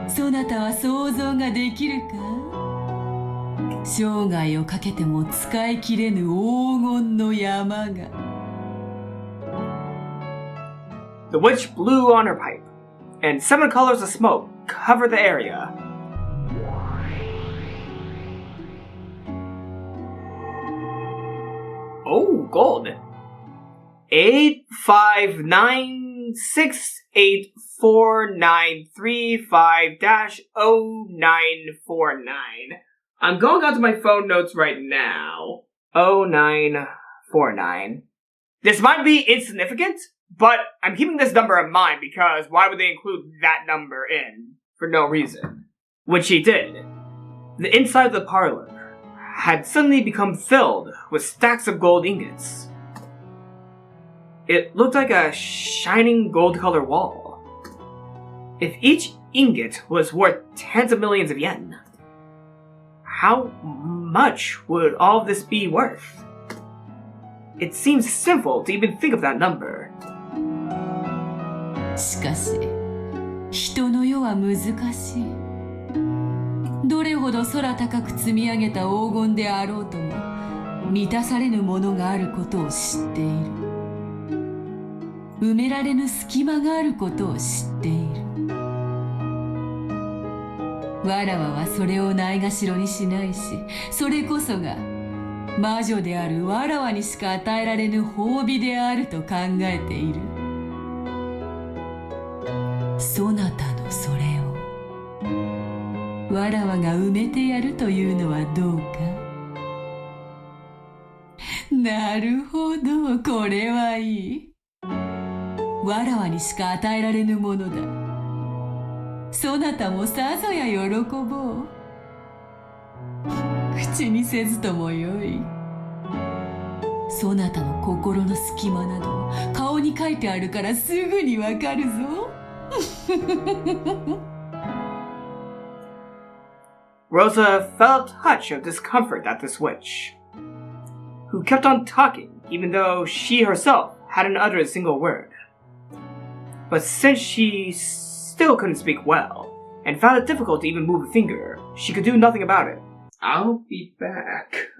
そなたは想像ができるか？生涯をかけても使い切れぬ黄金の山が。The witch blew on her pipe, and 7 colors of smoke covered the area. Oh, gold. 859684935-0949. I'm going onto my phone notes right now. 0949. This might be insignificant, but I'm keeping this number in mind because why would they include that number in for no reason? When she did, the inside of the parlor had suddenly become filled with stacks of gold ingots. It looked like a shining gold-colored wall. If each ingot was worth tens of millions of yen, how much would all of this be worth? It seems simple to even think of that number. しかし、人の世は難しい。どれほど空高く積み上げた黄金であろうとも、満たされぬものがあることを知っている。埋められぬ隙間があることを知っている。わらわはそれをないがしろにしないし、それこそが魔女であるわらわにしか与えられぬ褒美であると考えている。そなたのそれをわらわが埋めてやるというのはどうか。なるほど、これはいい。わらわにしか与えられぬものだ。そなたもさぞや喜ぼう。口にせずともよい。そなたの心の隙間など顔に書いてあるからすぐにわかるぞ。Rosa felt a touch of discomfort at this witch, who kept on talking even though she herself hadn't uttered a single word. But since she still couldn't speak well, and found it difficult to even move a finger, she could do nothing about it. I'll be back.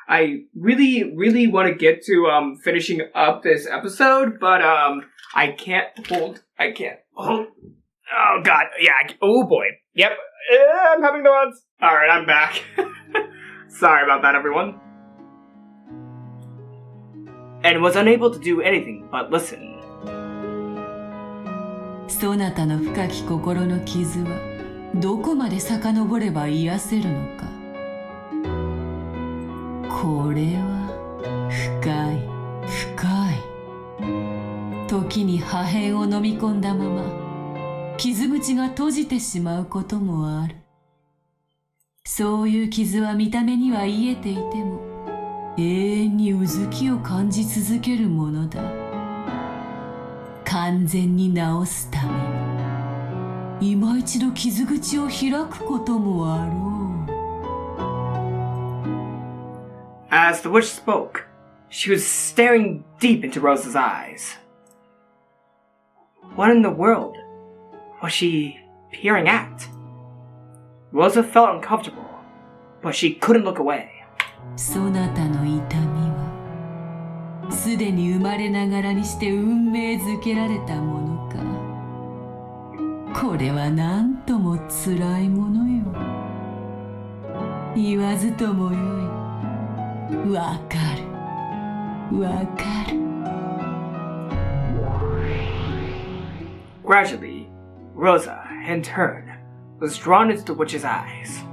I really want to get to finishing up this episode, but I can't hold. Oh god, yeah. Oh boy. Yep. I'm having the ones. Alright, I'm back. Sorry about that, everyone. And was unable to do anything but listen. そなたの深き心の傷はどこまで遡れば癒せるのか。これは深い時に破片を飲み込んだまま傷口が閉じてしまうこともある。そういう傷は見た目には癒えていても、永遠にうずきを感じ続けるものだ。完全に治すために、今一度傷口を開くこともあろう。As the witch spoke, she was staring deep into Rosa's eyes. What in the world was she peering at? Rosa felt uncomfortable, but she couldn't look away. そなたの痛みは、すでに生まれながらにして運命づけられたものか。これはなんとも辛いものよ。言わずともよい。わかる。わかる。Gradually, Rosa, in turn, was drawn into the witch's eyes.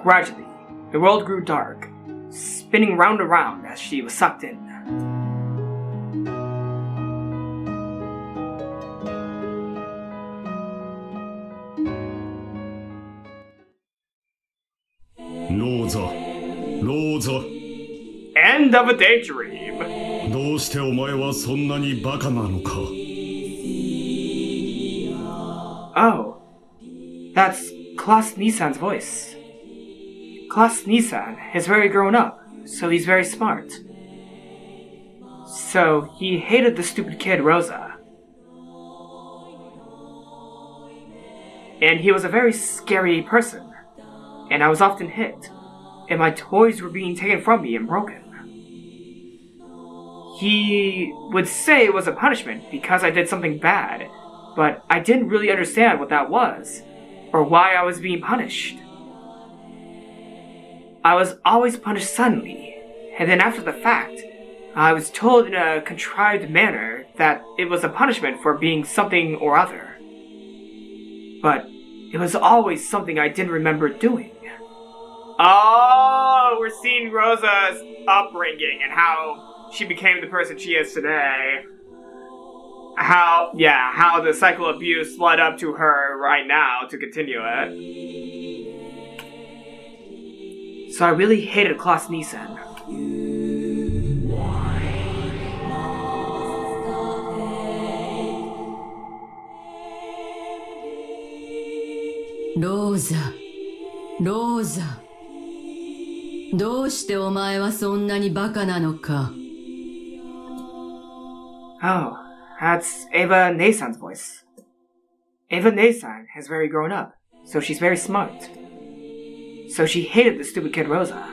Gradually, the world grew dark, spinning round and round as she was sucked in. Rosa, Rosa. End of a daydream. どうしてお前はそんなにバカなのか。Oh, that's Class Nissan's voice. Class Nissan is very grown up, so he's very smart. So he hated the stupid kid Rosa. And he was a very scary person, and I was often hit, and my toys were being taken from me and broken. He would say it was a punishment because I did something bad, but I didn't really understand what that was, or why I was being punished. I was always punished suddenly, and then after the fact, I was told in a contrived manner that it was a punishment for being something or other. But it was always something I didn't remember doing. Oh, we're seeing Rosa's upbringing and how she became the person she is today. How the cycle of abuse led up to her right now to continue it. So I really hated Class Nissan. Rosa, Rosa. どうしてお前はそんなにバカなのか。Oh, that's Eva Neisan's voice. Eva Neisan has very grown up, so she's very smart. So she hated the stupid kid Rosa.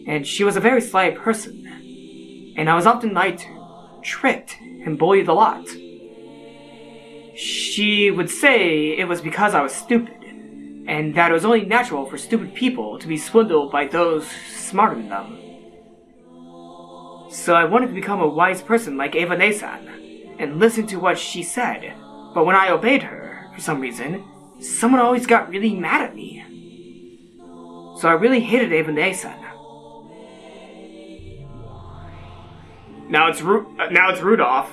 And she was a very sly person, and I was often lied to, tricked, and bullied a lot. She would say it was because I was stupid, and that it was only natural for stupid people to be swindled by those smarter than them. So I wanted to become a wise person like Eva Neisan, and listen to what she said, but when I obeyed her, for some reason, someone always got really mad at me. So I really hated Eva Neisan. Now it's Rudolph.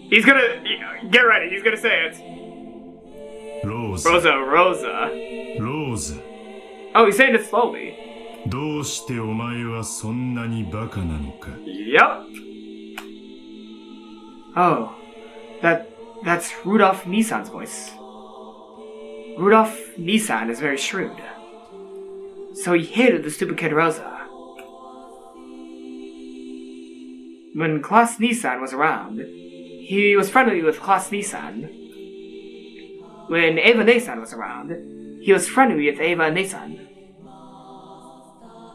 He's gonna... Get ready, he's gonna say it. Rosa. Rosa. Oh, he's saying it slowly. どうしてお前はそんなにバカなのか。Yep. Oh, that's Rudolph Nissan's voice. Rudolph Nissan is very shrewd. So he hated the stupid kid Rosa. When Class Nissan was around, he was friendly with Class Nissan. When Eva Neisan was around, he was friendly with Eva Neisan.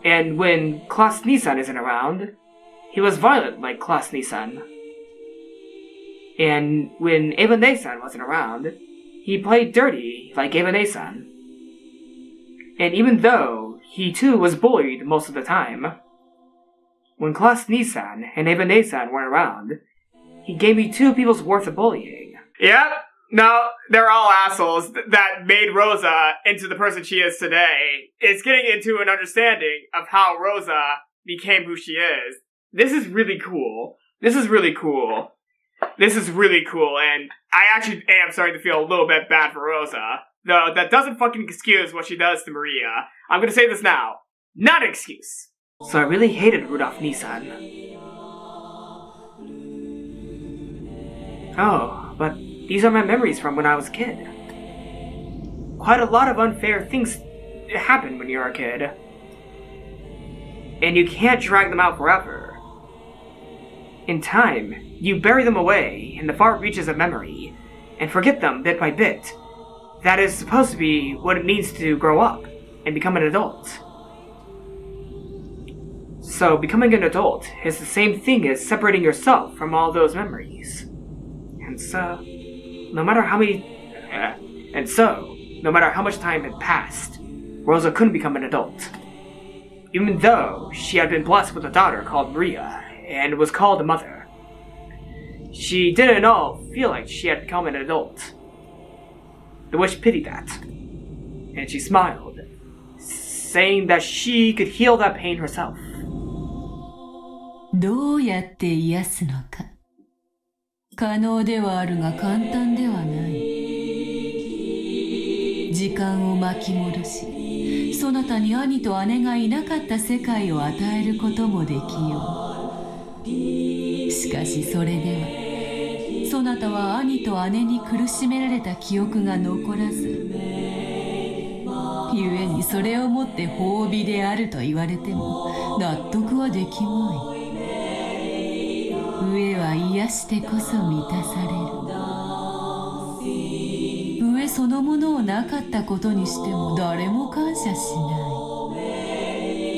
And when Class Nissan isn't around, he was violent like Class Nissan. And when Eva Neisan wasn't around, he played dirty like Eva Neisan. And even though he too was bullied most of the time, when Class Nissan and Eva Neisan weren't around, he gave me 2 people's worth of bullying. Yep. No, they're all assholes that made Rosa into the person she is today. It's getting into an understanding of how Rosa became who she is. This is really cool. This is really cool. This is really cool, and I actually am starting to feel a little bit bad for Rosa. Though that doesn't fucking excuse what she does to Maria. I'm gonna say this now. Not an excuse. So I really hated Rudolph Nissan. Oh, but these are my memories from when I was a kid. Quite a lot of unfair things happen when you're a kid. And you can't drag them out forever. In time, you bury them away in the far reaches of memory, and forget them bit by bit. That is supposed to be what it means to grow up and become an adult. So becoming an adult is the same thing as separating yourself from all those memories. And so, no matter how much time had passed, Rosa couldn't become an adult. Even though she had been blessed with a daughter called Maria, and was called a mother. She didn't at all feel like she had become an adult. The witch pitied that, and she smiled, saying that she could heal that pain herself. どうやって癒すのか。可能ではあるが簡単ではない。時間を巻き戻し、そなたに兄と姉がいなかった世界を与えることもできよう。しかしそれでは、そなたは兄と姉に苦しめられた記憶が残らず、故にそれをもって褒美であると言われても納得はできまい。飢えは癒してこそ満たされる。飢えそのものをなかったことにしても誰も感謝しない。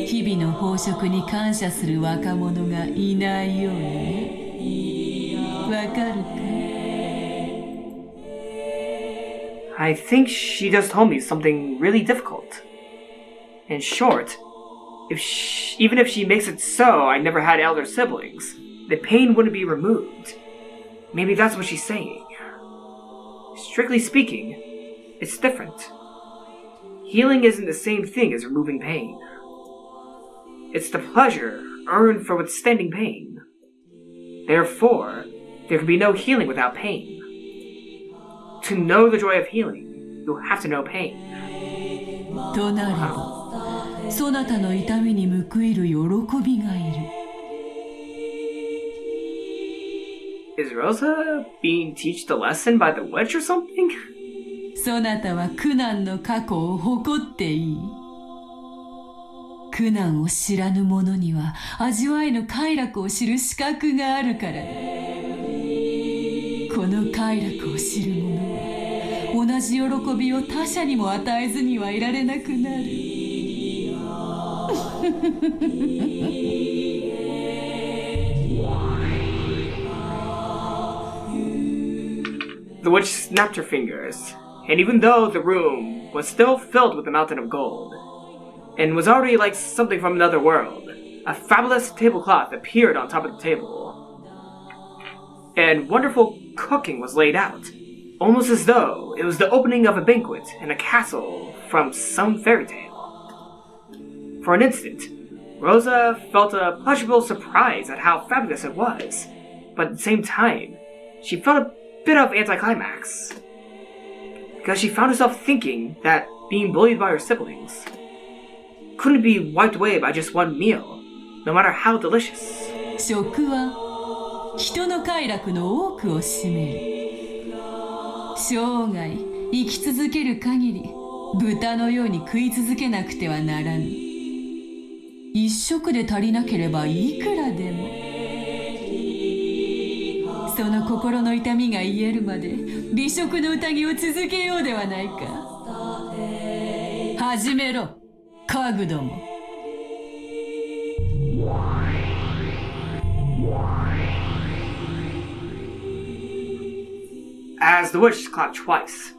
日々の飽食に感謝する若者がいないようにね。わかるか？ I think she just told me something really difficult. In short, even if she makes it so I never had elder siblings, the pain wouldn't be removed. Maybe that's what she's saying. Strictly speaking, it's different. Healing isn't the same thing as removing pain. It's the pleasure earned for withstanding pain. Therefore, there can be no healing without pain. To know the joy of healing, you'll have to know pain. となれば、そなたの痛みに報いる喜びがいる。Is Rosa being taught a lesson by the witch or something? そなたは苦難の過去を誇っていい。苦難を知らぬ者には味わいの快楽を知る資格があるからだ。この快楽を知る者は同じ喜びを他者にも与えずにはいられなくなる。The witch snapped her fingers, and even though the room was still filled with a mountain of gold, and was already like something from another world, a fabulous tablecloth appeared on top of the table. And wonderful cooking was laid out, almost as though it was the opening of a banquet in a castle from some fairy tale. For an instant, Rosa felt a pleasurable surprise at how fabulous it was, but at the same time, she felt a bit of anticlimax. Because she found herself thinking that being bullied by her siblings couldn't be wiped away by just one meal, no matter how delicious. 食は人の快楽の多くを占める。生涯生き続ける限り豚のように食い続けなくてはならぬ。一食で足りなければいくらでも。その心の痛みが癒えるまで美食の宴を続けようではないか。始めろ、家具ども。As the witch clapped twice,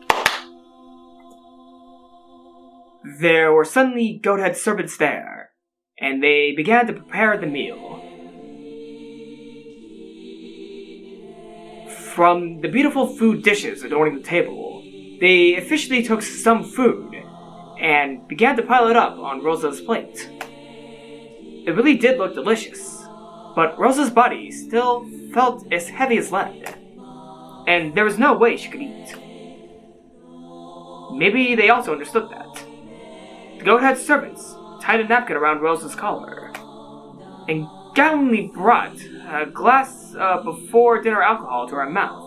there were suddenly goat-head servants there, and they began to prepare the meal. From the beautiful food dishes adorning the table, they officially took some food and began to pile it up on Rosa's plate. It really did look delicious, but Rosa's body still felt as heavy as lead, and there was no way she could eat. Maybe they also understood that. The goat-head servants tied a napkin around Rosa's collar, and gallantly brought a glass of before-dinner alcohol to her mouth,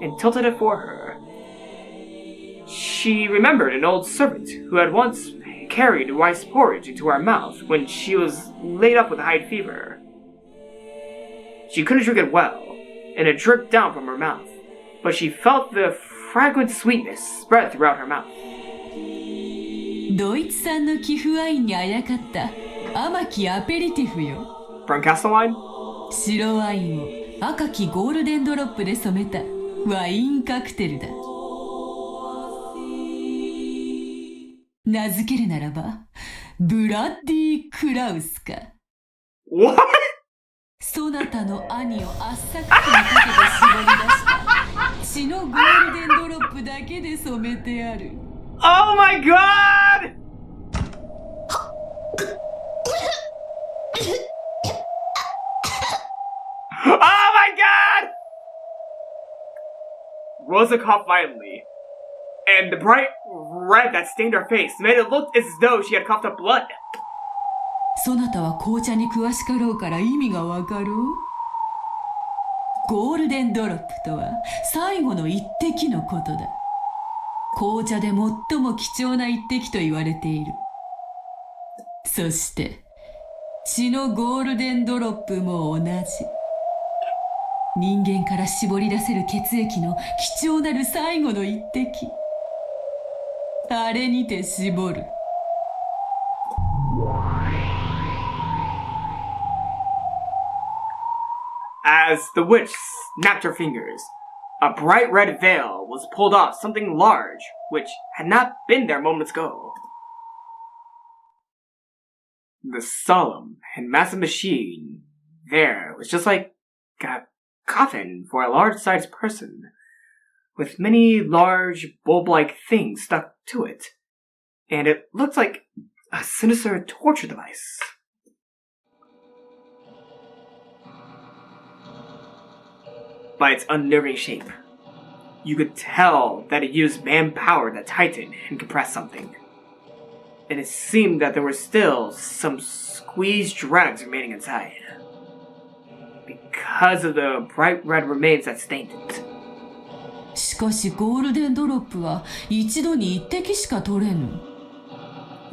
and tilted it for her. She remembered an old servant who had once carried rice porridge into her mouth when she was laid up with a high fever. She couldn't drink it well, and it dripped down from her mouth, but she felt the fragrant sweetness spread throughout her mouth. ドイツ産の寄付ワインにあやかった甘きアペリティフよ。Bernkastel wine? 白ワインを赤きゴールデンドロップで染めたワインカクテルだ。名付けるならば、ブラッディ・クラウスか。What? そなたの兄を圧搾機にかけて絞り出した血のゴールデンドロップだけで染めてある。Oh my god! Oh my god! Rosa coughed violently, and the bright red that stained her face made it look as though she had coughed up blood. そなたは紅茶に詳しかろうから意味がわかろう。ゴールデンドロップとは最後の一滴のことだ。紅茶で最も貴重な一滴と言われている。そして血のゴールデンドロップも同じ。人間から絞り出せる血液の貴重なる最後の一滴。あれにて絞る。As the witch snapped her fingers, a bright red veil was pulled off something large, which had not been there moments ago. The solemn and massive machine there was just like a coffin for a large-sized person, with many large bulb-like things stuck to it, and it looked like a sinister torture device. By its unnerving shape, you could tell that it used manpower to tighten and compress something. And it seemed that there were still some squeezed dregs remaining inside, because of the bright red remains that stained it. しかしゴールデンドロップは一度に一滴しか取れぬ。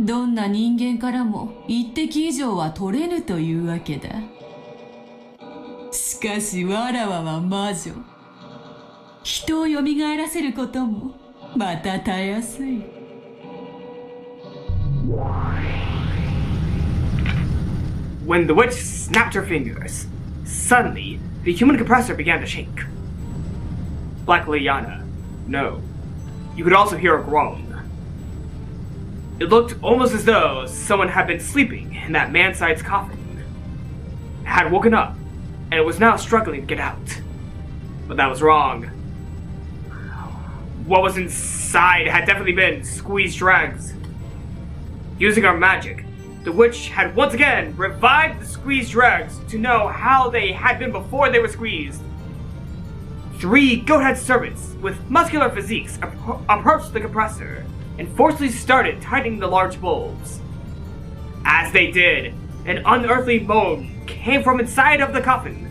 どんな人間からも一滴以上は取れぬというわけだ。しかしわらわは魔女。人を蘇らせることもまたたやすい。When the witch snapped her fingers, suddenly the human compressor began to shake. Black Liana, no. You could also hear a groan. It looked almost as though someone had been sleeping in that man-sized coffin, had woken up, and it was now struggling to get out. But that was wrong. What was inside had definitely been squeezed dregs. Using her magic, the witch had once again revived the squeezed dregs to know how they had been before they were squeezed. 3 goat-head servants with muscular physiques approached the compressor and forcefully started tightening the large bulbs. As they did, an unearthly moan came from inside of the coffin.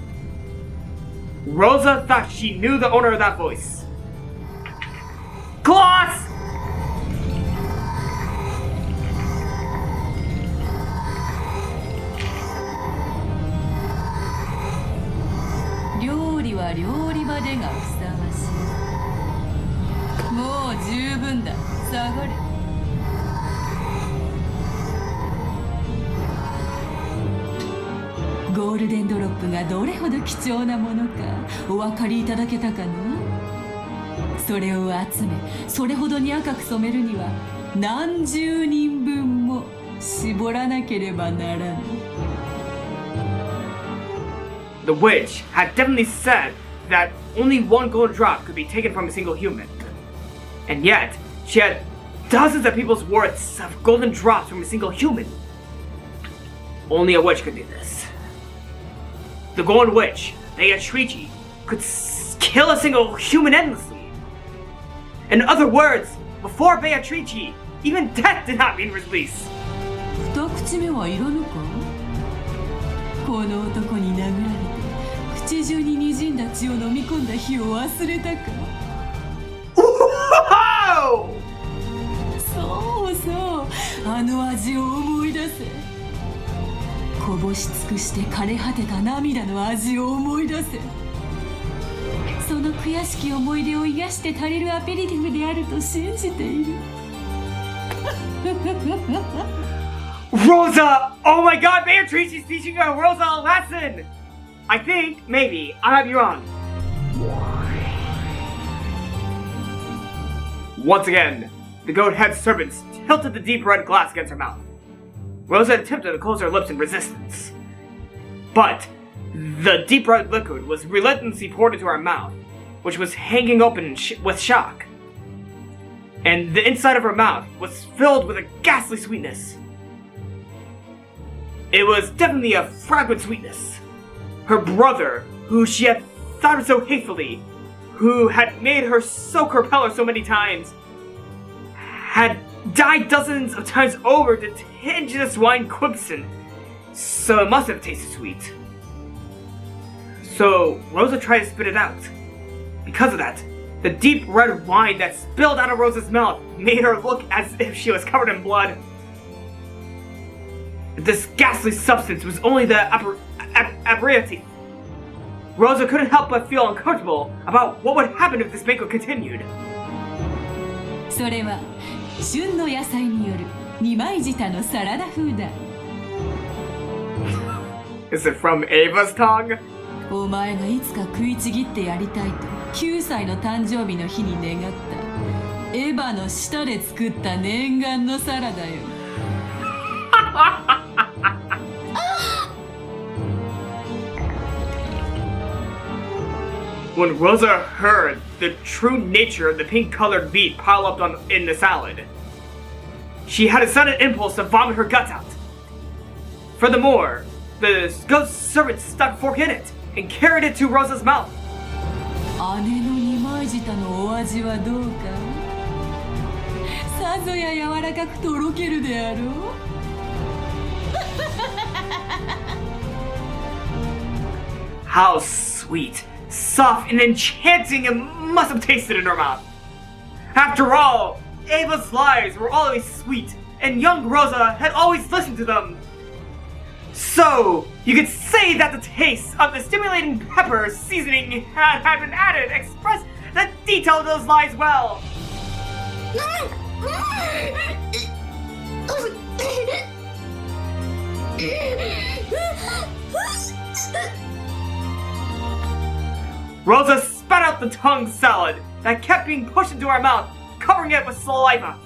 Rosa thought she knew the owner of that voice. Claws! Ryori wa ryori bade ga fusamashi. Mou jubun da. Sagare. ゴールデンドロップがどれほど貴重なものかお分かりいただけたかな。それを集めそれほどに赤く染めるには何十人分も絞らなければならぬ。 The witch had definitely said that only one golden drop could be taken from a single human. And yet, she had dozens of people's worths of golden drops from a single human. Only a witch could do this. the Golden Witch, Beatrice, could kill a single human endlessly. In other words, before Beatrice, even death did not mean release. 二口目はいらぬか？この男に殴られて口中に滲んだ血を飲み込んだ日を忘れたか？そうそう、あの味を思い出せ。こぼし尽くして枯れ果てた涙の味を思い出せ。その悔しき思い出を癒して足りるアペリティフであると信じている。Rosa! Oh my god, Beatrice is teaching Rosa a lesson! I think, maybe, I might be wrong. Once again, the goat-head serpents tilted the deep red glass against her mouth. Rosa attempted to close her lips in resistance. But the deep red liquid was relentlessly poured into her mouth, which was hanging open with shock. And the inside of her mouth was filled with a ghastly sweetness. It was definitely a fragrant sweetness. Her brother, who she had thought of so hatefully, who had made her soak her pillow so many times, had died dozens of times over to tinge this wine crimson, so it must have tasted sweet. So Rosa tried to spit it out. Because of that, the deep red wine that spilled out of Rosa's mouth made her look as if she was covered in blood. This ghastly substance was only the aperitif. Rosa couldn't help but feel uncomfortable about what would happen if this banquet continued. それは旬の野菜による二枚舌のサラダ風だ。Is it from Ava's tongue? お前がいつか食いちぎってやりたいと9歳の誕生日の日に願ったエヴァの舌で作った念願のサラダよ。When Rosa heard the true nature of the pink-colored meat pile up in the salad, she had a sudden impulse to vomit her guts out. Furthermore, the ghost servant stuck a fork in it and carried it to Rosa's mouth. 姉の二枚舌のお味はどうか？さぞや柔らかくとろけるであろう。How sweet, soft, and enchanting it must have tasted in her mouth. After all, Ava's lies were always sweet, and young Rosa had always listened to them. So, you could say that the taste of the stimulating pepper seasoning had been added, expressed the detail of those lies well. Rosa spat out the tongue salad that kept being pushed into her mouth, covering it with saliva.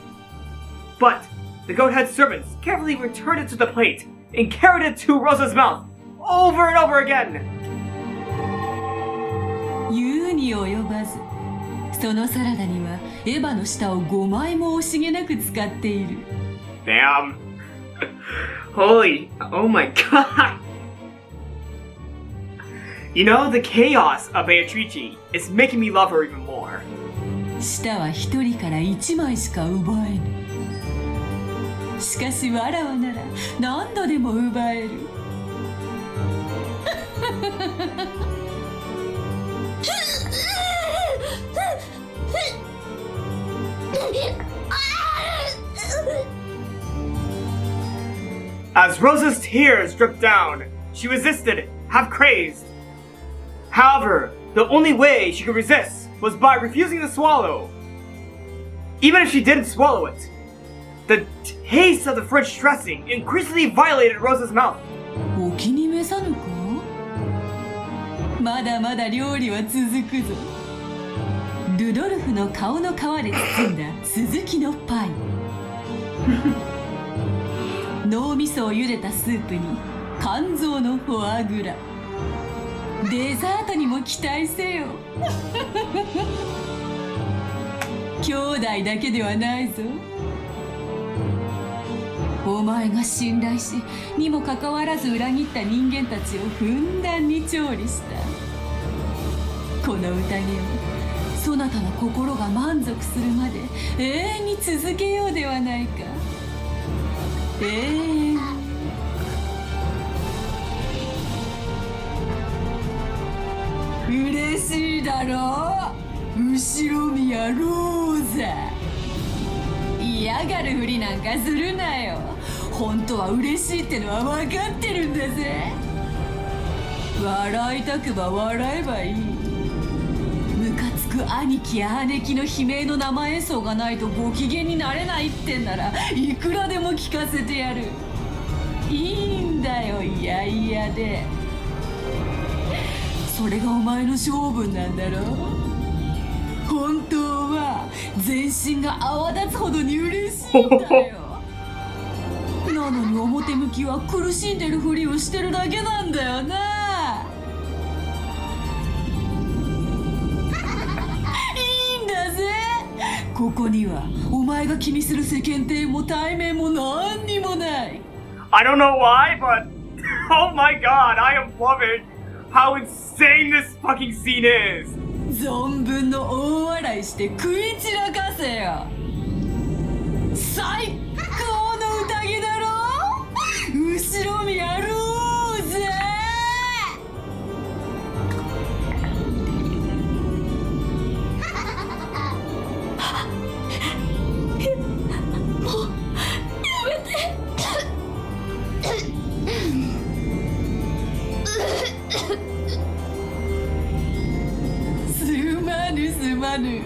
But the goat-head servants carefully returned it to the plate and carried it to Rosa's mouth over and over again. 言うに及ばず、そのサラダにはエヴァの舌を5枚も惜しげなく使っている。Damn. Holy, oh my god. You know, the chaos of Beatrice is making me love her even more. 舌は一人から1枚しか奪えぬ。しかしわらわなら何度でも奪える。As Rosa's tears dripped down, she resisted, half crazed. However, the only way she could resist was by refusing to swallow. Even if she didn't swallow it, the taste of the French dressing increasingly violated Rosa's mouth. お気に召さぬか？まだまだ料理は続くぞ。ルドルフの顔の皮で包んだ続きのパイ。脳みそを茹でたスープに肝臓のフォアグラ。デザートにも期待せよ。兄弟だけではないぞ。お前が信頼しにもかかわらず裏切った人間たちをふんだんに調理した。この宴をそなたの心が満足するまで永遠に続けようではないか。永遠に。嬉しいだろう、後ろ宮ローザ。嫌がるふりなんかするなよ。本当は嬉しいってのは分かってるんだぜ。笑いたくば笑えばいい。ムカつく兄貴や姉貴の悲鳴の生演奏がないとご機嫌になれないってんならいくらでも聞かせてやる。いいんだよ、いやいやで。それがお前の勝負なんだろ。本当は全身が泡立つほどに嬉しいんだよ。なのに表向きは苦しんでるふりをしてるだけなんだよな。いいんだぜ。ここにはお前が気にする世間体も対面も何にもない。 I don't know why, but oh my god, I am loving how insane this fucking scene is. 存分の大笑いして食い散らかせよ。最高の宴だろ、後ろ宮ローゼ。もうやめて。すまぬ。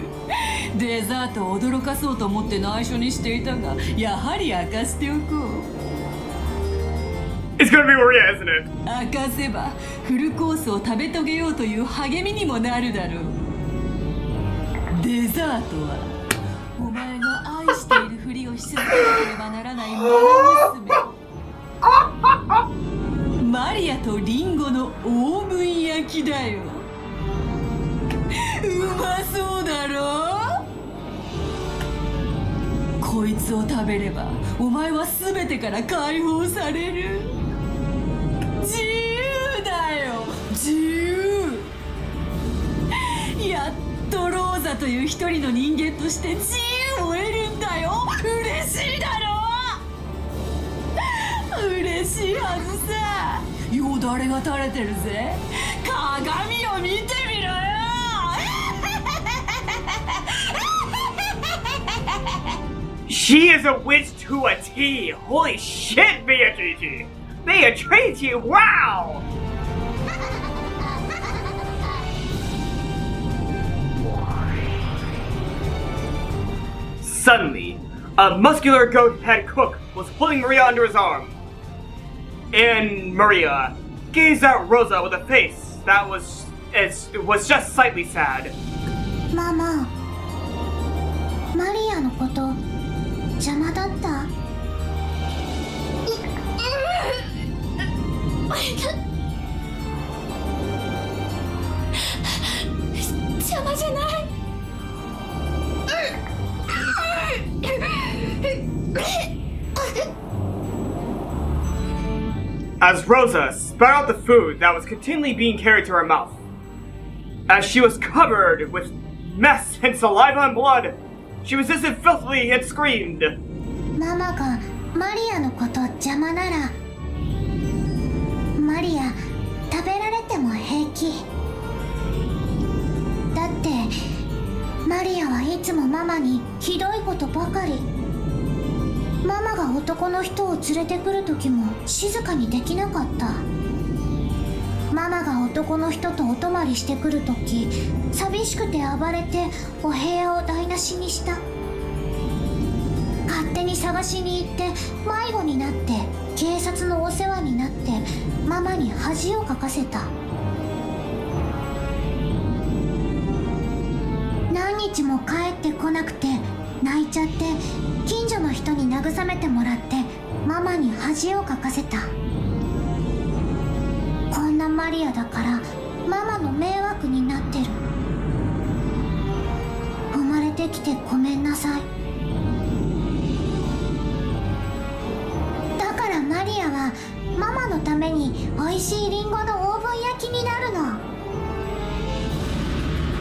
デザートを驚かそうと思って内緒にしていたが、やはり明かしておこう。 It's gonna be Maria, isn't it? 明かせばフルコースを食べ遂げようという励みにもなるだろう。デザートはお前が愛しているふりをし続けなければならないマナ娘マリアとリンゴのオーブン焼きだよ。うまそうだろ。こいつを食べればお前は全てから解放される。自由だよ、自由。やっとローザという一人の人間として自由を得るんだよ。嬉しいだろ。嬉しいはずさ。よだれが垂れてるぜ。鏡を見てみろよ。She is a witch to a T. Holy shit, Miyagiji. They treat you. Wow. Suddenly, a muscular goat-head cook was holding Maria under his arm. And Maria gazed at Rosa with a face that was just slightly sad. ママ、マリアのこと邪魔だった？邪魔じゃない。As Rosa spat out the food that was continually being carried to her mouth, as she was covered with mess and saliva and blood, she resisted filthily and screamed. ママがマリアのこと邪魔なら、マリア食べられても平気。だってマリアはいつもママにひどいことばかり。ママが男の人を連れてくる時も静かにできなかった。ママが男の人とお泊まりしてくる時、寂しくて暴れてお部屋を台無しにした。勝手に探しに行って迷子になって警察のお世話になってママに恥をかかせた。何日も帰ってこなくて泣いちゃって、近所の人に慰めてもらってママに恥をかかせた。こんなマリアだからママの迷惑になってる。生まれてきてごめんなさい。はママのために美味しいリンゴのオーブン焼きになるの。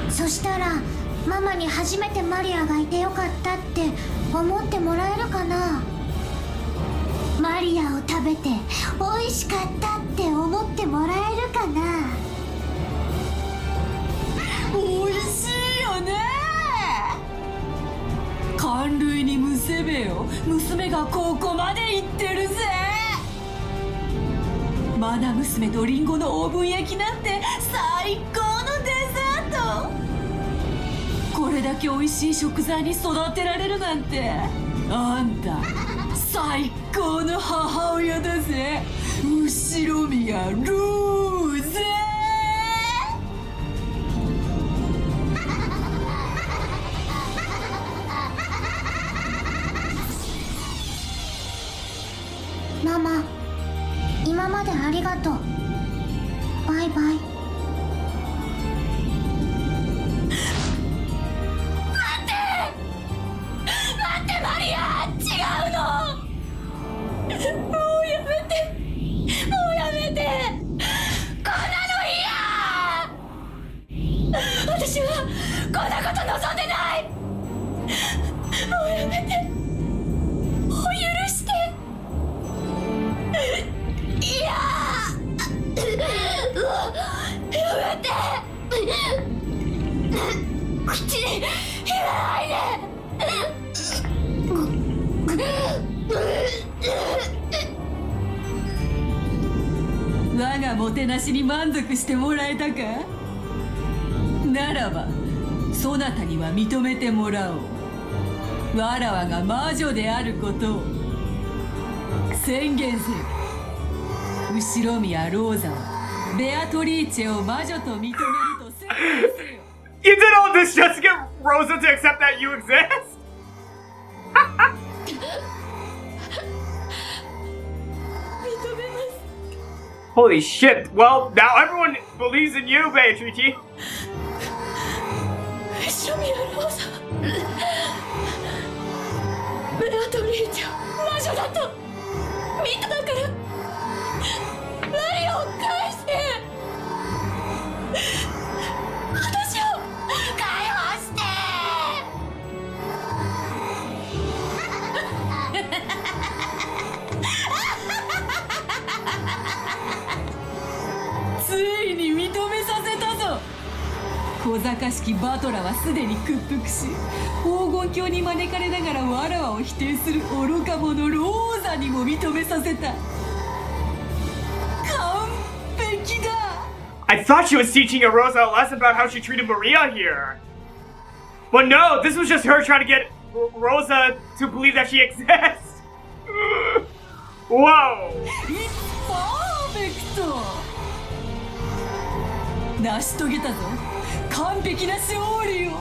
そしたらママに初めてマリアがいてよかったって思ってもらえるかな。マリアを食べて美味しかったって思ってもらえるかな。美味しいよね。感類にむせべよ。娘がここまで行ってるぜ。マナ娘とリンゴのオーブン焼きなんて最高のデザート。これだけ美味しい食材に育てられるなんて、あんた最高の母親だぜ。後宮ローゼ。ママ、今までありがとう。バイバイ。マリア、違うの。もうやめて、もうやめて。こんなの嫌。私はこんなこと望んでない。もうやめて。もう許して。いや。やめて。口に入れないで。我がもてなしに満足してもらえたか。ならばそなたには認めてもらおう。わらわが魔女であることを宣言せよ。後ろ宮ローザはベアトリーチェを魔女と認めると宣言せよ。You did all this just to get Rosa to accept that you exist? Holy shit. Well, now everyone believes in you, Beatrice. 後ろ宮ローザはベアトリーチェを魔女だと見たから。マリアを返して。私を解放して。ついに認めさせたぞ。小賢しきバトラはすでに屈服し、黄金鏡に招かれながらわらわを否定する愚か者ローザにも認めさせた。完璧だ。I thought she was teaching Rosa a lesson about how she treated Maria here. But no, this was just her trying to get Rosa to believe that she exists. Whoa. It's perfect. 成し遂げたぞ。完璧な勝利を。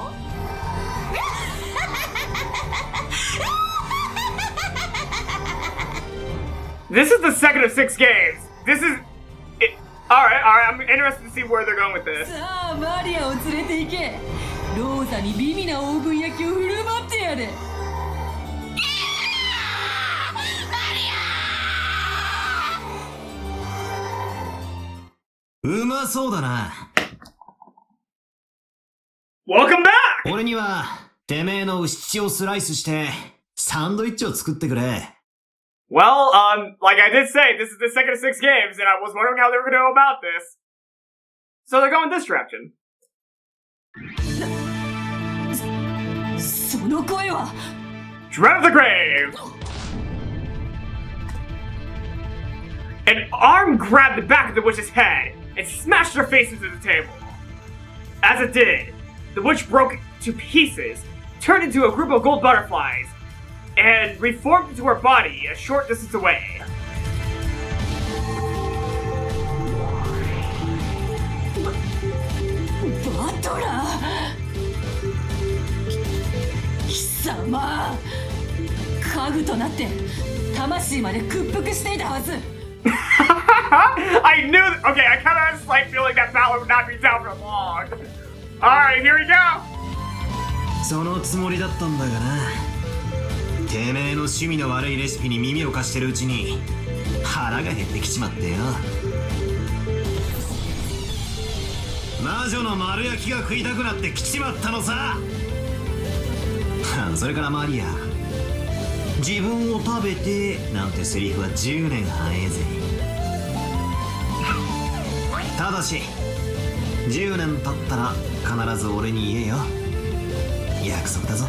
This is the second of 6 games. This is... Alright, I'm interested to see where they're going with this. さあ、マリアを連れて行け。ローザに美味なオーブン焼きを振る舞ってやれ。うまそうだな。Welcome back! 俺にはてめえの牛乳をスライスしてサンドイッチを作ってくれ。Well, like I did say, this is the second of 6 games, and I was wondering how they were going to go about this. So they're going this direction. その声は Dread of the Grave! An arm grabbed the back of the witch's head and smashed her face into the table. As it did, the witch broke to pieces, turned into a group of gold butterflies, and reformed into her body a short distance away. バトラー、貴様、家具となって魂まで屈服していたはず。I knew. Okay, I kind of had a slight feeling that battle would not be down for long. All right, here we go. そのつもりだったんだがな。てめえの趣味の悪いレシピに耳を貸してるうちに腹が減ってきちまってよ。魔女の丸焼きが食いたくなってきちまったのさ。それからマリア、自分を食べてなんてセリフは10年早えぜ。ただし10年経ったら必ず俺に言えよ。約束だぞ。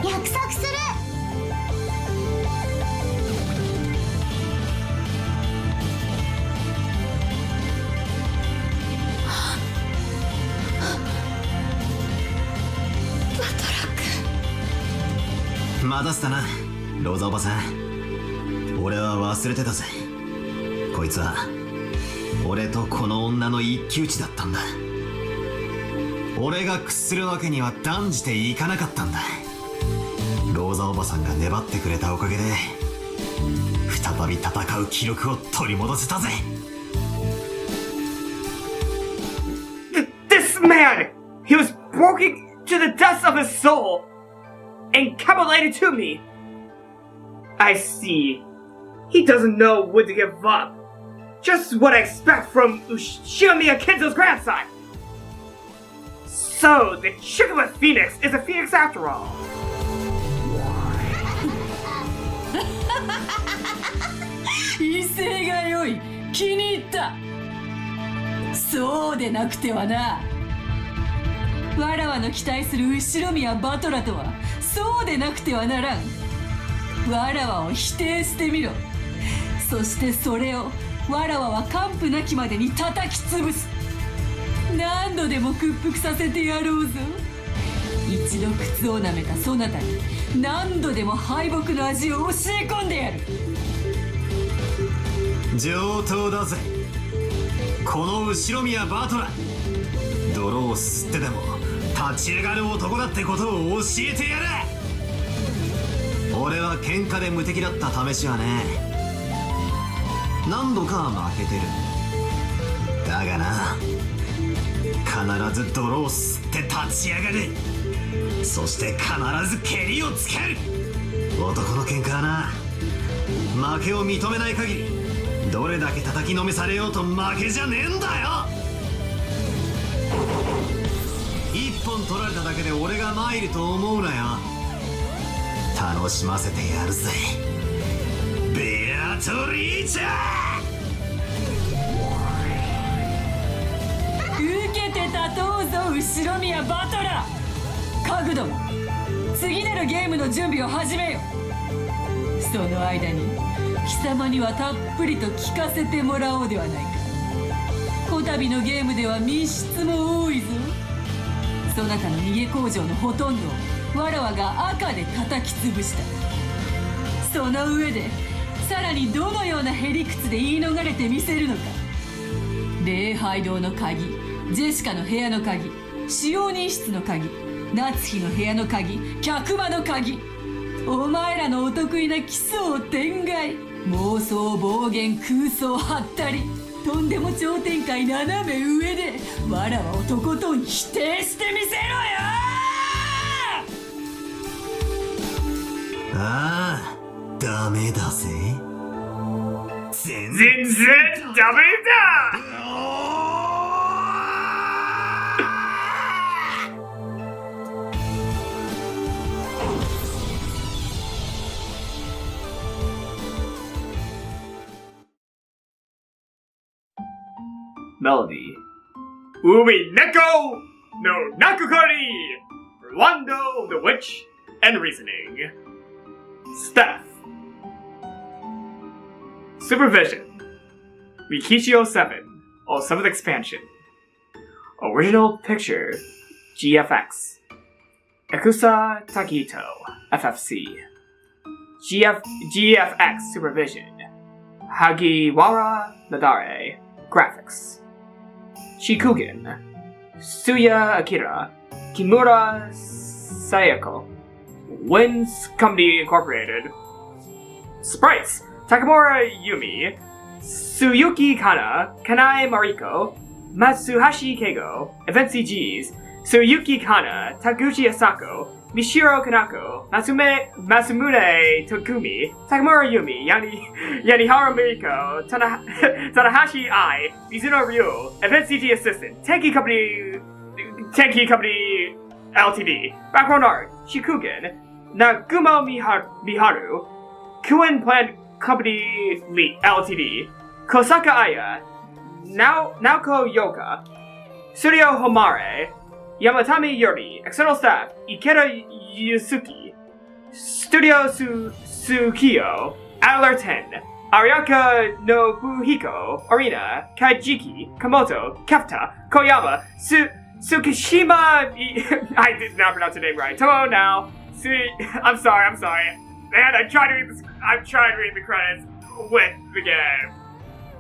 約束する。待たせたな、ローザおばさん。俺は忘れてたぜ。こいつは俺とこの女の一騎打ちだったんだ。俺が屈するわけには断じていかなかったんだ。ローザおばさんが粘ってくれたおかげで再び戦う気力を取り戻せたぜ。This man! He was broken to the depths of his soul and capitulated to me. I see. He doesn't know when to give up. Just what I expect from Ushiromiya Kinzo's grandson. So, the chick of a phoenix is a phoenix after all. 威勢が良い。気に入った。そうでなくてはな。わらわの期待する後ろ宮バトラとはそうでなくてはならん。わらわを否定してみろ。そしてそれをわらわは完膚なきまでに叩き潰す。何度でも屈服させてやろうぞ。一度靴を舐めたそなたに何度でも敗北の味を教え込んでやる。上等だぜ、この後ろ宮バトラ。泥を吸ってでも立ち上がる男だってことを教えてやれ。俺は喧嘩で無敵だった試しはね、何度か負けてる。だがな、必ず泥を吸って立ち上がる。そして必ず蹴りをつける。男の喧嘩はな、負けを認めない限りどれだけ叩きのめされようと負けじゃねえんだよ。一本取られただけで俺が参ると思うなよ。楽しませてやるぜ、ベアトリーチャ受けて立とうぞ後ろ宮バトラ。カグども、次なるゲームの準備を始めよ。その間に貴様にはたっぷりと聞かせてもらおうではないか。こたびのゲームでは密室も多いぞ。そなたの逃げ工場のほとんどをわらわが赤で叩き潰した。その上でさらにどのようなへりくつで言い逃れてみせるのか。礼拝堂の鍵、ジェシカの部屋の鍵、使用人室の鍵、夏日の部屋の鍵、客間の鍵。お前らのお得意な奇想天外、妄想暴言空想はったり、とんでも超展開斜め上でわらわをとことん否定してみせろよ。ああ、ダメだぜ。全然ダメだ。Melody. Umineko no Nakukari! Rwando the Witch and Reasoning. Staff. Supervision. Rikishi 07. 07th Expansion. Original Picture. GFX. Ekusa Takito. FFC. GFX Supervision. Hagiwara Nadare. Graphics. Shikugen. Suya Akira. Kimura Sayako. Winds Company Incorporated. Sprites. Takamura Yumi. Tsuyuki Kana, Kanai Mariko, Matsuhashi Keigo, Evency G's, Tsuyuki Kana, Taguchi Asako, Mishiro Kanako, Masumune Tokumi, Takamura Yumi, Yanihara Miriko, Tanahashi Ai, Mizuno Ryu, Evency G Assistant, Tenki Company Ltd, Background Art, Shikugen, Nagumo Miharu, Kuen Plant Company Ltd, Kosaka Aya, Naoko Yoka, Studio Homare, Yamatami Yuri, External Staff, Ikeda Yusuki, Studio Sukiyo, Adler 10, Ariaka Nobuhiko, Arena, Kaijiki, Komoto, Kefta, Koyama, Tsukishima, I did not pronounce the name right. Tomo now. I'm sorry. Man, I'm trying to read the credits with the game.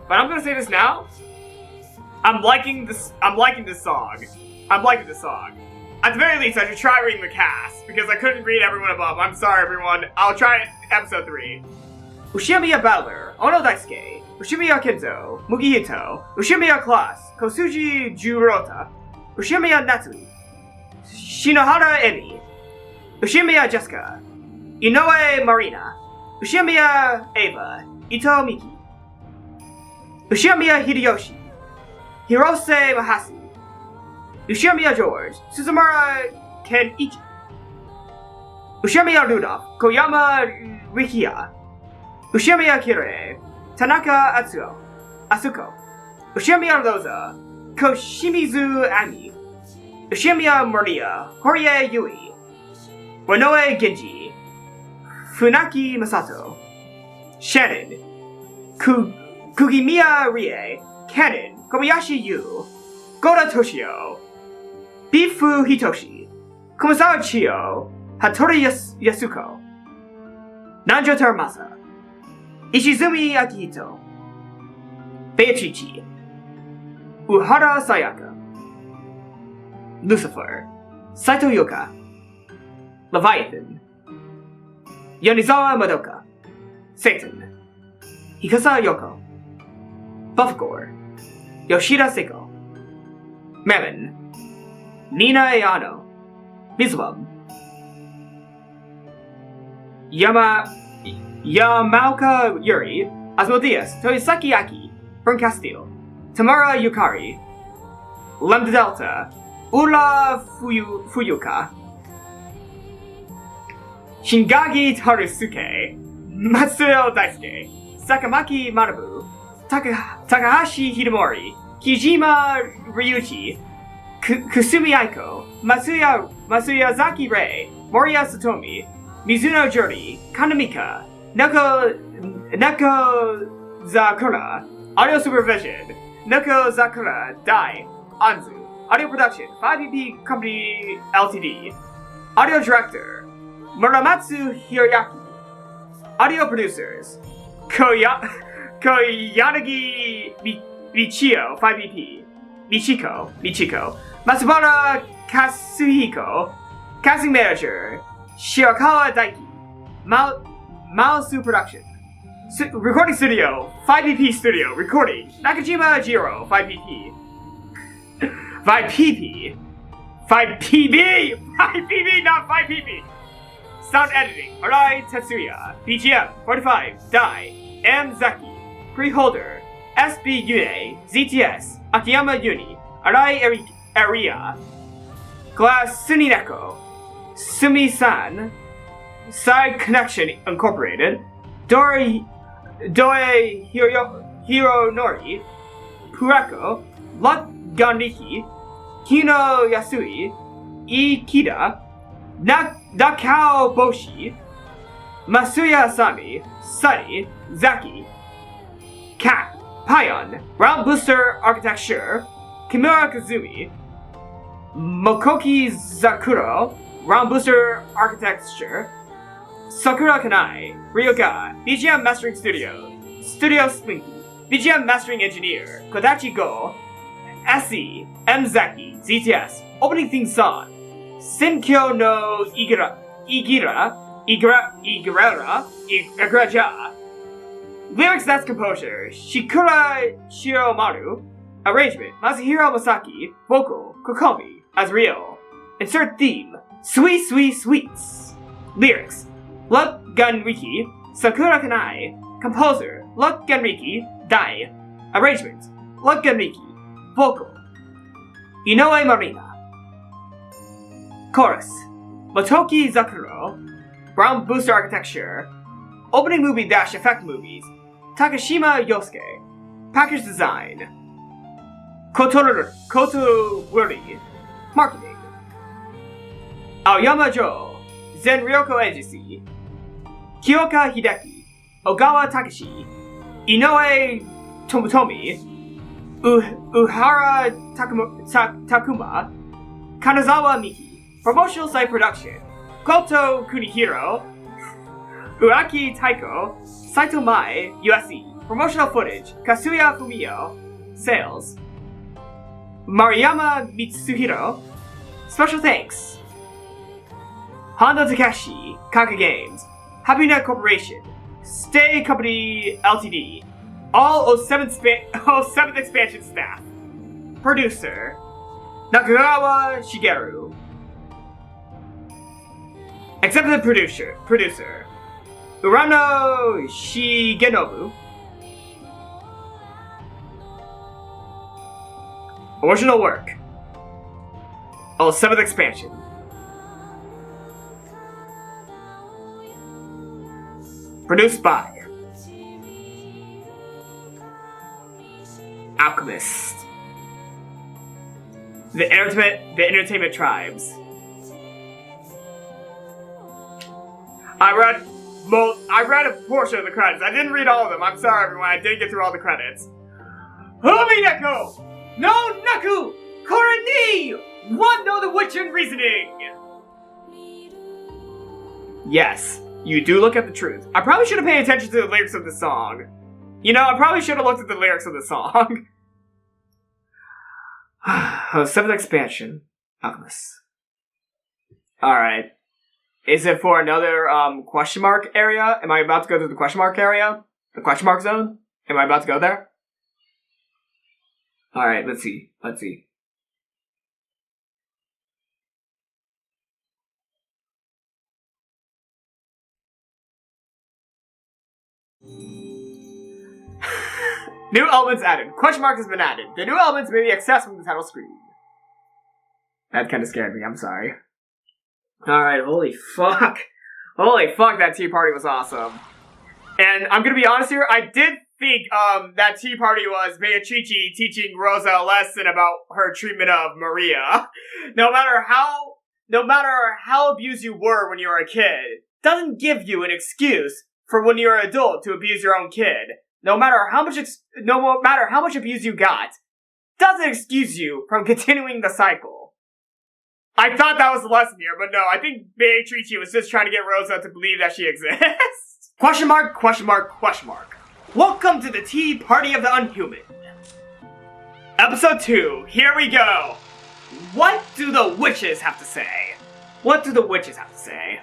But I'm gonna say this now. I'm liking this song. At the very least, I should try reading the cast, because I couldn't read everyone above. I'm sorry, everyone. I'll try it episode 3. Ushiromiya Battler, Ono Daisuke, Ushiromiya Kinzo, Mugihito, Ushiromiya Class, Kosuji Jurota, Ushiromiya Natsui, Shinohara Emi, Ushiromiya Jessica, Inoue Marina, Ushiromiya Ava, Ito Miki, Ushiromiya Hideyoshi, Hirose Mahasi, Ushiromiya George, Suzumura Kenichi, Ushiromiya Rudolph, Koyama Rikiya, Ushiromiya Kirei, Tanaka Asuko, Ushiromiya Rosa, Koshimizu Ami, Ushiromiya Moriya, Horie Yui, Wanoe Genji, Funaki Masato, Shannon, Kugimiya Rie, Canon, Kobayashi Yu, Goda Toshio, Bifu Hitoshi, Kumasawa Chiyo, Hattori Yasuko, Nanjo Taramasa, Ishizumi Akihito, Beatrice, Uhara Sayaka, Lucifer, Saito Yoka, Leviathan, Yonizawa Madoka, Satan, Hikasa Yoko, Buffgore, Yoshida Seiko, Melon, Nina Ayano, Mizwam, Yamaoka Yuri, Asmodeus, Toyosaki Aki, Bernkastel, Tamara Yukari, Lambdadelta, Ura Fuyuka, Shingagi Tarusuke, Matsuo Daisuke, Sakamaki Manabu, Takahashi Hidemori, Kijima Ryuichi, Kusumi Aiko, Masuyazaki Rei, Moriya Satomi, Mizuno Juri, Kanamika, Neko Zakura, Audio Supervision, Neko Zakura, Dai, Anzu, Audio Production, 5PP Company Ltd, Audio Director, Muramatsu Hiroyaki, Audio Producers, Koyanagi Michio, 5BP, Michiko, Matsubara Kazuhiko, Casting Manager, Shirakawa Daiki, Maosu Production, Recording Studio, 5BP Studio, Recording, Nakajima Jiro, 5PP, 5PB, not 5PP, Sound Editing, Arai Tetsuya, BGM, 45, Dai, M. Zaki, Pre-Holder, SB Yune, ZTS, Akiyama Yuni, Arai Aria, Glass Umineko, Sumi-san, Side Connection Incorporated, Doe Hironori, Purako, Lot Ganriki, Kino Yasui, Ikida, Nakao Boshi, Masuya Asami, Sunny, Zaki, Cat, Pion, Round Booster Architecture, Kimura Kazumi, Mokoki Zakuro, Round Booster Architecture, Sakura Kanai, Ryoga, BGM Mastering Studio, Studio Slinky, BGM Mastering Engineer, Kodachi Go, SE, M. Zaki, ZTS, Opening Theme Song, Senkyo no Igaraja, Lyrics, that's composure. Shikura Shiromaru. Arrangement, Masahiro Masaki. Vocal, Kokomi. Azriel. Insert theme, Sweet Sweet Sweets. Lyrics, Luck Gunriki. Sakura Kanai. Composer, Luck Gunriki. Dai. Arrangement, Luck Gunriki. Vocal, Inoue Marina. Chorus, Motoki Zakuro. Brown Booster Architecture. Opening movie - effect movies. Takashima Yosuke. Package design. Kotowuri. Marketing. Aoyama Jo. Zen Ryoko Agency. Kyoka Hideki. Ogawa Takeshi. Inoue Tomotomi. Uhara Takuma. Kanazawa Miki. Promotional site production. Goto Kunihiro. Uaki Taiko. Saito Mai. USC. Promotional footage. Kasuya Fumio. Sales. Mariyama Mitsuhiro. Special thanks. Hondo Takeshi. Kaka Games. Happynet Corporation. Stay Company Ltd. All 07th expansion staff. Producer, Nakagawa Shigeru. Executive producer, Urano Shigenobu. Original work, 7th expansion. Produced by Alchemist. The Entertainment Tribes. I read a portion of the credits. I didn't read all of them. I'm sorry, everyone. I didn't get through all the credits. Umineko! No Naku! Kore ni! One know the Witcher reasoning! Yes, you do look at the truth. I probably should have paid attention to the lyrics of the song. You know, I probably should have looked at the lyrics of the song. 7th expansion. Alchemist. Alright. Is it for another question mark area? Am I about to go to the question mark area? The question mark zone? Am I about to go there? Alright, let's see. New elements added. Question mark has been added. The new elements may be accessed from the title screen. That kind of scared me. I'm sorry. Alright, holy fuck. Holy fuck, that tea party was awesome. And I'm gonna be honest here, I did think that tea party was Beatrice teaching Rosa a lesson about her treatment of Maria. No matter how abused you were when you were a kid, doesn't give you an excuse for when you're an adult to abuse your own kid. No matter how much abuse you got, doesn't excuse you from continuing the cycle. I thought that was the lesson here, but no, I think Beatrice was just trying to get Rosa to believe that she exists. Question mark, question mark, question mark. Welcome to the Tea Party of the Unhuman. Episode 2, here we go. What do the witches have to say? What do the witches have to say?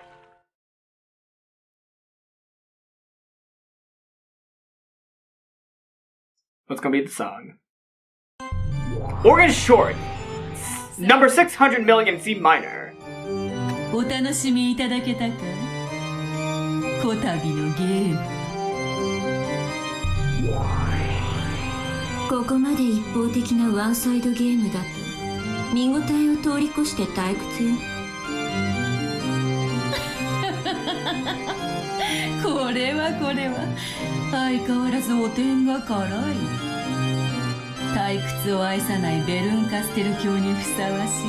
What's gonna be the song? Organ short. Number 600 million C minor. お楽しみいただけたか？こたびのゲーム。ここまで一方的なワンサイドゲームだと見応えを通り越して退屈よ。これは相変わらずお点が辛い。退屈を愛さないベルンカステル教にふさわしい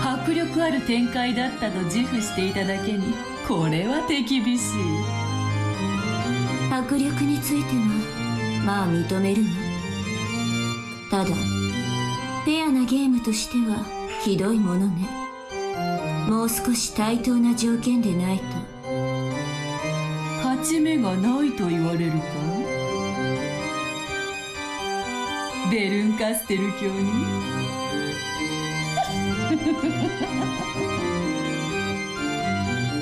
迫力ある展開だったと自負していただけに、これは手厳しい。迫力についてもまあ認めるの。ただフェアなゲームとしてはひどいものね。もう少し対等な条件でないと。勝ち目がないと言われるか？ベルンカステル教に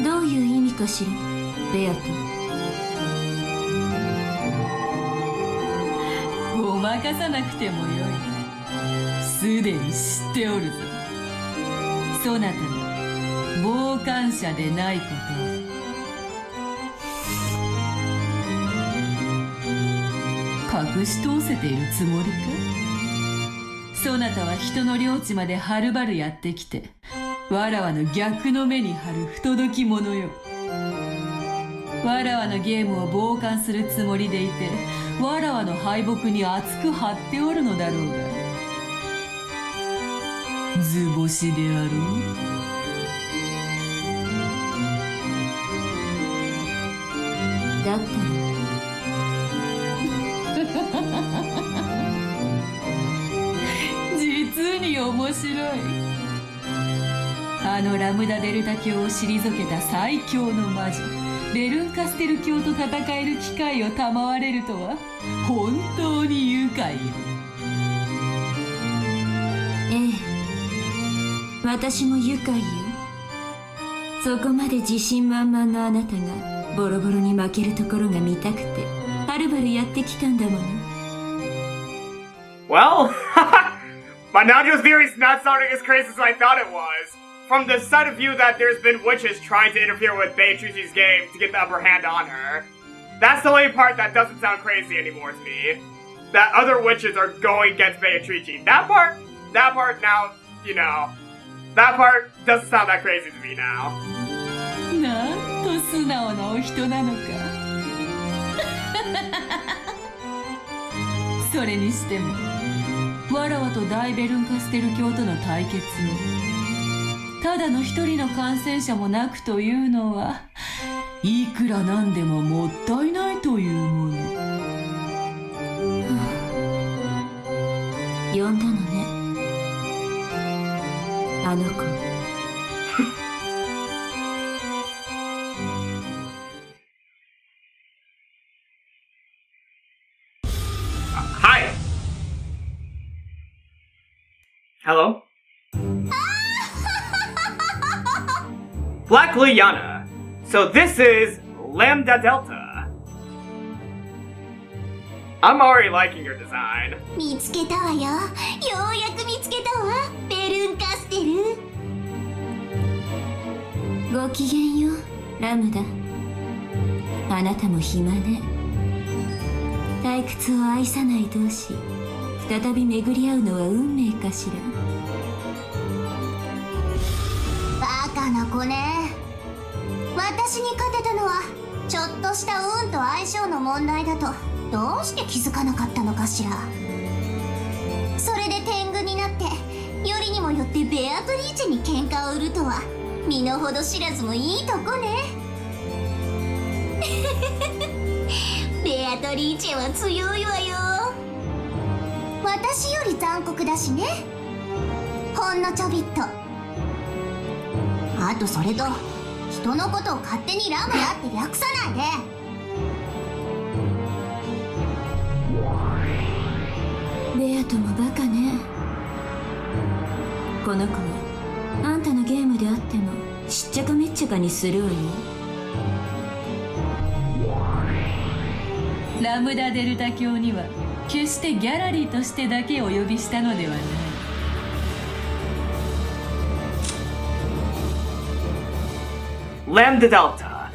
どういう意味かしら、ベアト。まかさなくてもよい。すでに知っておるぞ。そなたの傍観者でないことを隠し通せているつもりか。そなたは人の領地まではるばるやってきて、わらわの逆の目に張る不届き者よ。わらわのゲームを傍観するつもりでいて、わらわの敗北に厚く張っておるのだろうが、図星であろう。だったら実に面白い。あのラムダデルタ教を退けた最強の魔女ベルンカステル教と戦える機会を賜れるとは本当に愉快よ。ええ、私も愉快よ。そこまで自信満々のあなたがボロボロに負けるところが見たくてはるばるやってきたんだもの。Well, my Nanjo's theory is not sounding as crazy as I thought it was. From the side of view that there's been witches trying to interfere with Beatrice's game to get the upper hand on her. That's the only part that doesn't sound crazy anymore to me. That other witches are going against Beatrice. That part now, you know, that part doesn't sound that crazy to me now. なんと素直なお人なのか。それにしてもわらわと大ベルンカステル教との対決をただの一人の感染者もなくというのはいくらなんでももったいないというもの。呼んだのね、あの子。Hi. Hello? Black Liana. So this is Lambdadelta. I'm already liking your design. 見つけたわよ。ようやく見つけたわ、ベルンカステル。ごきげんよう、ラムダ。あなたも暇ね。退屈を愛さない同士、再び巡り合うのは運命かしら。バカな子ね。私に勝てたのはちょっとした運と相性の問題だとどうして気づかなかったのかしら。それで天狗になってよりにもよってベアトリーチェに喧嘩を売るとは身の程知らずもいいとこね。ベアトリーチェは強いわよ。私より残酷だしね、ほんのちょびっと。あとそれと人のことを勝手にラムダって略さないで。ベアトもバカね。この子はあんたのゲームであってもしっちゃかめっちゃかにするわよ。ラムダデルタ教には決してギャラリーとしてだけお呼びしたのではない。Lambdadelta,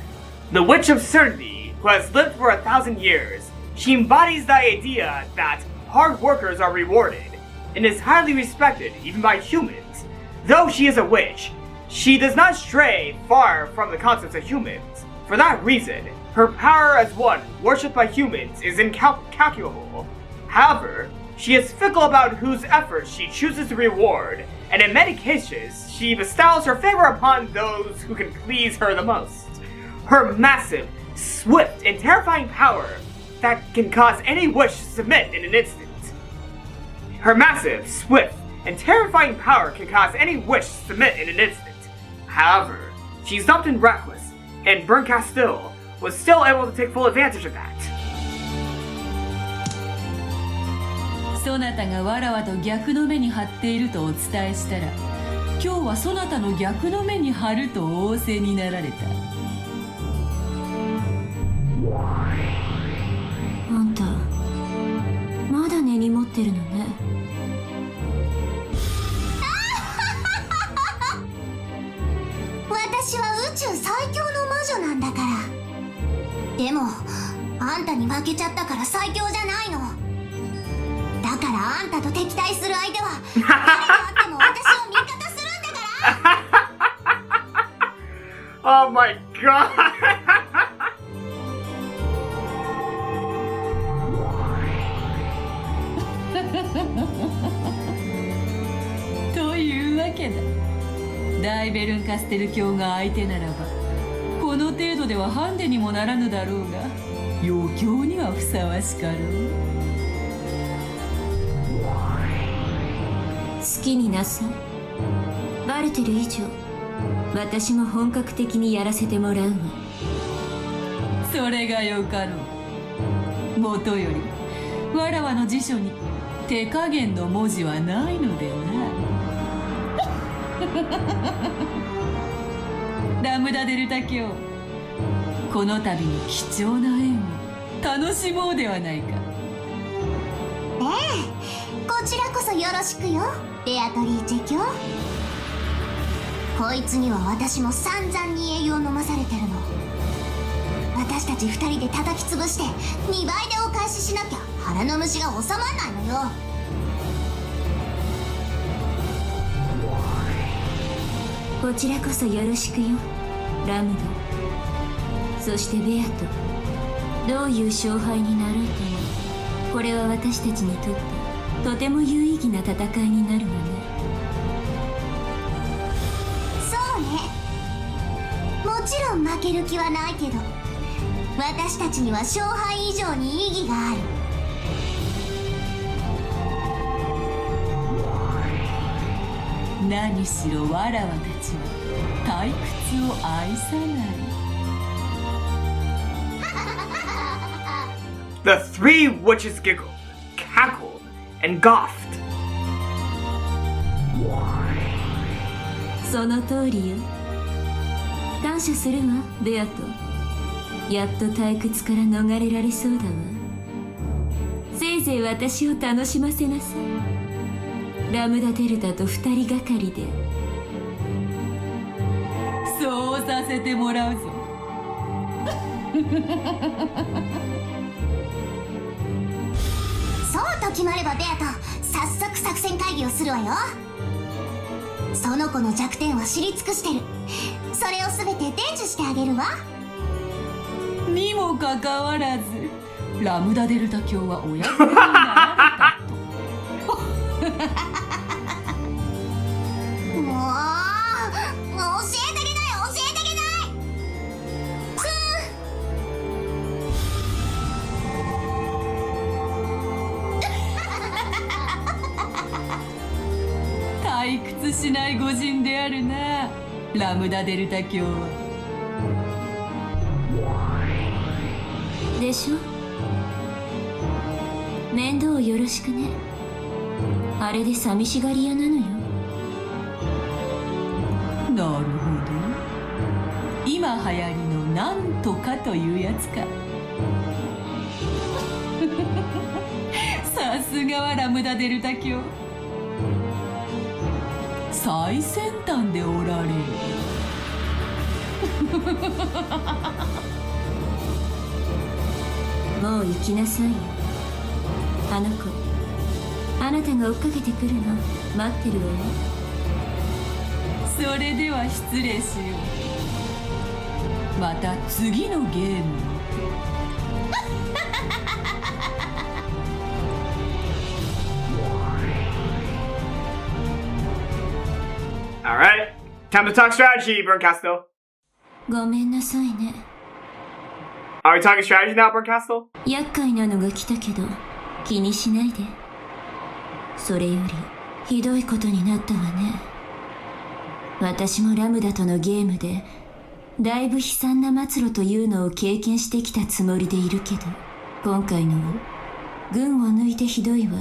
the Witch of Certainty, who has lived for 1,000 years. She embodies the idea that hard workers are rewarded, and is highly respected even by humans. Though she is a witch, she does not stray far from the concepts of humans. For that reason, her power as one worshipped by humans is incalculable. However, she is fickle about whose efforts she chooses to reward, and in many cases, she bestows her favor upon those who can please her the most. Her massive, swift, and terrifying power that can cause any wish to submit in an instant. Her massive, swift, and terrifying power can cause any wish to submit in an instant. However, she's often reckless, and Bernkastel was still able to take full advantage of that. そなたがわらわと逆の目に張っているとお伝えしたら、今日はそなたの逆の目に張ると仰せになられた。あんたまだ寝に持ってるのね。私は宇宙最強の魔女なんだから。でもあんたに負けちゃったから最強じゃないの。だからあんたと敵対する相手は誰があっても私を味方するんだから。Oh my god! というわけだ。大ベルンカステル教が相手ならば、この程度ではハンデにもならぬだろうが、余興にはふさわしかろう。好きになさい。バレてる以上、私も本格的にやらせてもらうわ。それがよかろう。もとよりわらわの辞書に手加減の文字はないのでな。ラムダデルタ教、この度の貴重な縁を楽しもうではないか。ええ、こちらこそよろしくよ、ベアトリーチェ教。こいつには私も散々に栄養飲まされてるの。私たち2人で叩き潰して2倍でお返ししなきゃ腹の虫が収まんないのよ。こちらこそよろしくよ、ラムダ。そしてベアト、どういう勝敗になろうとも、これは私たちにとってとても有意義な戦いになるわね。そうね、もちろん負ける気はないけど、私たちには勝敗以上に意義がある。何しろわらわたちは退屈を愛さない。The three witches giggled, cackled, and goffed. その通りよ。感謝するわ、ベアト。やっと退屈から逃れられそうだわ。せいぜい私を楽しませなさい。ラムダデルタと2人がかりで。そうさせてもらうぞ。そうと決まればベアト、早速作戦会議をするわよ。その子の弱点は知り尽くしてる。それを全て伝授してあげるわ。にもかかわらずラムダデルタ教はお役になられたと。もう教えてあげない、教えてあげない。退屈しない御人であるな、ラムダデルタ教は。でしょ。面倒をよろしくね。あれで寂しがり屋なのよ。なるほど、今流行りのなんとかというやつか。さすがはラムダデルタ教、最先端でおられる。もう行きなさいよ。あの子、あなたが追っかけてくるの待ってるわよ。それでは失礼しよう。また次のゲーム。Alright, time to talk strategy, Bernkastel. ごめんなさいね。Are we talking strategy now, Bernkastel? 厄介なのが来たけど気にしないで。それよりひどいことになったわね。私もラムダとのゲームでだいぶ悲惨な末路というのを経験してきたつもりでいるけど、今回の群を抜いてひどいわ。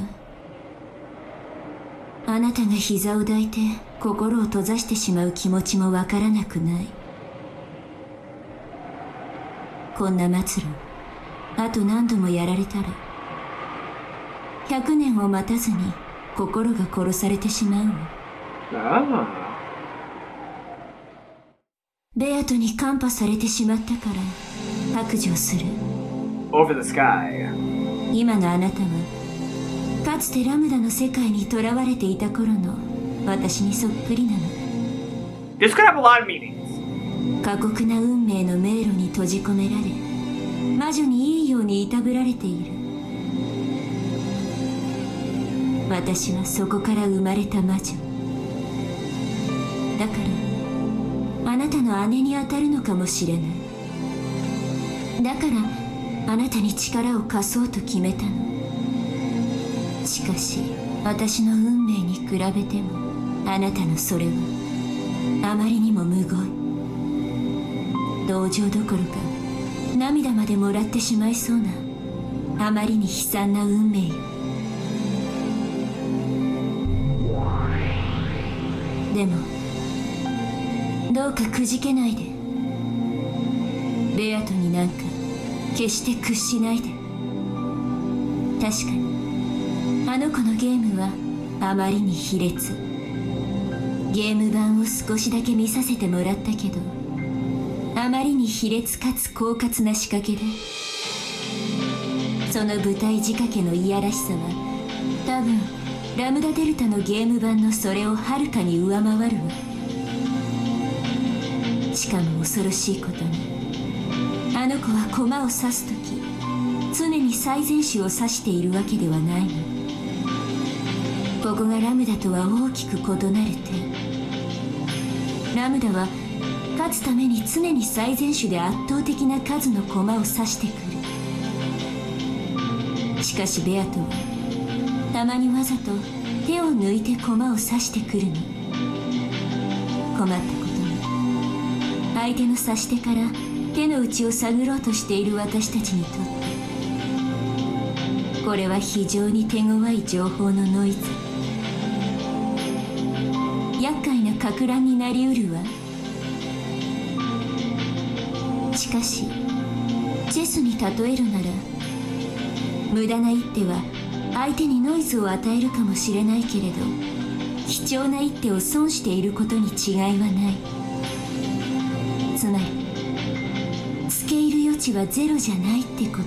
あなたが膝を抱いて心を閉ざしてしまう気持ちもわからなくない。こんな末路あと何度もやられたら100年を待たずに心が殺されてしまうわ。ベアトにカンパされてしまったから白状する。 Over the sky. 今のあなたはかつてラムダの世界に囚われていた頃の私にそっくりなの。 This could have a lot of meanings. 過酷な運命の迷路に閉じ込められ魔女にいいようにいたぶられている。私はそこから生まれた魔女だから、あなたの姉に当たるのかもしれない。だからあなたに力を貸そうと決めたの。しかし私の運命に比べてもあなたのそれはあまりにもむごい。同情どころか涙までもらってしまいそうなあまりに悲惨な運命よ。でもどうかくじけないで。ベアトになんか決して屈しないで。確かにあの子のゲームはあまりに卑劣。ゲーム版を少しだけ見させてもらったけど、あまりに卑劣かつ狡猾な仕掛けで、その舞台仕掛けのいやらしさは多分ラムダデルタのゲーム版のそれをはるかに上回るわ。しかも恐ろしいことに、あの子は駒を指すとき常に最善手を指しているわけではないの。ここがラムダとは大きく異なる点。ラムダは勝つために常に最善手で圧倒的な数の駒を指してくる。しかしベアトはたまにわざと手を抜いて駒を指してくるの。困ったことに相手の指し手から手の内を探ろうとしている私たちにとってこれは非常に手強い情報のノイズ。厄介な撹乱になりうるわ。しかしチェスに例えるなら、無駄な一手は相手にノイズを与えるかもしれないけれど、貴重な一手を損していることに違いはない。つまり付け入る余地はゼロじゃないってこと。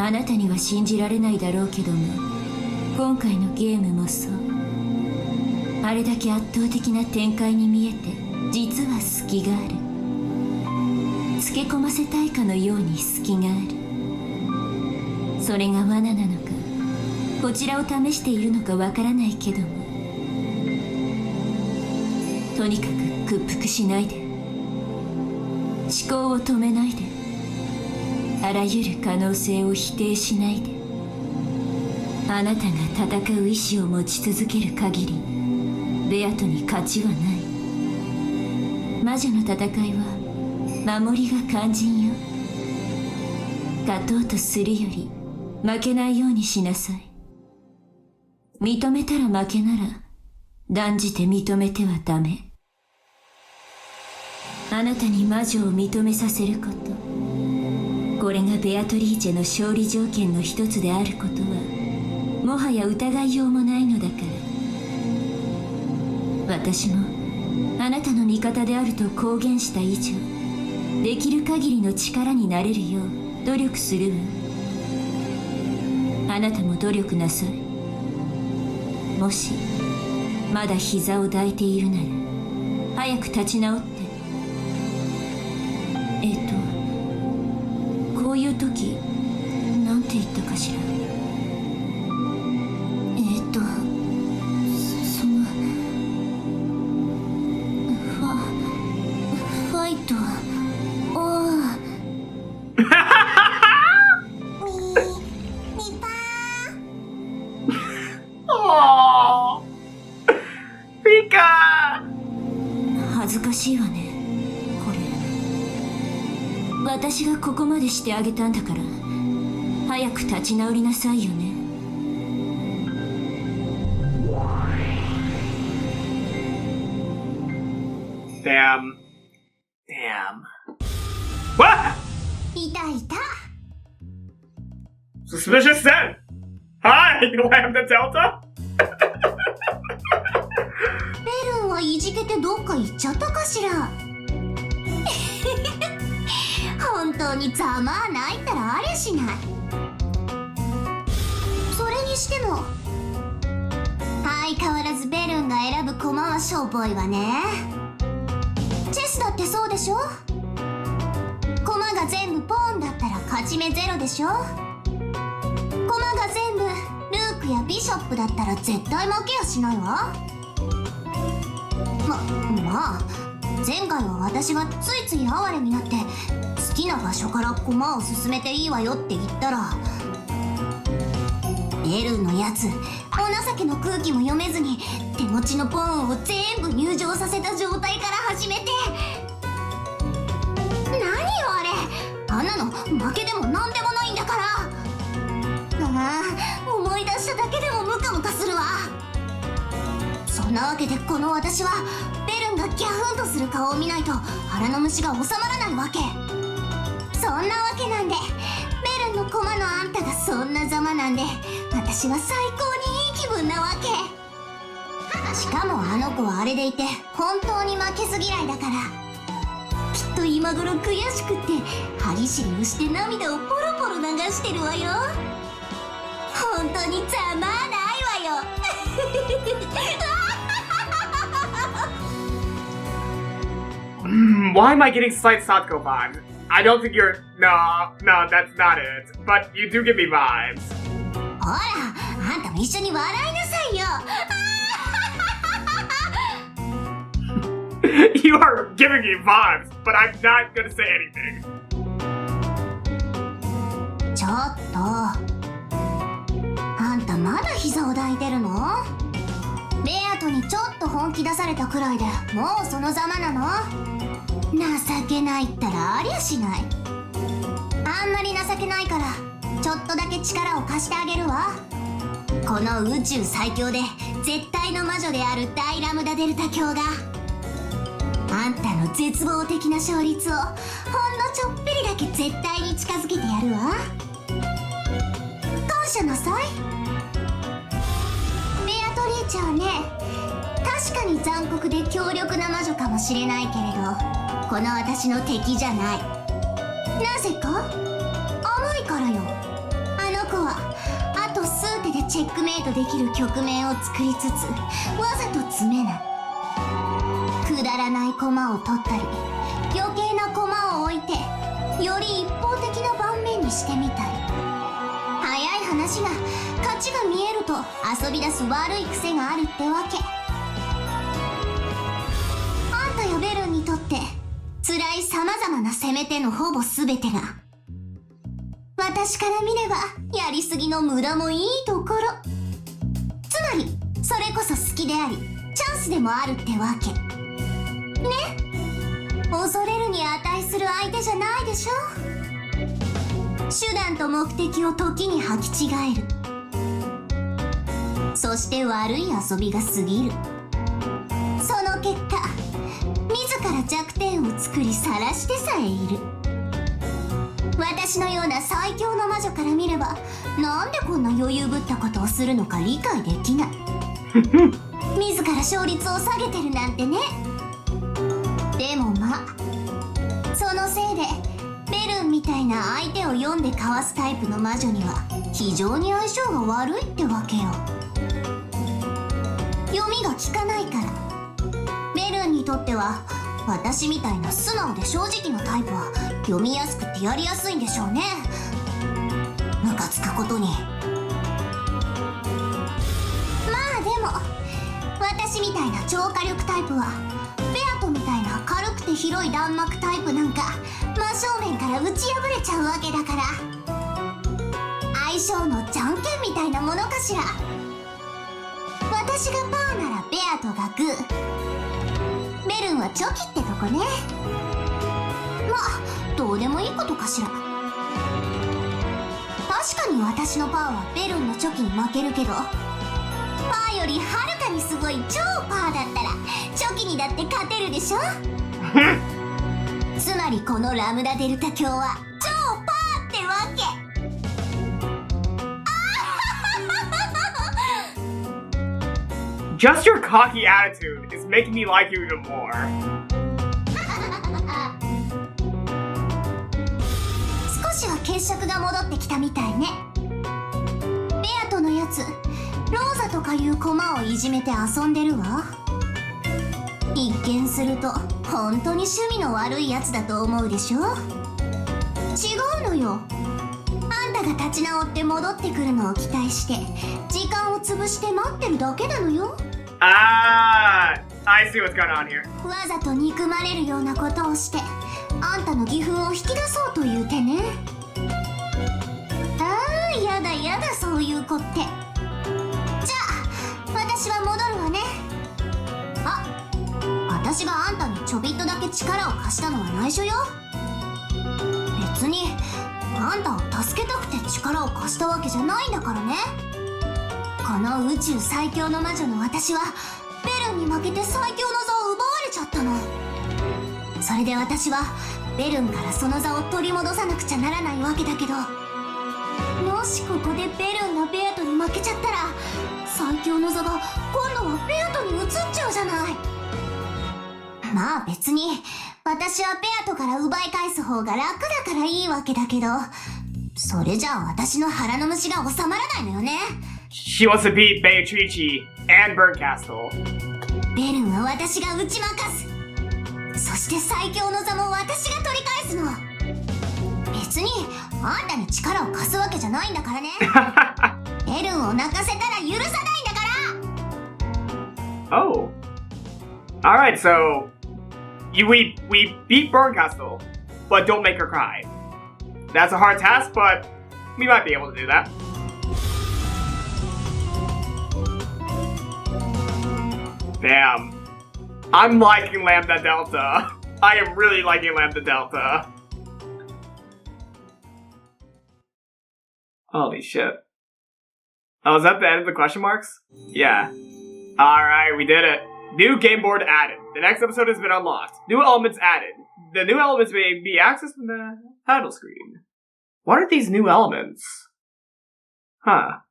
あなたには信じられないだろうけども、今回のゲームもそう。あれだけ圧倒的な展開に見えて実は隙がある。つけ込ませたいかのように隙がある。それが罠なのかこちらを試しているのかわからないけども、とにかく屈服しないで、思考を止めないで、あらゆる可能性を否定しないで。あなたが戦う意志を持ち続ける限りベアトに勝ちはない。魔女の戦いは守りが肝心よ。勝とうとするより負けないようにしなさい。認めたら負けなら断じて認めてはダメ。あなたに魔女を認めさせること、これがベアトリーチェの勝利条件の一つであることはもはや疑いようもないのだから。私もあなたの味方であると公言した以上、できる限りの力になれるよう努力するわ。あなたも努力なさい。もしまだ膝を抱いているなら早く立ち直って。こういう時なんて言ったかしら。そのファイトをみぱおーピカ恥ずかしいわねこれ。私がここまでしてあげたんだから早く立ち直りなさいよね。Damn. What? いたいた。Suspicious then! Hi, Lambdadelta! ベルンはいじけてどっか行っちゃったかしら。本当にざまあないったらありゃしない。それにしても相変わらずベルンが選ぶ駒はしょぼいわね。チェスだってそうでしょ。駒が全部ポーンだったら勝ち目ゼロでしょ。駒が全部ルークやビショップだったら絶対負けやしないわ。まあ前回は私がついつい哀れになって好きな場所から駒を進めていいわよって言ったら、ベルンのやつお情けの空気も読めずに手持ちのポーンを全部入場させた状態から始めて、何よあれ、あんなの負けでもなんでもないんだから。思い出しただけでもムカムカするわ。そんなわけでこの私はベルンがギャフンとする顔を見ないと腹の虫が収まらないわけ。そんなわけなんでベルンの駒のあんたがそんなざまなんで私は最高にいい気分なわけ。しかもあの子はあれでいて本当に負けず嫌いだから、きっと今頃悔しくって歯ぎしりをして涙をポロポロ流してるわよ。本当にざまあないわよ。Why am I getting slight Satoko vibes? I don't think you're... No, that's not it. But you do give me vibes. ほら、あんたも一緒に笑いなさいよ。You are giving me vibes, but I'm not gonna say anything. ちょっとあんたまだ膝を抱いてるの？ベアトにちょっと本気出されたくらいでもうそのざまなの？情けないったらありゃしない。あんまり情けないからちょっとだけ力を貸してあげるわ。この宇宙最強で絶対の魔女である大ラムダデルタ卿があんたの絶望的な勝率をほんのちょっぴりだけ絶対に近づけてやるわ。感謝なさい。ベアトリーチェはね、確かに残酷で強力な魔女かもしれないけれどこの私の敵じゃない。なぜか？甘いからよ。あの子はあと数手でチェックメイトできる局面を作りつつわざと詰めない。くだらない駒を取ったり余計な駒を置いてより一方的な盤面にしてみたり、早い話が勝ちが見えると遊び出す悪い癖があるってわけ。あんたやベルンにとって辛い様々な攻め手のほぼ全てが私から見ればやりすぎの無駄もいいところ、つまりそれこそ好きでありチャンスでもあるってわけね。恐れるに値する相手じゃないでしょ。手段と目的を時に履き違える。そして悪い遊びが過ぎる。その結果自ら弱点を作り晒してさえいる。私のような最強の魔女から見ればなんでこんな余裕ぶったことをするのか理解できない。自ら勝率を下げてるなんてね。でもまあそのせいでベルンみたいな相手を読んでかわすタイプの魔女には非常に相性が悪いってわけよ。読みが効かないから。ベルンにとっては私みたいな素直で正直なタイプは読みやすくてやりやすいんでしょうね。ムカつくことに。まあでも私みたいな超火力タイプはベアトみたいな軽くて広い弾幕タイプなんか真正面から打ち破れちゃうわけだから、相性のじゃんけんみたいなものかしら。私がパーならベアトがグー、ベルンはチョキってとこね。まあどうでもいいことかしら。確かに私のパーはベルンのチョキに負けるけど、パーよりはるかにすごい超パーだったらチョキにだって勝てるでしょ。つまりこのラムダデルタ卿は超パーってわけ。Just your cocky attitude is making me like you even more. 少しは血色が戻ってきたみたいね。ベアとのやつ、ローザとかいう駒をいじめて遊んでるわ。一見すると本当に趣味の悪いやつだと思うでしょ。違うのよ。あんたが立ち直って戻ってくるのを期待して時間を潰して待ってるだけなのよ。I see what's going on here. わざと憎まれるようなことをしてあんたの義憤を引き出そうという手ね。ああ、やだやだ、そういう子って。じゃあ私は戻るわね。あ、私があんたにちょびっとだけ力を貸したのは内緒よ。別にあんたを助けたくて力を貸したわけじゃないんだからね。この宇宙最強の魔女の私はベルンに負けて最強の座を奪われちゃったの。それで私はベルンからその座を取り戻さなくちゃならないわけだけど、もしここでベルンがベアトに負けちゃったら最強の座が今度はベアトに移っちゃうじゃない。まあ別に私はベアトから奪い返す方が楽だからいいわけだけど、それじゃあ私の腹の虫が収まらないのよね。She wants to beat Beatrice and Bernkastel. ベルンは私が打ち負かす。そして最強の座も私が取り返すの。別にあんたに力を貸すわけじゃないんだからね。ベルンを泣かせたら許さないんだから。Oh. Alright, so we beat Bernkastel, but don't make her cry. That's a hard task, but we might be able to do that. Damn. I'm liking Lambdadelta. I am really liking Lambdadelta. Holy shit. Oh, is that the end of the question marks? Yeah. Alright, we did it. New game board added. The next episode has been unlocked. New elements added. The new elements may be accessed from the title screen. What are these new elements? Huh.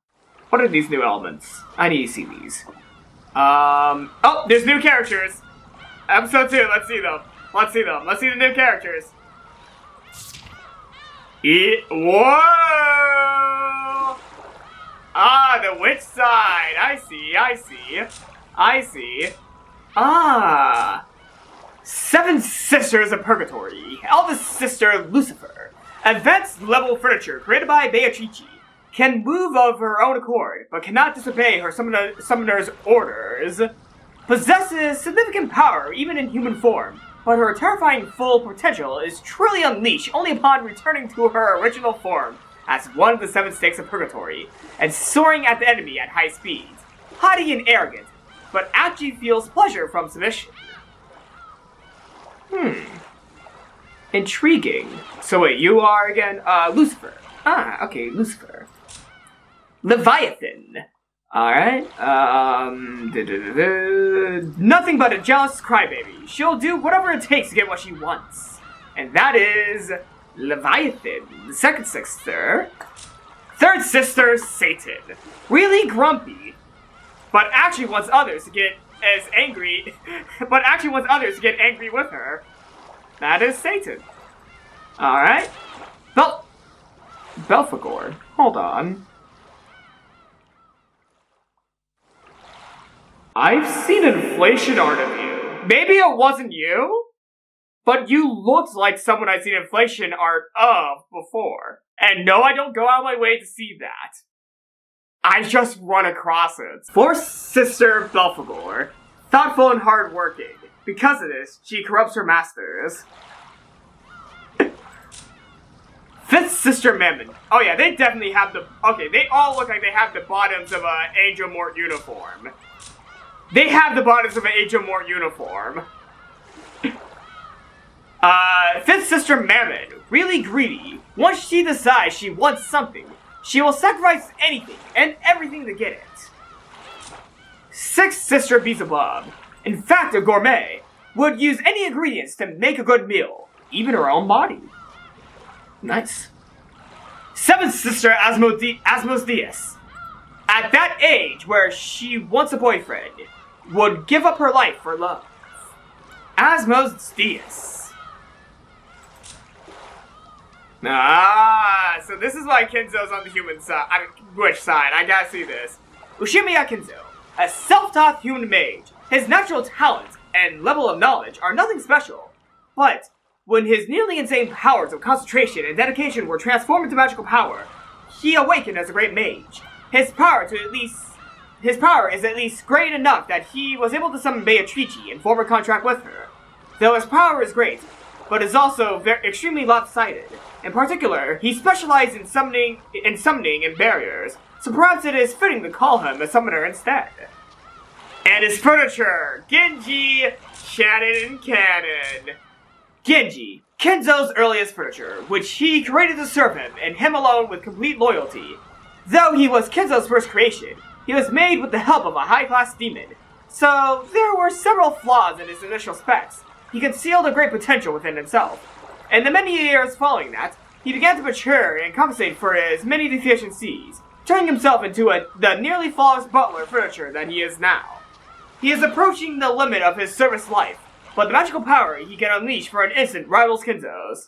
What are these new elements? I need to see these. Oh, there's new characters. Episode 2, let's see them. Let's see them. Let's see the new characters. Whoa! Ah, the witch side. I see. Ah. 7 Sisters of Purgatory. Eldest Sister Lucifer. Advanced level furniture created by Beatrice. Can move of her own accord, but cannot disobey her summoner's orders. Possesses significant power, even in human form, but her terrifying full potential is truly unleashed only upon returning to her original form as one of the 7 stakes of Purgatory, and soaring at the enemy at high speeds. Haughty and arrogant, but actually feels pleasure from submission. Intriguing. So wait, you are again, Lucifer. Ah, okay, Lucifer. Leviathan. Alright, nothing but a jealous crybaby. She'll do whatever it takes to get what she wants. And that is Leviathan, the second sister. Third sister, Satan. Really grumpy, but actually wants others to get angry with her. That is Satan. Alright. Belphegor. Hold on. I've seen inflation art of you. Maybe it wasn't you, but you looked like someone I've seen inflation art of before. And no, I don't go out of my way to see that. I just run across it. Fourth sister Belphegor. Thoughtful and hardworking. Because of this, she corrupts her masters. Fifth sister Mammon. Oh yeah, they definitely have the... Okay, they all look like they have the bottoms of an Angel Mort uniform. They have the bottoms of an Angel Mort uniform. Fifth sister Mammon. Really greedy. Once she decides she wants something, she will sacrifice anything and everything to get it. Sixth sister Beelzebub. In fact, a gourmet. Would use any ingredients to make a good meal. Even her own body. Nice. Seventh sister Asmodeus. At that age where she wants a boyfriend, would give up her life for love. Asmos Dias. Ah, so this is why Kinzo's on the human side. Which side? I gotta see this. Ushiromiya Kinzo, a self-taught human mage. His natural talent and level of knowledge are nothing special. But when his nearly insane powers of concentration and dedication were transformed into magical power, he awakened as a great mage. His power is at least great enough that he was able to summon Beatrice and form a contract with her. Though his power is great, but is also extremely lopsided. In particular, he specialized in summoning and barriers, so perhaps it is fitting to call him a summoner instead. And his furniture, Genji, Shannon, and Cannon. Genji, Kinzo's earliest furniture, which he created to serve him, and him alone with complete loyalty. Though he was Kinzo's first creation, he was made with the help of a high-class demon, so there were several flaws in his initial specs. He concealed a great potential within himself. In the many years following that, he began to mature and compensate for his many deficiencies, turning himself into the nearly flawless butler furniture that he is now. He is approaching the limit of his service life, but the magical power he can unleash for an instant rivals Kinzo's.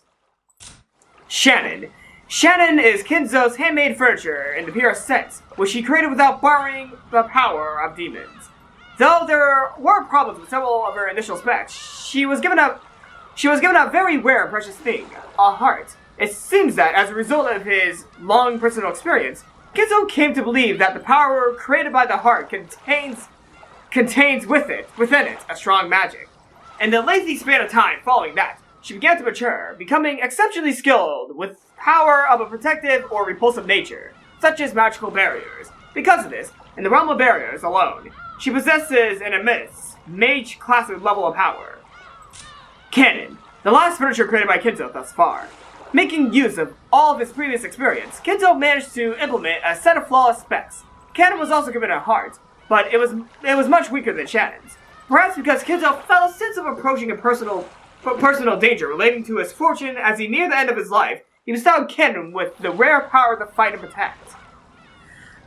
Shannon. Shannon is Kinzo's handmade furniture in the purest sense, which he created without borrowing the power of demons. Though there were problems with several of her initial specs, she was given a very rare and precious thing, a heart. It seems that as a result of his long personal experience, Kinzo came to believe that the power created by the heart contains within it a strong magic. In the lengthy span of time following that, she began to mature, becoming exceptionally skilled with power of a protective or repulsive nature, such as magical barriers. Because of this, in the realm of barriers alone, she possesses an immense mage class level of power. Cannon, the last furniture created by Kinzo thus far. Making use of all of his previous experience, Kinzo managed to implement a set of flawless specs. Cannon was also given a heart, but it was much weaker than Shannon's. Perhaps because Kinzo felt a sense of approaching a personal danger relating to his fortune as he neared the end of his life. He bestowed Cannon with the rare power to fight and protect.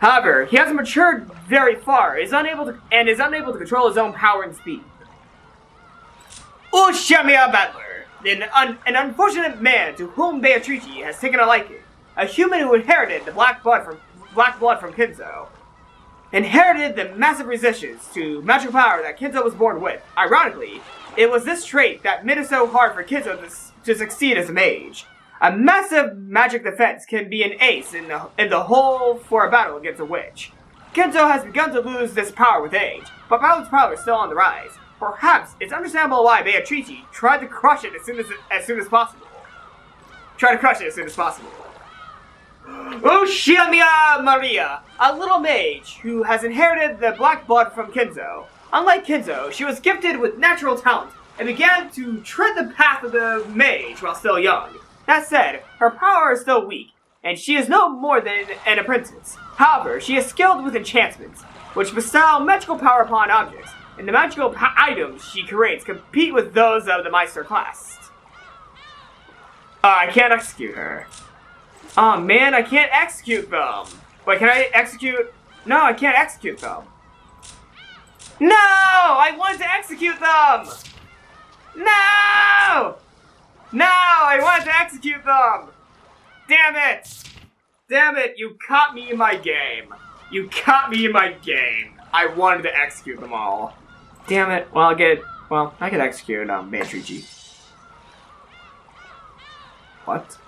However, he hasn't matured very far, is unable to control his own power and speed. Ushiromiya Butler, an unfortunate man to whom Beatrice has taken a liking, a human who inherited the black blood from Kinzo. Inherited the massive resistance to magical power that Kinzo was born with. Ironically, it was this trait that made it so hard for Kinzo to succeed as a mage. A massive magic defense can be an ace in the hole for a battle against a witch. Kinzo has begun to lose this power with age, but Paladin's power is still on the rise. Perhaps it's understandable why Beatrice tried to crush it as soon as possible. Ushiromiya Maria, a little mage who has inherited the black blood from Kinzo. Unlike Kinzo, she was gifted with natural talent and began to tread the path of the mage while still young. That said, her power is still weak, and she is no more than an apprentice. However, she is skilled with enchantments, which bestow magical power upon objects, and the magical items she creates compete with those of the Meister class. I can't execute her. Oh man, I can't execute them. Wait, can I execute? No, I can't execute them. No! I wanted to execute them! No! No! I wanted to execute them! Damn it! Damn it, you caught me in my game. You caught me in my game. I wanted to execute them all. Damn it. Well, I could execute Beatrice. What?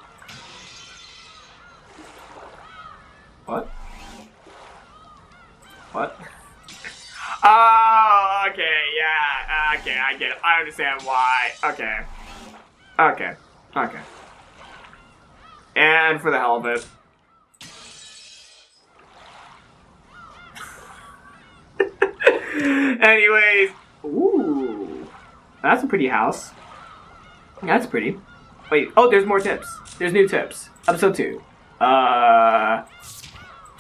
What? What? Oh, okay, yeah, okay, I get it. I understand why. Okay. Okay. Okay. And for the hell of it. Anyways. Ooh. That's a pretty house. That's pretty. Wait, oh, there's more tips. There's new tips. Episode 2.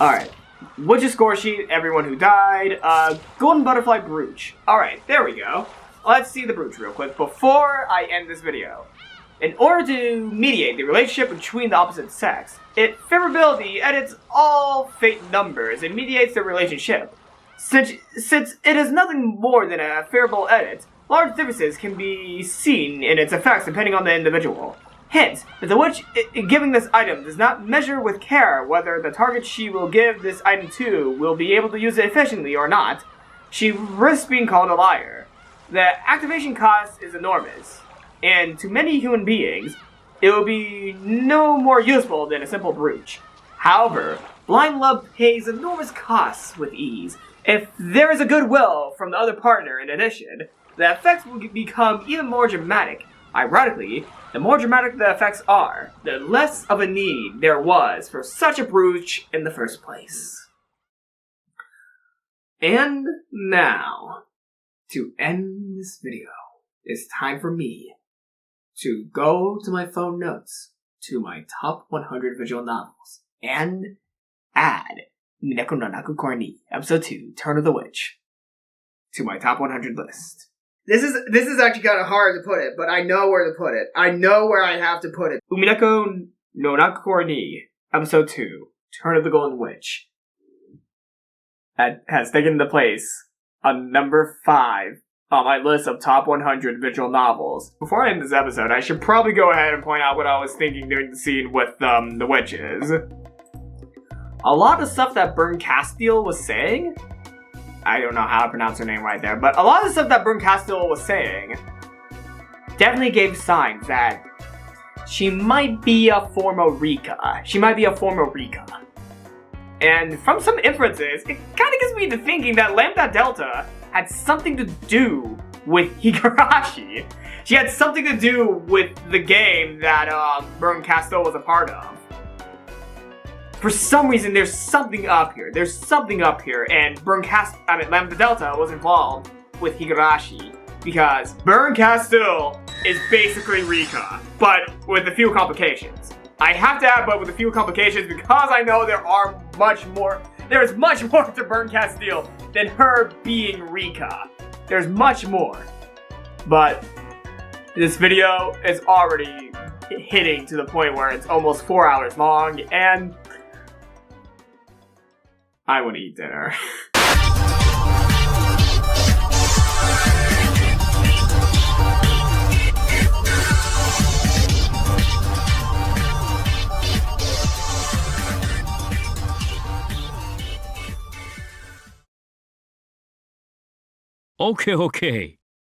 Alright. Witch's score sheet, everyone who died. Golden butterfly brooch. Alright, there we go. Let's see the brooch real quick before I end this video. In order to mediate the relationship between the opposite sex, favorability edits all fate numbers and mediates the relationship. Since it is nothing more than a favorable edit, large differences can be seen in its effects depending on the individual. Hence, if the witch giving this item does not measure with care whether the target she will give this item to will be able to use it efficiently or not, she risks being called a liar. The activation cost is enormous, and to many human beings, it will be no more useful than a simple brooch. However, blind love pays enormous costs with ease. If there is a goodwill from the other partner in addition, the effects will become even more dramatic. Ironically, the more dramatic the effects are, the less of a need there was for such a brooch in the first place. And now, to end this video, it's time for me to go to my phone notes to my top 100 visual novels and add Umineko no Nakuko ni Episode 2, Turn of the Witch, to my top 100 list. This is actually kind of hard to put it, but I know where to put it. I know where I have to put it. Umineko no Nakuko ni Episode 2, Turn of the Golden Witch, has taken the place on number 5 on my list of top 100 visual novels. Before I end this episode, I should probably go ahead and point out what I was thinking during the scene with the witches. A lot of stuff that Bernkastel was saying, I don't know how to pronounce her name right there, but a lot of the stuff that Bernkastel was saying definitely gave signs that she might be a form of Rika. And from some inferences, it kind of gets me to thinking that Lambdadelta had something to do with Higurashi. She had something to do with the game that Bernkastel was a part of. For some reason, there's something up here. And Lambdadelta was involved with Higurashi because Bernkastel is basically Rika, but with a few complications. I have to add, but with a few complications, because I know there is much more to Bernkastel than her being Rika. There's much more. But this video is already hitting to the point where it's almost 4 hours long, and I want to eat dinner. Okay.